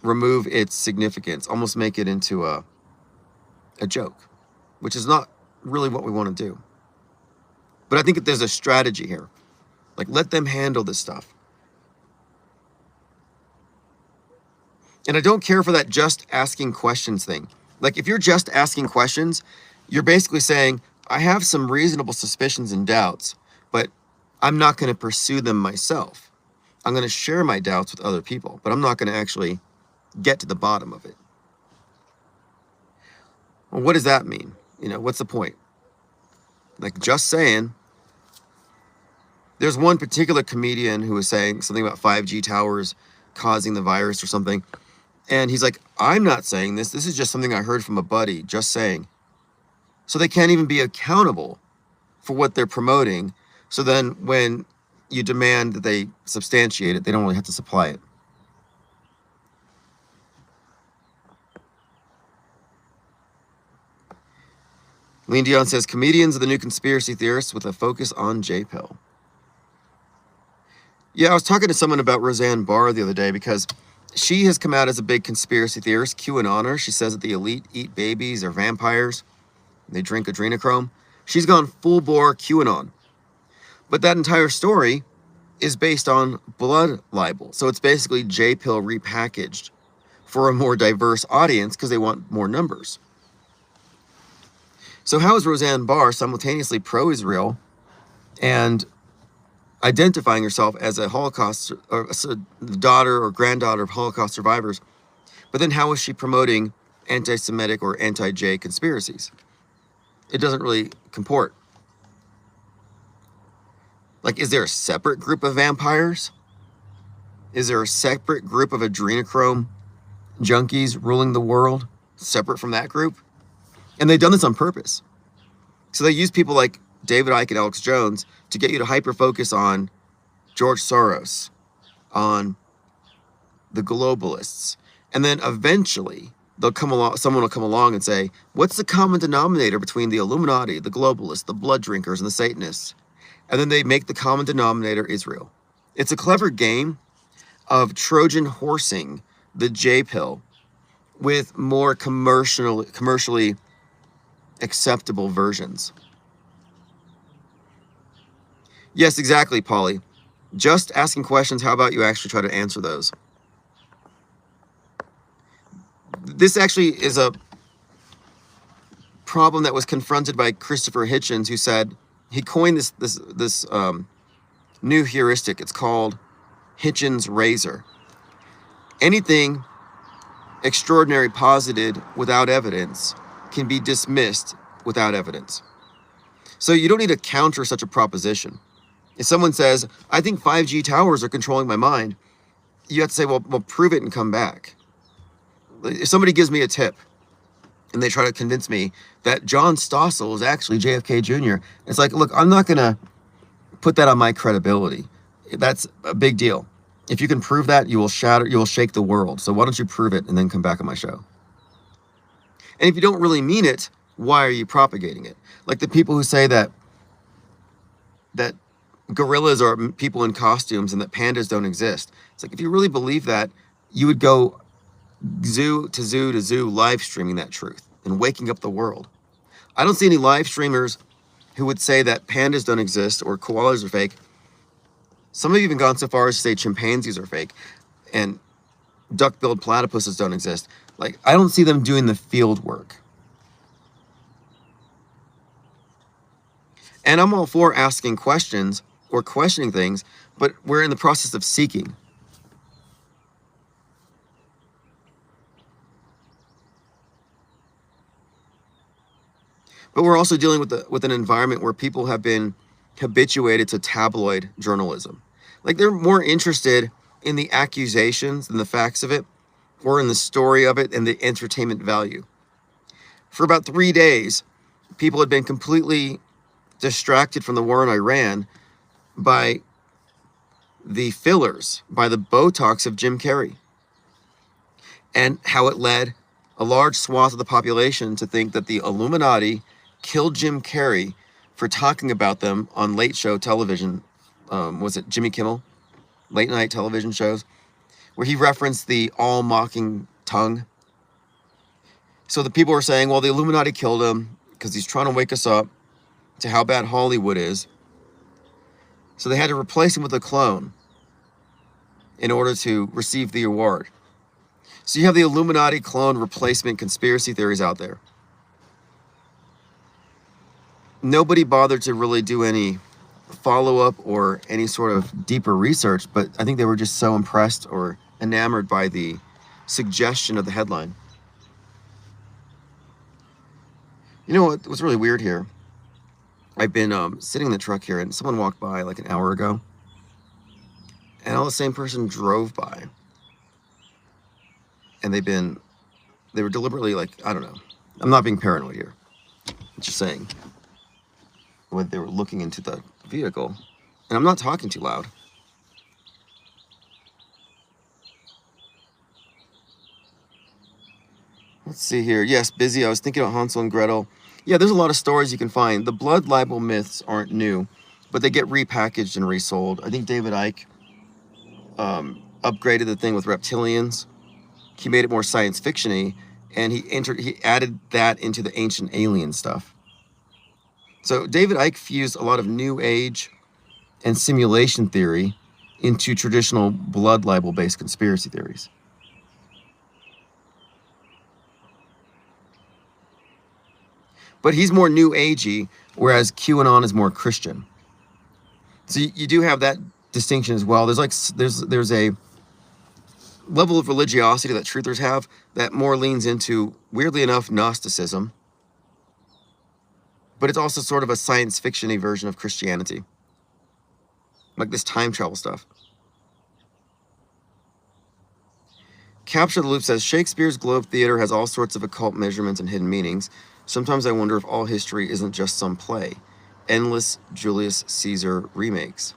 remove its significance, almost make it into a joke, which is not really what we want to do. But I think that there's a strategy here. Like, let them handle this stuff. And I don't care for that just asking questions thing. Like, if you're just asking questions, you're basically saying, I have some reasonable suspicions and doubts, but I'm not going to pursue them myself. I'm going to share my doubts with other people, but I'm not going to actually get to the bottom of it. Well, what does that mean? What's the point? Like, just saying. There's one particular comedian who was saying something about 5G towers causing the virus or something. And he's like, I'm not saying this. This is just something I heard from a buddy, just saying. So they can't even be accountable for what they're promoting. So then when you demand that they substantiate it, they don't really have to supply it. Lean Dion says, comedians are the new conspiracy theorists with a focus on J-Pill. Yeah, I was talking to someone about Roseanne Barr the other day because she has come out as a big conspiracy theorist, QAnoner. She says that the elite eat babies or vampires. They drink adrenochrome. She's gone full bore QAnon. But that entire story is based on blood libel. So it's basically J-Pill repackaged for a more diverse audience because they want more numbers. So how is Roseanne Barr simultaneously pro-Israel and identifying herself as a Holocaust or a daughter or granddaughter of Holocaust survivors, but then how is she promoting anti-Semitic or anti-J conspiracies? It doesn't really comport. Like, is there a separate group of vampires? Is there a separate group of adrenochrome junkies ruling the world separate from that group? And they've done this on purpose. So they use people like David Icke and Alex Jones to get you to hyper-focus on George Soros, on the globalists. And then eventually someone will come along and say, what's the common denominator between the Illuminati, the globalists, the blood drinkers, and the Satanists? And then they make the common denominator Israel. It's a clever game of Trojan horsing the J-Pill with more commercially acceptable versions. Yes, exactly, Polly. Just asking questions, how about you actually try to answer those? This actually is a problem that was confronted by Christopher Hitchens, who said, he coined this new heuristic. It's called Hitchens' razor. Anything extraordinary posited without evidence can be dismissed without evidence. So you don't need to counter such a proposition. If someone says, I think 5G towers are controlling my mind, you have to say, well, prove it and come back. If somebody gives me a tip and they try to convince me that John Stossel is actually JFK Jr., it's like, look, I'm not going to put that on my credibility. That's a big deal. If you can prove that, you will shake the world. So why don't you prove it and then come back on my show? And if you don't really mean it, why are you propagating it? Like the people who say that gorillas are people in costumes and that pandas don't exist. It's like, if you really believe that, you would go zoo to zoo to zoo live streaming that truth and waking up the world. I don't see any live streamers who would say that pandas don't exist or koalas are fake. Some have even gone so far as to say chimpanzees are fake and duck-billed platypuses don't exist. Like, I don't see them doing the field work. And I'm all for asking questions or questioning things, but we're in the process of seeking. But we're also dealing with an environment where people have been habituated to tabloid journalism. Like, they're more interested in the accusations than the facts of it, or in the story of it and the entertainment value. For about 3 days, people had been completely distracted from the war in Iran by the fillers, by the Botox of Jim Carrey, and how it led a large swath of the population to think that the Illuminati killed Jim Carrey for talking about them on late show television. Was it Jimmy Kimmel? Late night television shows, where he referenced the all-mocking tongue. So the people were saying, well, the Illuminati killed him because he's trying to wake us up to how bad Hollywood is. So they had to replace him with a clone in order to receive the award. So you have the Illuminati clone replacement conspiracy theories out there. Nobody bothered to really do any follow-up or any sort of deeper research, but I think they were just so impressed or enamored by the suggestion of the headline. You know what's really weird here? I've been sitting in the truck here, and someone walked by like an hour ago, and all the same person drove by, and they were deliberately, like, I don't know. I'm not being paranoid here. I'm just saying, when they were looking into the vehicle, and I'm not talking too loud. Let's see here. Yes, busy. I was thinking about Hansel and Gretel. Yeah, there's a lot of stories you can find. The blood libel myths aren't new, but they get repackaged and resold. I think David Icke upgraded the thing with reptilians. He made it more science fiction-y, and he added that into the ancient alien stuff. So David Icke fused a lot of new age and simulation theory into traditional blood libel-based conspiracy theories. But he's more new agey, whereas QAnon is more Christian. So you do have that distinction as well. There's a level of religiosity that truthers have that more leans into, weirdly enough, Gnosticism. But it's also sort of a science fiction-y version of Christianity. Like this time travel stuff. Capture the Loop says, Shakespeare's Globe Theater has all sorts of occult measurements and hidden meanings. Sometimes I wonder if all history isn't just some play. Endless Julius Caesar remakes.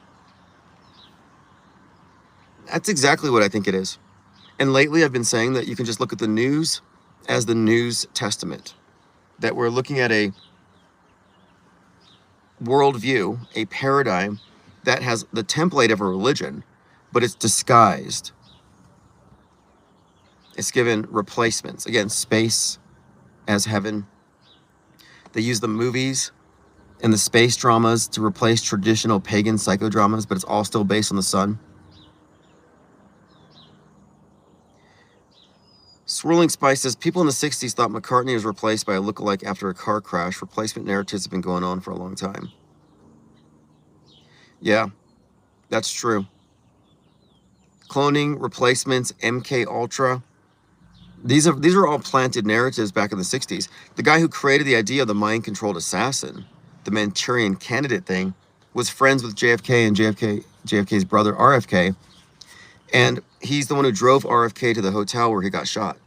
That's exactly what I think it is. And lately I've been saying that you can just look at the news as the News Testament. That we're looking at a worldview, a paradigm that has the template of a religion, but it's disguised. It's given replacements. Again, space as heaven. They use the movies and the space dramas to replace traditional pagan psychodramas, but it's all still based on the sun. Swirling Spice says, people in the 60s thought McCartney was replaced by a lookalike after a car crash. Replacement narratives have been going on for a long time. Yeah, that's true. Cloning, replacements, MK Ultra. These are all planted narratives back in the 60s. The guy who created the idea of the mind-controlled assassin, the Manchurian candidate thing, was friends with JFK and JFK's brother RFK. And he's the one who drove RFK to the hotel where he got shot.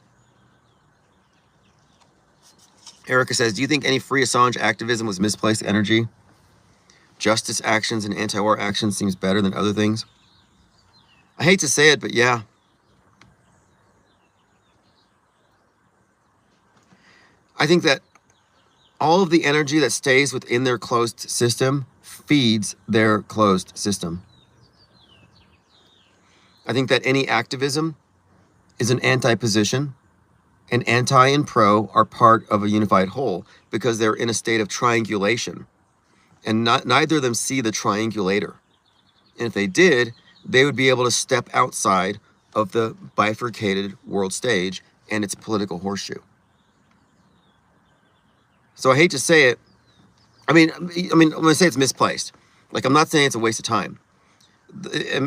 Erica says, do you think any free Assange activism was misplaced energy? Justice actions and anti-war actions seems better than other things. I hate to say it, but yeah. I think that all of the energy that stays within their closed system feeds their closed system. I think that any activism is an anti-position, and anti and pro are part of a unified whole because they're in a state of triangulation, and neither of them see the triangulator. And if they did, they would be able to step outside of the bifurcated world stage and its political horseshoe. So I hate to say it. I mean, when I say it's misplaced, like, I'm not saying it's a waste of time.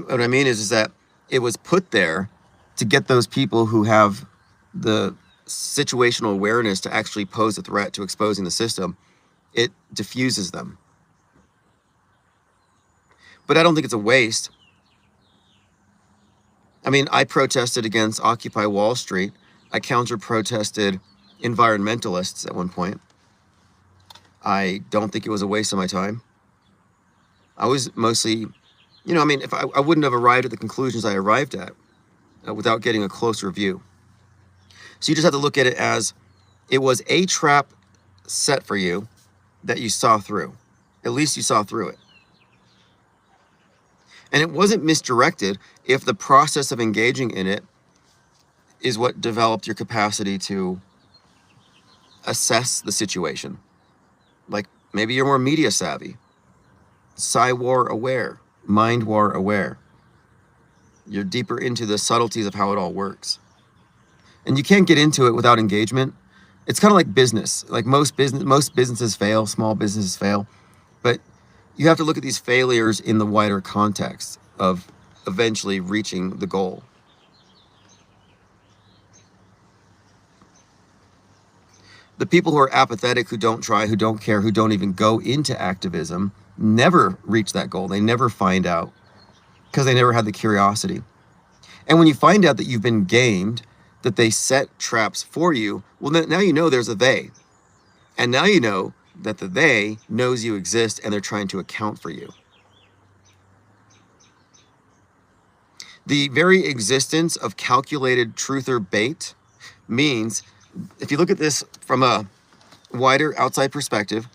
What I mean is that it was put there to get those people who have the situational awareness to actually pose a threat to exposing the system. It diffuses them. But I don't think it's a waste. I mean, I protested against Occupy Wall Street. I counter-protested environmentalists at one point. I don't think it was a waste of my time. I was mostly, if I wouldn't have arrived at the conclusions I arrived at without getting a closer view. So you just have to look at it as it was a trap set for you that you saw through. At least you saw through it. And it wasn't misdirected if the process of engaging in it is what developed your capacity to assess the situation. Like, maybe you're more media savvy, Psy-war aware, mind war aware. You're deeper into the subtleties of how it all works. And you can't get into it without engagement. It's kind of like business. Like most businesses fail, small businesses fail. But you have to look at these failures in the wider context of eventually reaching the goal. The people who are apathetic, who don't try, who don't care, who don't even go into activism, never reach that goal. They never find out because they never had the curiosity. And when you find out that you've been gamed, that they set traps for you, well, now you know there's a they. And now you know that the they knows you exist and they're trying to account for you. The very existence of calculated truther bait means, if you look at this from a wider outside perspective,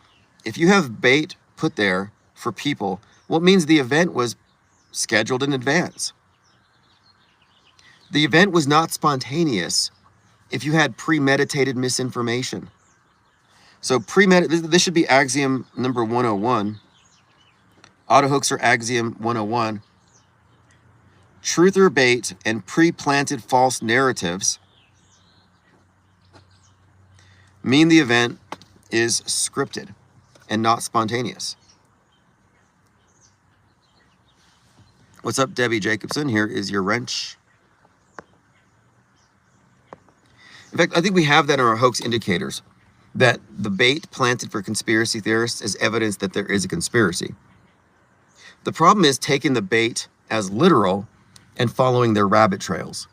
if you have bait put there for people, well, it means the event was scheduled in advance. The event was not spontaneous if you had premeditated misinformation. So this should be axiom number 101. Autohoaxer axiom 101. Truther bait and pre-planted false narratives mean the event is scripted and not spontaneous. What's up, Debbie Jacobson? Here is your wrench. In fact, I think we have that in our hoax indicators, that the bait planted for conspiracy theorists is evidence that there is a conspiracy. The problem is taking the bait as literal and following their rabbit trails.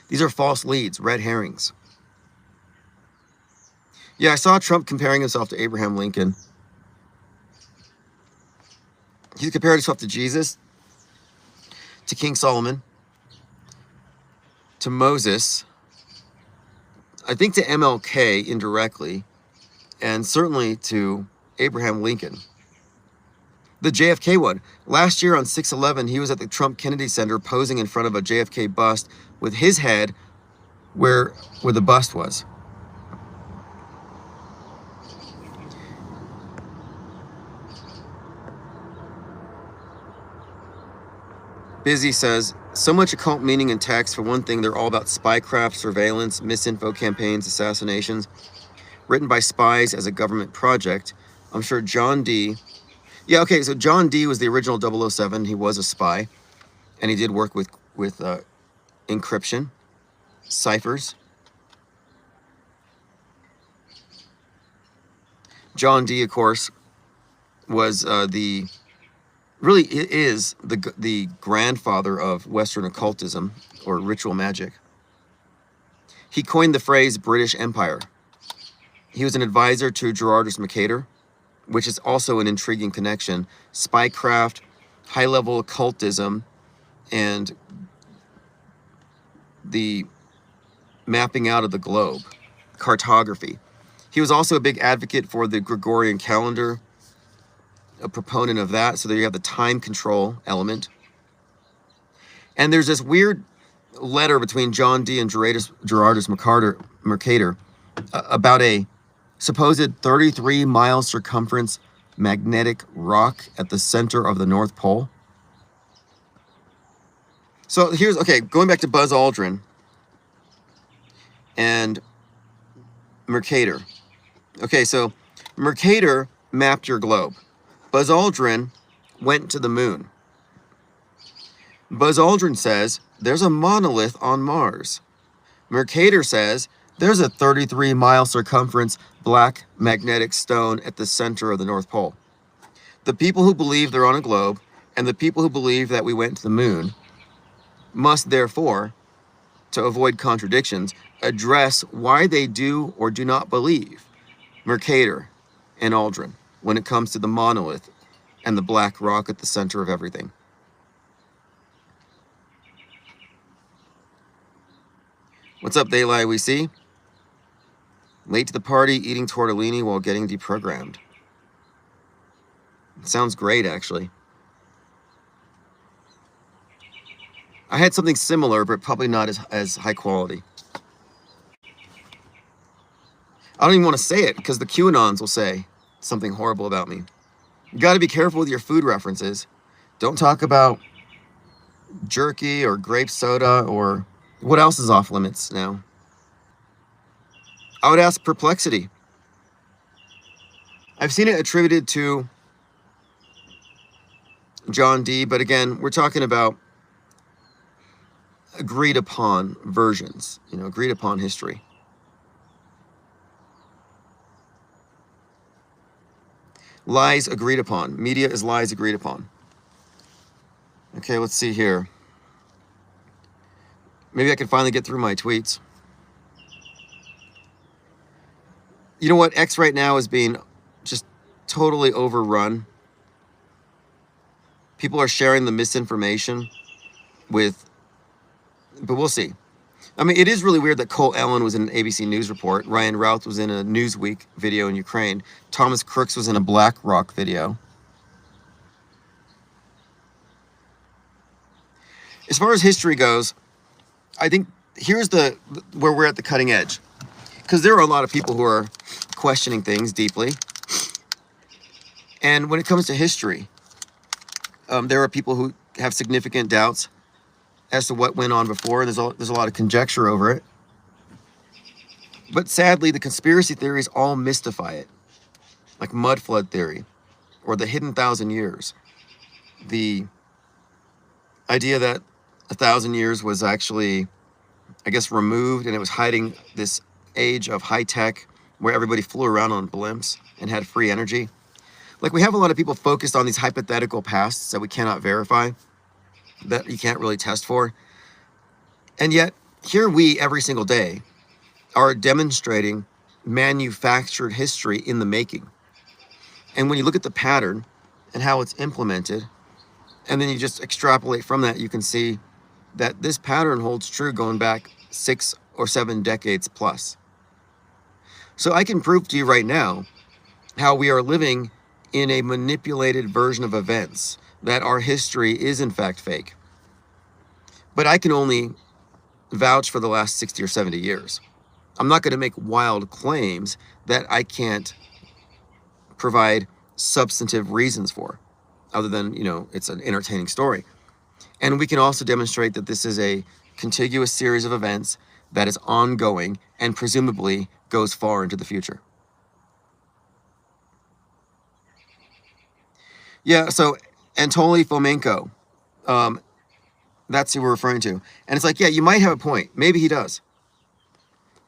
These are false leads, red herrings. Yeah, I saw Trump comparing himself to Abraham Lincoln. He compared himself to Jesus, to King Solomon, to Moses, I think to MLK indirectly, and certainly to Abraham Lincoln. The JFK one. Last year on 6/11, he was at the Trump Kennedy Center posing in front of a JFK bust with his head where the bust was. Busy says, so much occult meaning in text. For one thing, they're all about spycraft, surveillance, misinfo campaigns, assassinations, written by spies as a government project. I'm sure John D. Yeah, okay, so John D. was the original 007. He was a spy, and he did work with encryption, ciphers. John D., of course, was really is the grandfather of Western occultism or ritual magic. He coined the phrase British Empire. He was an advisor to Gerardus Mercator, which is also an intriguing connection. Spycraft, high-level occultism, and the mapping out of the globe, cartography. He was also a big advocate for the Gregorian calendar, a proponent of that, so there you have the time control element. And there's this weird letter between John D. and Gerardus Mercator about a supposed 33-mile circumference magnetic rock at the center of the North Pole. So here's, okay, going back to Buzz Aldrin and Mercator. Okay, so Mercator mapped your globe. Buzz Aldrin went to the moon. Buzz Aldrin says, there's a monolith on Mars. Mercator says, there's a 33-mile circumference black magnetic stone at the center of the North Pole. The people who believe they're on a globe and the people who believe that we went to the moon must therefore, to avoid contradictions, address why they do or do not believe Mercator and Aldrin when it comes to the monolith and the black rock at the center of everything. What's up, Daylight? We see? Late to the party, eating tortellini while getting deprogrammed. Sounds great, actually. I had something similar, but probably not as high quality. I don't even want to say it, because the QAnons will say something horrible about me. You got to be careful with your food references. Don't talk about jerky or grape soda or what else is off limits now. I would ask Perplexity. I've seen it attributed to John D., but again, we're talking about agreed upon versions, agreed upon history. Lies agreed upon. Media is lies agreed upon. Okay, let's see here. Maybe I can finally get through my tweets. You know what? X right now is being just totally overrun. People are sharing the misinformation but we'll see. I mean, it is really weird that Cole Allen was in an ABC News report. Ryan Routh was in a Newsweek video in Ukraine. Thomas Crooks was in a BlackRock video. As far as history goes, I think here's where we're at the cutting edge. Because there are a lot of people who are questioning things deeply. And when it comes to history, there are people who have significant doubts as to what went on before. There's a lot of conjecture over it. But sadly, the conspiracy theories all mystify it. Like mud flood theory or the hidden 1,000 years. The idea that 1,000 years was actually, I guess, removed and it was hiding this age of high tech where everybody flew around on blimps and had free energy. Like, we have a lot of people focused on these hypothetical pasts that we cannot verify, that you can't really test for. And yet, here we, every single day, are demonstrating manufactured history in the making. And when you look at the pattern and how it's implemented, and then you just extrapolate from that, you can see that this pattern holds true going back 6 or 7 decades plus. So I can prove to you right now how we are living in a manipulated version of events, that our history is in fact fake. But I can only vouch for the last 60 or 70 years. I'm not going to make wild claims that I can't provide substantive reasons for, other than, it's an entertaining story. And we can also demonstrate that this is a contiguous series of events that is ongoing and presumably goes far into the future. Yeah, so Anatoly Fomenko, that's who we're referring to. And it's like, yeah, you might have a point. Maybe he does.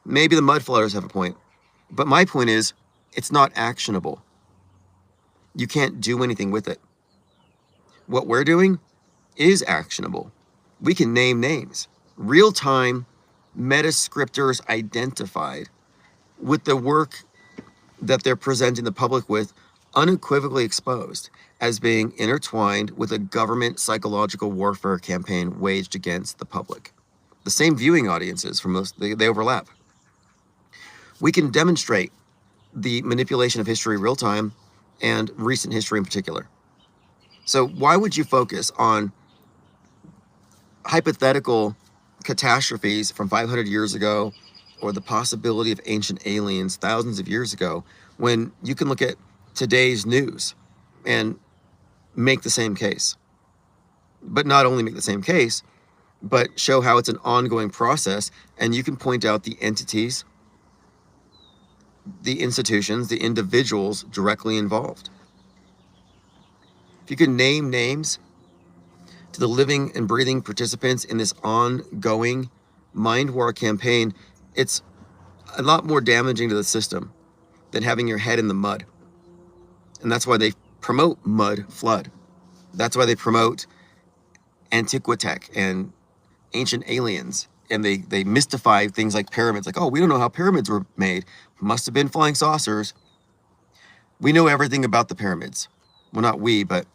Maybe the mud flooders have a point. But my point is, it's not actionable. You can't do anything with it. What we're doing is actionable. We can name names. Real-time metascriptors identified with the work that they're presenting the public with, unequivocally exposed as being intertwined with a government psychological warfare campaign waged against the public. The same viewing audiences for most, they overlap. We can demonstrate the manipulation of history real time and recent history in particular. So why would you focus on hypothetical catastrophes from 500 years ago or the possibility of ancient aliens thousands of years ago when you can look at today's news and make the same case? But not only make the same case, but show how it's an ongoing process, and you can point out the entities, the institutions, the individuals directly involved. If you can name names to the living and breathing participants in this ongoing mind war campaign, it's a lot more damaging to the system than having your head in the mud. And that's why they promote mud flood. That's why they promote Antiquitech and ancient aliens. And they mystify things like pyramids. Like, oh, we don't know how pyramids were made. Must have been flying saucers. We know everything about the pyramids. Well, not we, but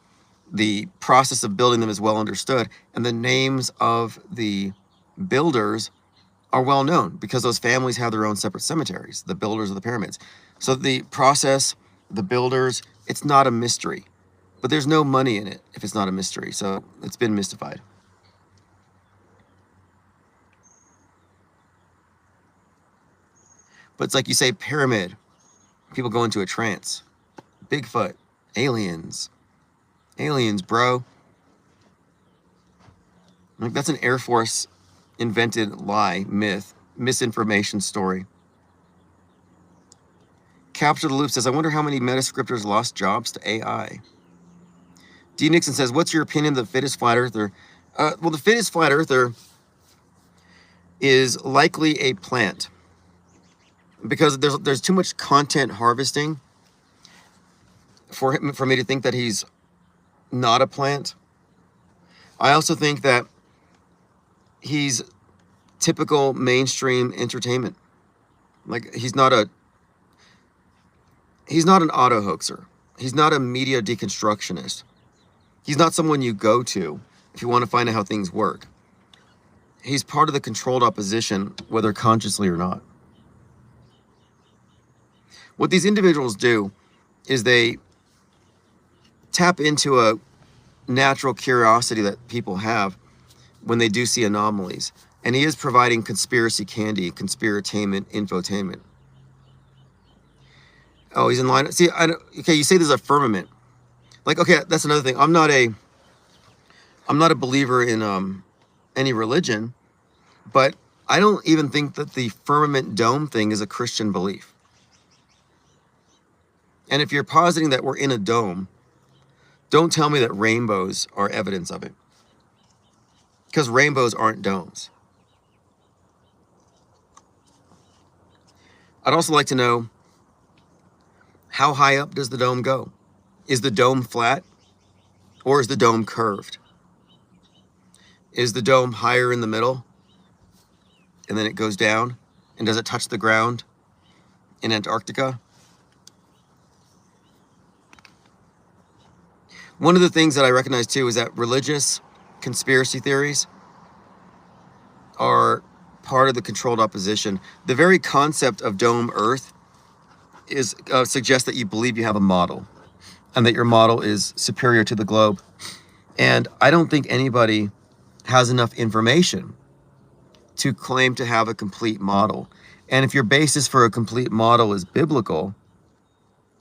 the process of building them is well understood. And the names of the builders are well known because those families have their own separate cemeteries, the builders of the pyramids. So the process, the builders, it's not a mystery. But there's no money in it if it's not a mystery. So it's been mystified. But it's like you say pyramid, people go into a trance. Bigfoot, aliens, bro. Like, that's an Air Force invented lie, myth, misinformation story. Capture the Loop says, I wonder how many metascriptors lost jobs to AI. D. Nixon says, what's your opinion of the fittest flat earther? Well, the fittest flat earther is likely a plant, because there's too much content harvesting for me to think that he's not a plant. I also think that he's typical mainstream entertainment. Like, he's not an auto hoaxer. He's not a media deconstructionist. He's not someone you go to if you want to find out how things work. He's part of the controlled opposition, whether consciously or not. What these individuals do is they tap into a natural curiosity that people have when they do see anomalies. And he is providing conspiracy candy, conspiratainment, infotainment. Oh, he's in line. See, okay, you say there's a firmament. Like, okay, that's another thing. I'm not a believer in any religion, but I don't even think that the firmament dome thing is a Christian belief. And if you're positing that we're in a dome, don't tell me that rainbows are evidence of it, because rainbows aren't domes. I'd also like to know, how high up does the dome go? Is the dome flat, or is the dome curved? Is the dome higher in the middle and then it goes down? And does it touch the ground in Antarctica? One of the things that I recognize too is that religious conspiracy theories are part of the controlled opposition. The very concept of dome Earth is suggests that you believe you have a model and that your model is superior to the globe. And I don't think anybody has enough information to claim to have a complete model. And if your basis for a complete model is biblical,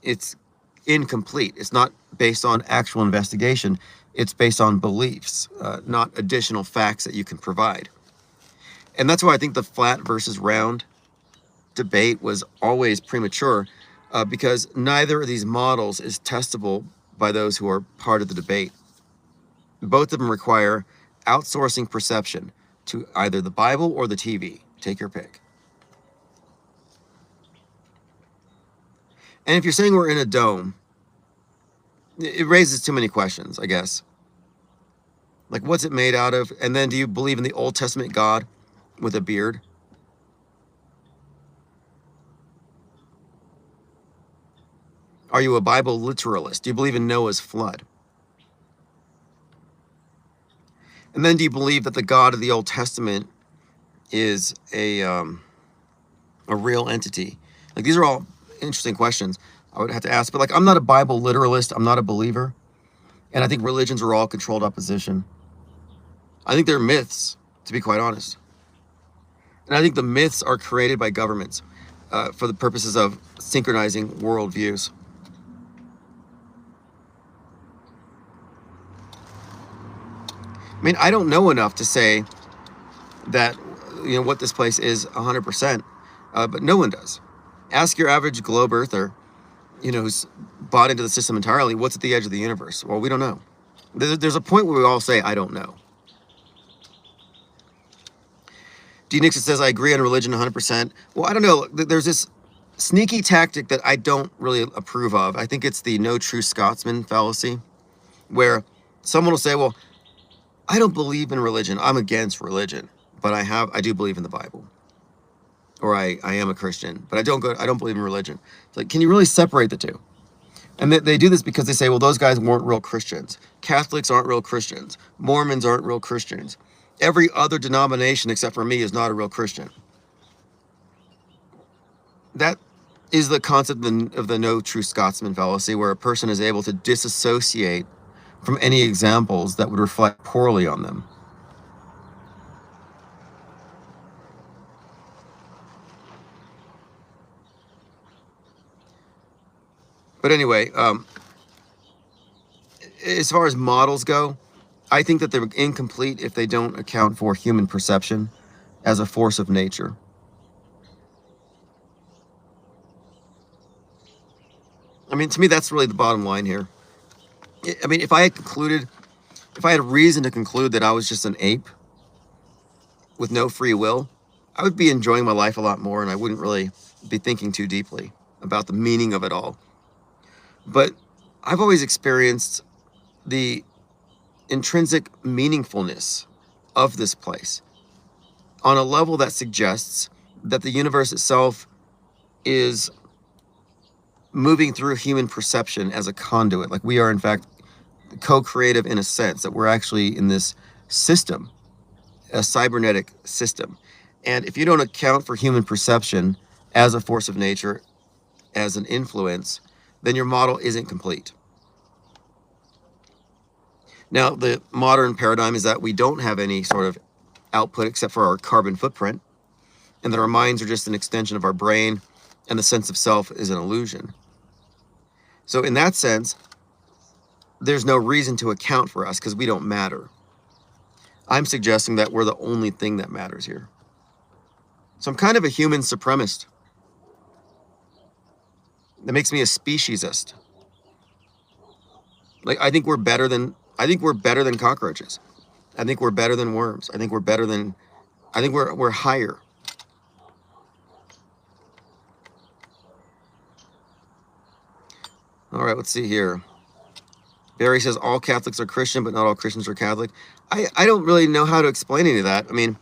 it's incomplete. It's not based on actual investigation. It's based on beliefs, not additional facts that you can provide. And that's why I think the flat versus round debate was always premature, because neither of these models is testable by those who are part of the debate. Both of them require outsourcing perception to either the Bible or the TV. Take your pick. And if you're saying we're in a dome, it raises too many questions, I guess. Like, what's it made out of? And then, do you believe in the Old Testament God with a beard? Are you a Bible literalist? Do you believe in Noah's flood? And then, do you believe that the God of the Old Testament is a real entity? Like, these are all interesting questions I would have to ask. But like, I'm not a Bible literalist. I'm not a believer. And I think religions are all controlled opposition. I think they're myths, to be quite honest. And I think the myths are created by governments for the purposes of synchronizing worldviews. I mean, I don't know enough to say that, what this place is 100%, but no one does. Ask your average globe earther, who's bought into the system entirely, what's at the edge of the universe? Well, we don't know. There's a point where we all say, I don't know. D. Nixon says, I agree on religion 100%. Well, I don't know. There's this sneaky tactic that I don't really approve of. I think it's the no true Scotsman fallacy, where someone will say, well, I don't believe in religion. I'm against religion, but I do believe in the Bible. Or I am a Christian, but I don't believe in religion. It's like, can you really separate the two? And they do this because they say, well, those guys weren't real Christians. Catholics aren't real Christians. Mormons aren't real Christians. Every other denomination except for me is not a real Christian. That is the concept of the no true Scotsman fallacy, where a person is able to disassociate from any examples that would reflect poorly on them. But anyway, as far as models go, I think that they're incomplete if they don't account for human perception as a force of nature. I mean, to me, that's really the bottom line here. I mean, if I had reason to conclude that I was just an ape with no free will, I would be enjoying my life a lot more, and I wouldn't really be thinking too deeply about the meaning of it all. But I've always experienced the intrinsic meaningfulness of this place on a level that suggests that the universe itself is moving through human perception as a conduit. Like, we are, in fact, co-creative in a sense, that we're actually in this system, a cybernetic system. And if you don't account for human perception as a force of nature, as an influence, then your model isn't complete. Now, the modern paradigm is that we don't have any sort of output except for our carbon footprint, and that our minds are just an extension of our brain, and the sense of self is an illusion. So in that sense, there's no reason to account for us because we don't matter. I'm suggesting that we're the only thing that matters here. So I'm kind of a human supremacist. That makes me a speciesist. Like, I think we're better than cockroaches. I think we're better than worms. I think we're higher. All right, let's see here. Barry says all Catholics are Christian, but not all Christians are Catholic. I don't really know how to explain any of that. I mean,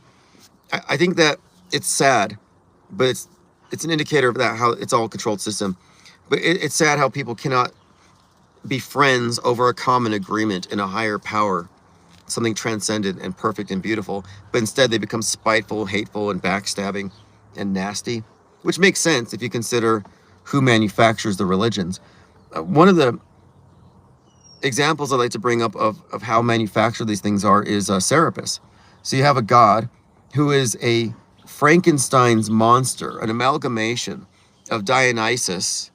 I think that it's sad, but it's an indicator of that, how it's all a controlled system. But it's sad how people cannot be friends over a common agreement in a higher power, something transcendent and perfect and beautiful, but instead they become spiteful, hateful, and backstabbing and nasty, which makes sense if you consider who manufactures the religions. One of the examples I like to bring up of how manufactured these things are is Serapis. So you have a god who is a Frankenstein's monster, an amalgamation of Dionysus,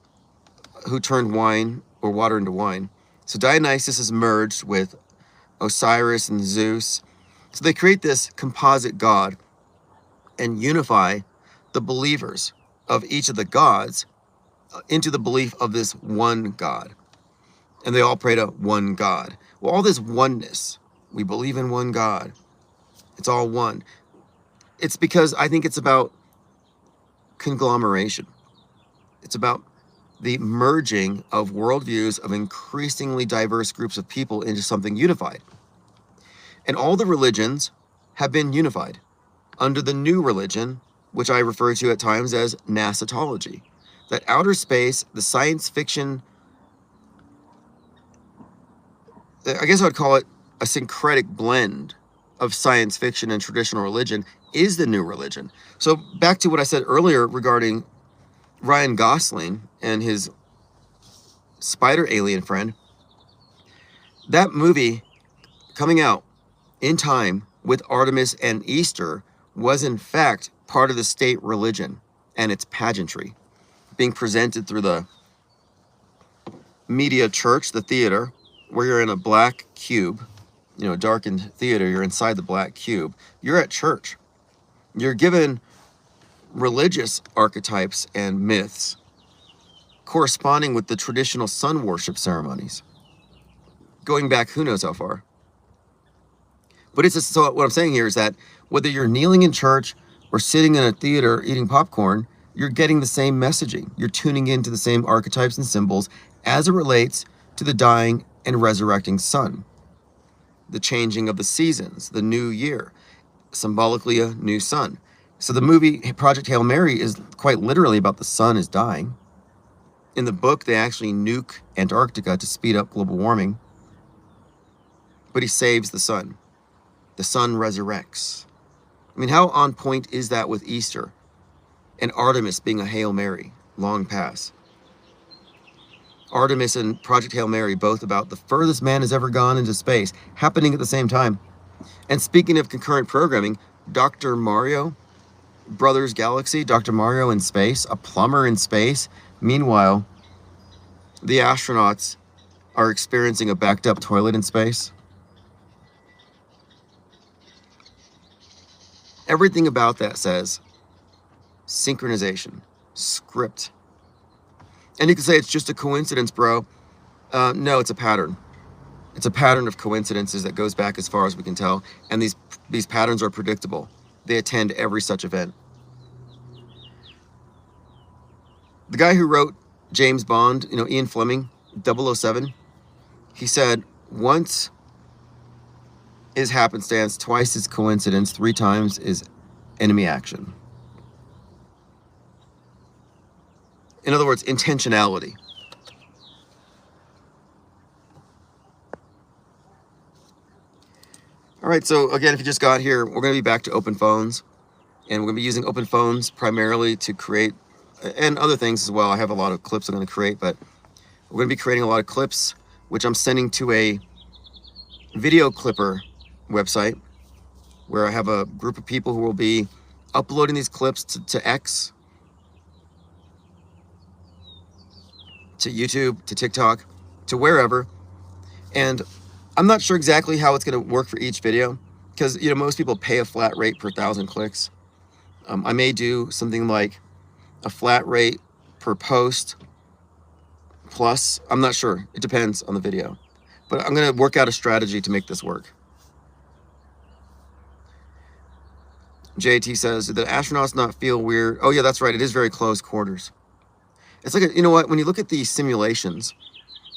who turned wine or water into wine. So Dionysus is merged with Osiris and Zeus. So they create this composite god and unify the believers of each of the gods into the belief of this one God. And they all pray to one God. Well, all this oneness, we believe in one God. It's all one. It's because I think it's about conglomeration. It's about the merging of worldviews of increasingly diverse groups of people into something unified. And all the religions have been unified under the new religion, which I refer to at times as Nasatology. That outer space, the science fiction, I guess I would call it a syncretic blend of science fiction and traditional religion, is the new religion. So back to what I said earlier regarding Ryan Gosling and his spider alien friend. That movie coming out in time with Artemis and Easter was in fact part of the state religion and its pageantry being presented through the media church, the theater, where you're in a black cube, darkened theater, you're inside the black cube. You're at church. You're given religious archetypes and myths corresponding with the traditional sun worship ceremonies, going back who knows how far. But so what I'm saying here is that whether you're kneeling in church or sitting in a theater eating popcorn, you're getting the same messaging. You're tuning into the same archetypes and symbols as it relates to the dying and resurrecting sun, the changing of the seasons, the new year, symbolically a new sun. So the movie Project Hail Mary is quite literally about the sun is dying. In the book, they actually nuke Antarctica to speed up global warming. But he saves the sun. The sun resurrects. I mean, how on point is that with Easter and Artemis being a Hail Mary, long pass? Artemis and Project Hail Mary, both about the furthest man has ever gone into space, happening at the same time. And speaking of concurrent programming, Dr. Mario, Brothers Galaxy, Dr. Mario in space, a plumber in space. Meanwhile, the astronauts are experiencing a backed up toilet in space. Everything about that says synchronization, script. And you can say it's just a coincidence, bro. No, it's a pattern. It's a pattern of coincidences that goes back as far as we can tell. And these patterns are predictable. They attend every such event. The guy who wrote James Bond, Ian Fleming, 007, he said, once is happenstance, twice is coincidence, 3 times is enemy action. In other words, intentionality. All right, so again, if you just got here, we're going to be back to open phones. And we're going to be using open phones primarily to create, and other things as well. I have a lot of clips I'm going to create, but we're going to be creating a lot of clips, which I'm sending to a video clipper website, where I have a group of people who will be uploading these clips to X, to YouTube, to TikTok, to wherever. And I'm not sure exactly how it's going to work for each video, because most people pay a flat rate per 1,000 clicks. I may do something like a flat rate per post plus. I'm not sure. It depends on the video. But I'm going to work out a strategy to make this work. JT says, did the astronauts not feel weird? Oh, yeah, that's right. It is very close quarters. It's like, you know what? When you look at the simulations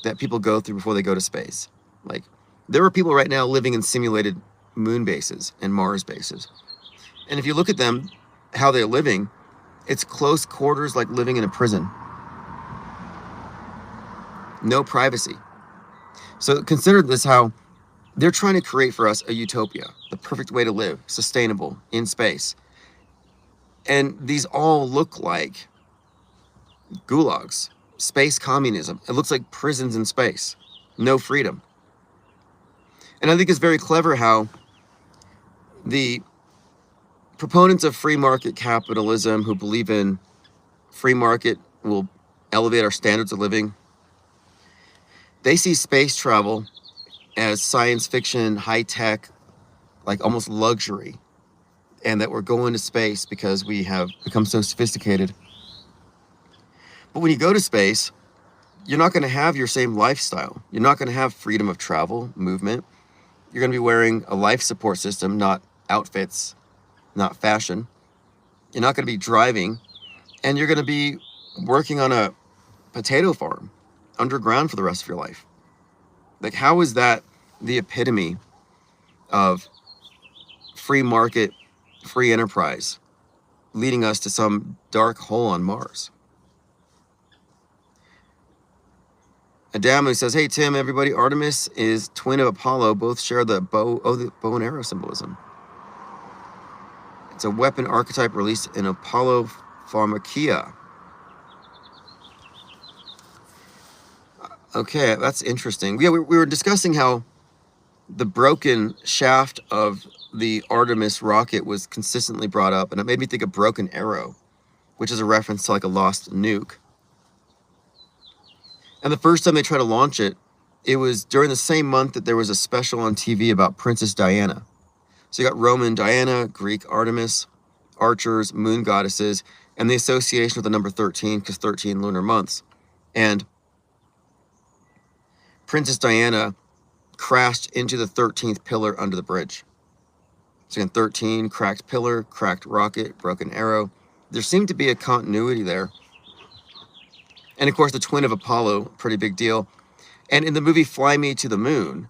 that people go through before they go to space, like there are people right now living in simulated moon bases and Mars bases. And if you look at them, how they're living, it's close quarters, like living in a prison. No privacy. So consider this, how they're trying to create for us a utopia, the perfect way to live, sustainable, in space. And these all look like gulags, space communism. It looks like prisons in space, no freedom. And I think it's very clever how the proponents of free market capitalism, who believe in free market will elevate our standards of living, they see space travel as science fiction, high tech, like almost luxury, and that we're going to space because we have become so sophisticated. But when you go to space, you're not going to have your same lifestyle. You're not going to have freedom of travel, movement. You're going to be wearing a life support system, not outfits, not fashion. You're not going to be driving, and you're going to be working on a potato farm underground for the rest of your life. Like, how is that the epitome of free market, free enterprise, leading us to some dark hole on Mars? Adamu says, hey, Tim, everybody, Artemis is twin of Apollo. Both share the bow and arrow symbolism. It's a weapon archetype released in Apollo Pharmakia. Okay, that's interesting. Yeah, we were discussing how the broken shaft of the Artemis rocket was consistently brought up, and it made me think of Broken Arrow, which is a reference to like a lost nuke. And the first time they tried to launch it, it was during the same month that there was a special on TV about Princess Diana. So you got Roman Diana, Greek Artemis, archers, moon goddesses, and the association with the number 13, because 13 lunar months. And Princess Diana crashed into the 13th pillar under the bridge. So again, 13, cracked pillar, cracked rocket, broken arrow. There seemed to be a continuity there. And of course, the twin of Apollo, pretty big deal. And in the movie Fly Me to the Moon,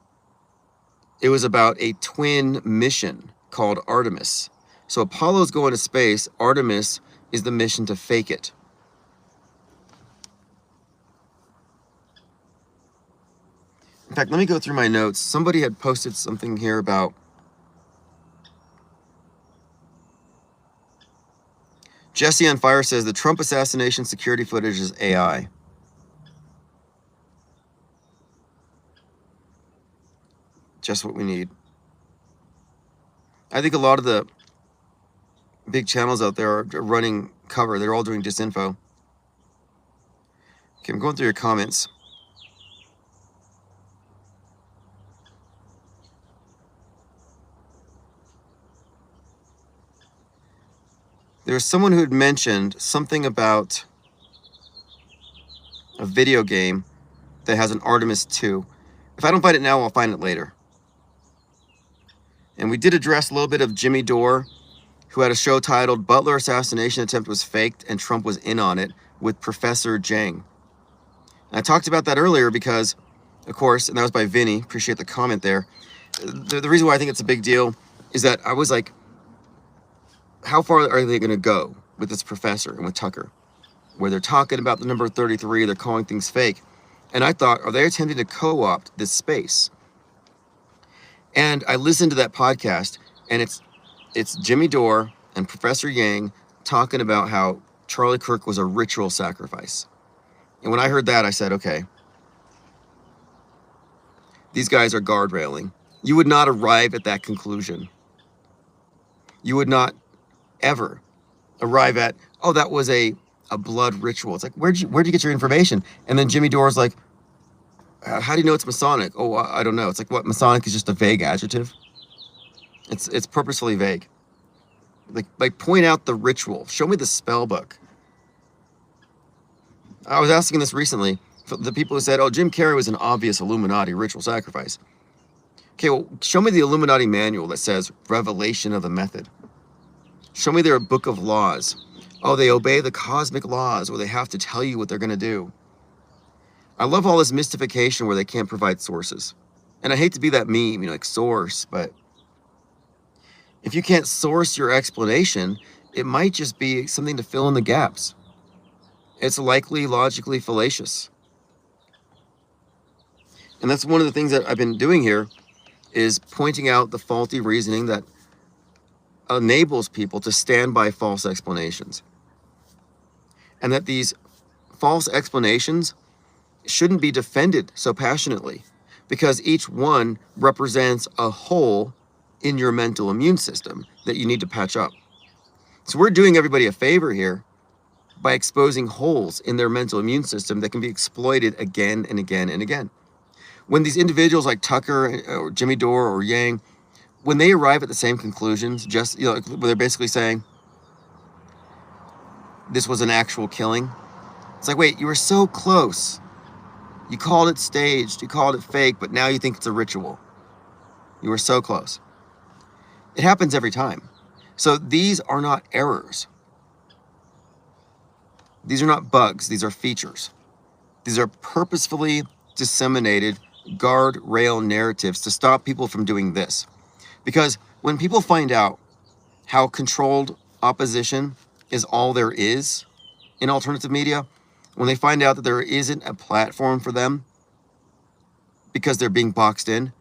it was about a twin mission called Artemis. So Apollo's going to space. Artemis is the mission to fake it. In fact, let me go through my notes. Somebody had posted something here about Jesse on Fire says the Trump assassination security footage is AI. Just what we need. I think a lot of the big channels out there are running cover. They're all doing disinfo. Okay, I'm going through your comments. There's someone who had mentioned something about a video game that has an Artemis 2. If I don't find it now, I'll find it later. And we did address a little bit of Jimmy Dore, who had a show titled Butler Assassination Attempt Was Faked and Trump Was In on It with Professor Jang. And I talked about that earlier because, of course, and that was by Vinny, appreciate the comment there. The reason why I think it's a big deal is that I was like, how far are they going to go with this professor and with Tucker, where they're talking about the number 33, they're calling things fake. And I thought, are they attempting to co-opt this space? And I listened to that podcast, and it's Jimmy Dore and Professor Yang talking about how Charlie Kirk was a ritual sacrifice. And when I heard that, I said, okay, these guys are guardrailing. You would not arrive at that conclusion. You would not ever arrive at, oh, that was a blood ritual. It's like, where'd you get your information? And then Jimmy Dore's like, how do you know it's Masonic? Oh, I don't know. It's like, what, Masonic is just a vague adjective? It's purposefully vague. Like point out the ritual. Show me the spell book. I was asking this recently for the people who said, oh, Jim Carrey was an obvious Illuminati ritual sacrifice. Okay, well, show me the Illuminati manual that says revelation of the method. Show me their book of laws. Oh, they obey the cosmic laws where they have to tell you what they're going to do. I love all this mystification where they can't provide sources. And I hate to be that meme, like source, but if you can't source your explanation, it might just be something to fill in the gaps. It's likely logically fallacious. And that's one of the things that I've been doing here is pointing out the faulty reasoning that enables people to stand by false explanations. And that these false explanations shouldn't be defended so passionately because each one represents a hole in your mental immune system that you need to patch up. So we're doing everybody a favor here by exposing holes in their mental immune system that can be exploited again and again and again. When these individuals like Tucker or Jimmy Dore or Yang, when they arrive at the same conclusions, just, you know, where they're basically saying this was an actual killing, it's like, wait, you were so close. You called it staged, you called it fake, but now you think it's a ritual. You were so close. It happens every time. So these are not errors. These are not bugs. These are features. These are purposefully disseminated guardrail narratives to stop people from doing this. Because when people find out how controlled opposition is all there is in alternative media, when they find out that there isn't a platform for them because they're being boxed in,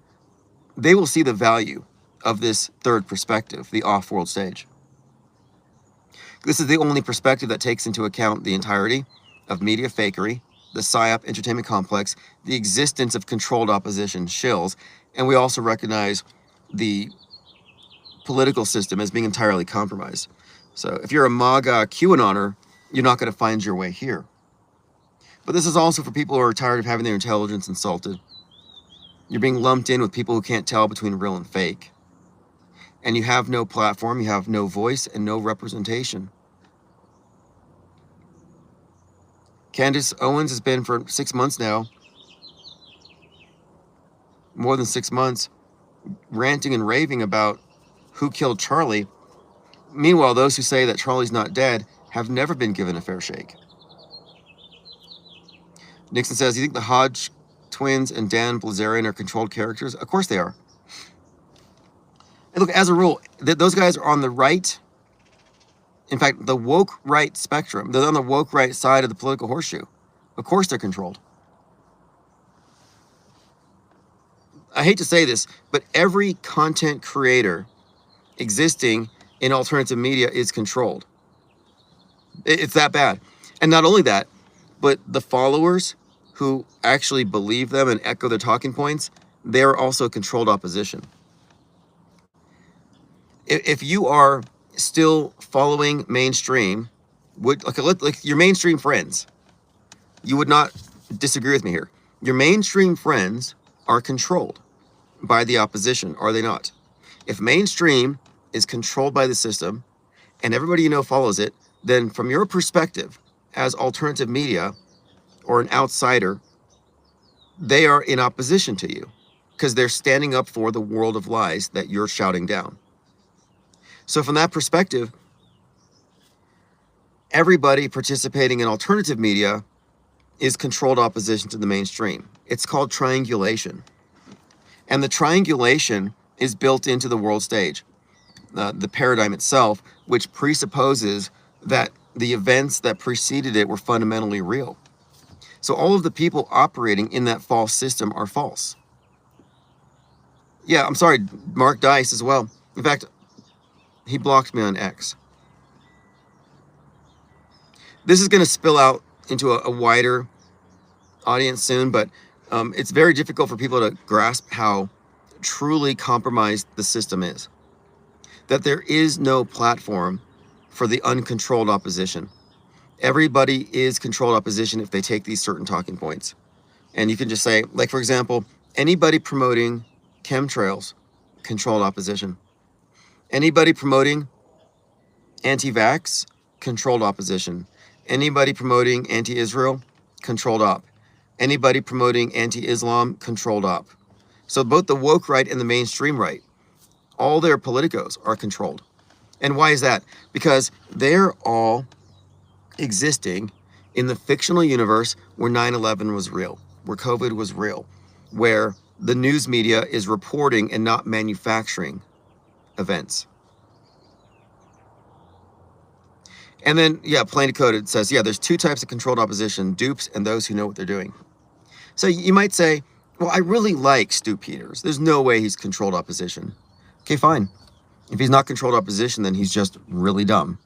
they will see the value of this third perspective, the off-world stage. This is the only perspective that takes into account the entirety of media fakery, the PSYOP entertainment complex, the existence of controlled opposition shills, and we also recognize the political system as being entirely compromised. So if you're a MAGA QAnoner, you're not going to find your way here. But this is also for people who are tired of having their intelligence insulted. You're being lumped in with people who can't tell between real and fake. And you have no platform, you have no voice, and no representation. Candace Owens has been for 6 months now, more than 6 months, ranting and raving about who killed Charlie. Meanwhile, those who say that Charlie's not dead have never been given a fair shake. Nixon says, you think the Hodge twins and Dan Blazarian are controlled characters? Of course they are. And look, as a rule, those guys are on the right. In fact, the woke right spectrum. They're on the woke right side of the political horseshoe. Of course they're controlled. I hate to say this, but every content creator existing in alternative media is controlled. It's that bad. And not only that, but the followers who actually believe them and echo their talking points, they're also controlled opposition. If you are still following mainstream, like your mainstream friends, you would not disagree with me here. Your mainstream friends are controlled by the opposition, are they not? If mainstream is controlled by the system and everybody you know follows it, then from your perspective as alternative media or an outsider, they are in opposition to you because they're standing up for the world of lies that you're shouting down. So from that perspective, everybody participating in alternative media is controlled opposition to the mainstream. It's called triangulation. And the triangulation is built into the world stage, the paradigm itself, which presupposes that the events that preceded it were fundamentally real. So all of the people operating in that false system are false. Yeah, I'm sorry, Mark Dice as well. In fact, he blocked me on X. This is going to spill out into a wider audience soon, but it's very difficult for people to grasp how truly compromised the system is. That there is no platform for the uncontrolled opposition. Everybody is controlled opposition if they take these certain talking points. And you can just say, like, for example, anybody promoting chemtrails, controlled opposition. Anybody promoting anti-vax, controlled opposition. Anybody promoting anti-Israel, controlled op. Anybody promoting anti-Islam, controlled op. So both the woke right and the mainstream right, all their politicos are controlled. And why is that? Because they're all existing in the fictional universe where 9/11 was real, where COVID was real, where the news media is reporting and not manufacturing events. And then, yeah, plain decoded says, yeah, there's two types of controlled opposition, dupes and those who know what they're doing. So you might say, well, I really like Stu Peters. There's no way he's controlled opposition. Okay, fine. If he's not controlled opposition, then he's just really dumb.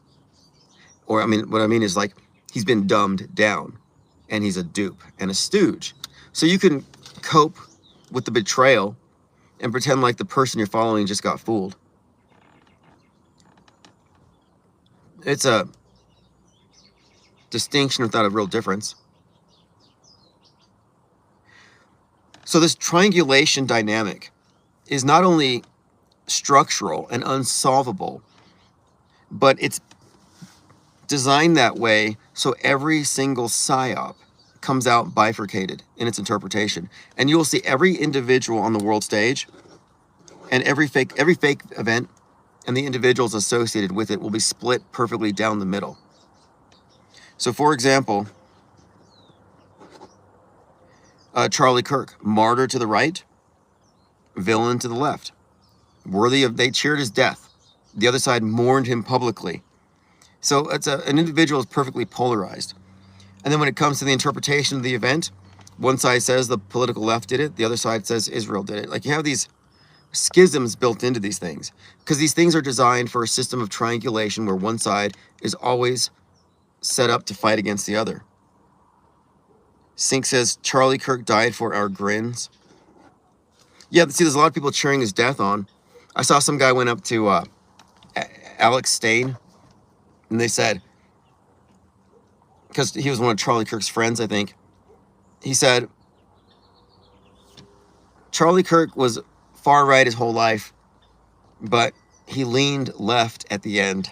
Or, I mean, what I mean is, like, he's been dumbed down and he's a dupe and a stooge. So you can cope with the betrayal and pretend like the person you're following just got fooled. It's a distinction without a real difference. So this triangulation dynamic is not only structural and unsolvable, but it's designed that way so every single psyop comes out bifurcated in its interpretation. And you will see every individual on the world stage and every fake event and the individuals associated with it will be split perfectly down the middle. So for example, Charlie Kirk, martyr to the right, villain to the left. They cheered his death. The other side mourned him publicly. So it's an individual is perfectly polarized. And then when it comes to the interpretation of the event, one side says the political left did it, the other side says Israel did it. Like, you have these schisms built into these things, because these things are designed for a system of triangulation where one side is always set up to fight against the other. Sink says, Charlie Kirk died for our grins. Yeah, see, there's a lot of people cheering his death on. I saw some guy went up to Alex Stein, and they said, because he was one of Charlie Kirk's friends, I think, he said, Charlie Kirk was far right his whole life, but he leaned left at the end.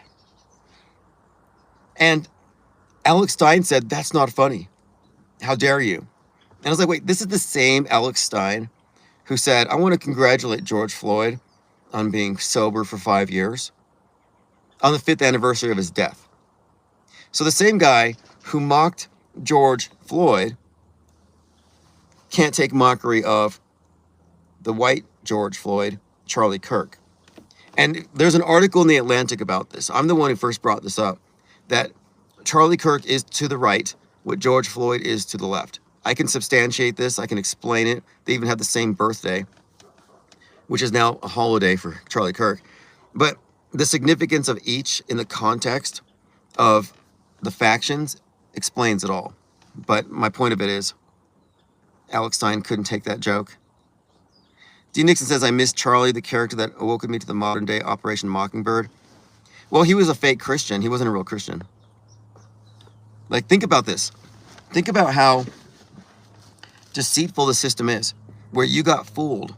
And Alex Stein said, that's not funny. How dare you? And I was like, wait, this is the same Alex Stein who said, I want to congratulate George Floyd on being sober for 5 years on the 5th anniversary of his death. So the same guy who mocked George Floyd can't take mockery of the white George Floyd, Charlie Kirk. And there's an article in The Atlantic about this. I'm the one who first brought this up, that Charlie Kirk is to the right what George Floyd is to the left. I can substantiate this. I can explain it. They even have the same birthday, which is now a holiday for Charlie Kirk. But the significance of each in the context of the factions explains it all. But my point of it is, Alex Stein couldn't take that joke. D. Nixon says, I miss Charlie, the character that awoken me to the modern day Operation Mockingbird. Well, he was a fake Christian. He wasn't a real Christian. Like, think about this. Think about how deceitful the system is, where you got fooled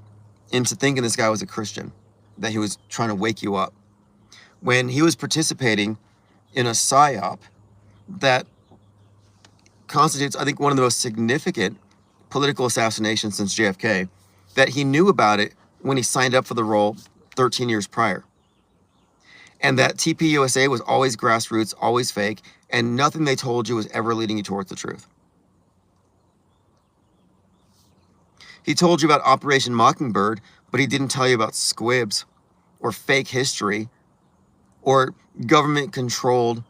into thinking this guy was a Christian, that he was trying to wake you up, when he was participating in a psyop that constitutes, I think, one of the most significant political assassinations since JFK, that he knew about it when he signed up for the role 13 years prior. And that TPUSA was always grassroots, always fake, and nothing they told you was ever leading you towards the truth. He told you about Operation Mockingbird, but he didn't tell you about squibs or fake history or government-controlled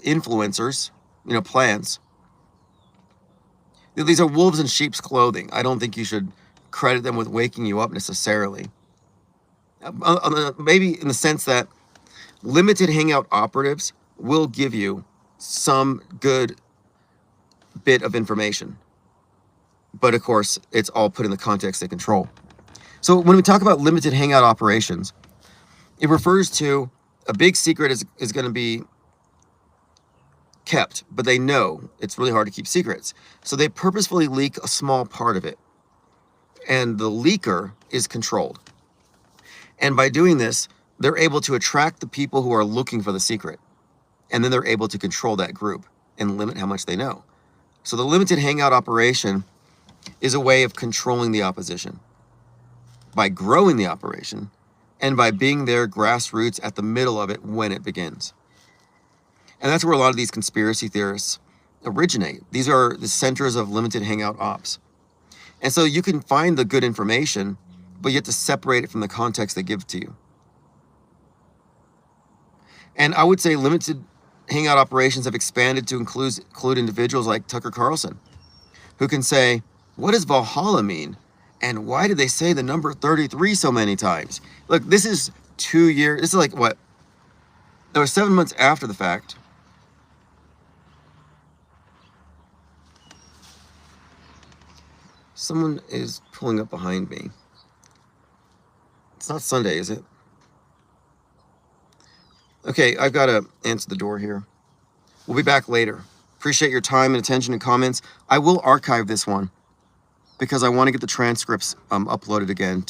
influencers, plans. These are wolves in sheep's clothing. I don't think you should credit them with waking you up necessarily. Maybe in the sense that limited hangout operatives will give you some good bit of information. But of course, it's all put in the context they control. So when we talk about limited hangout operations, it refers to a big secret is going to be kept, but they know it's really hard to keep secrets. So they purposefully leak a small part of it. And the leaker is controlled. And by doing this, they're able to attract the people who are looking for the secret. And then they're able to control that group and limit how much they know. So the limited hangout operation is a way of controlling the opposition by growing the operation and by being there grassroots at the middle of it when it begins. And that's where a lot of these conspiracy theorists originate. These are the centers of limited hangout ops. And so you can find the good information, but you have to separate it from the context they give to you. And I would say limited hangout operations have expanded to include individuals like Tucker Carlson, who can say, what does Valhalla mean? And why did they say the number 33 so many times? Look, this is 2 years. This is like what? There was 7 months after the fact. Someone is pulling up behind me. It's not Sunday, is it? Okay, I've got to answer the door here. We'll be back later. Appreciate your time and attention and comments. I will archive this one because I want to get the transcripts uploaded again.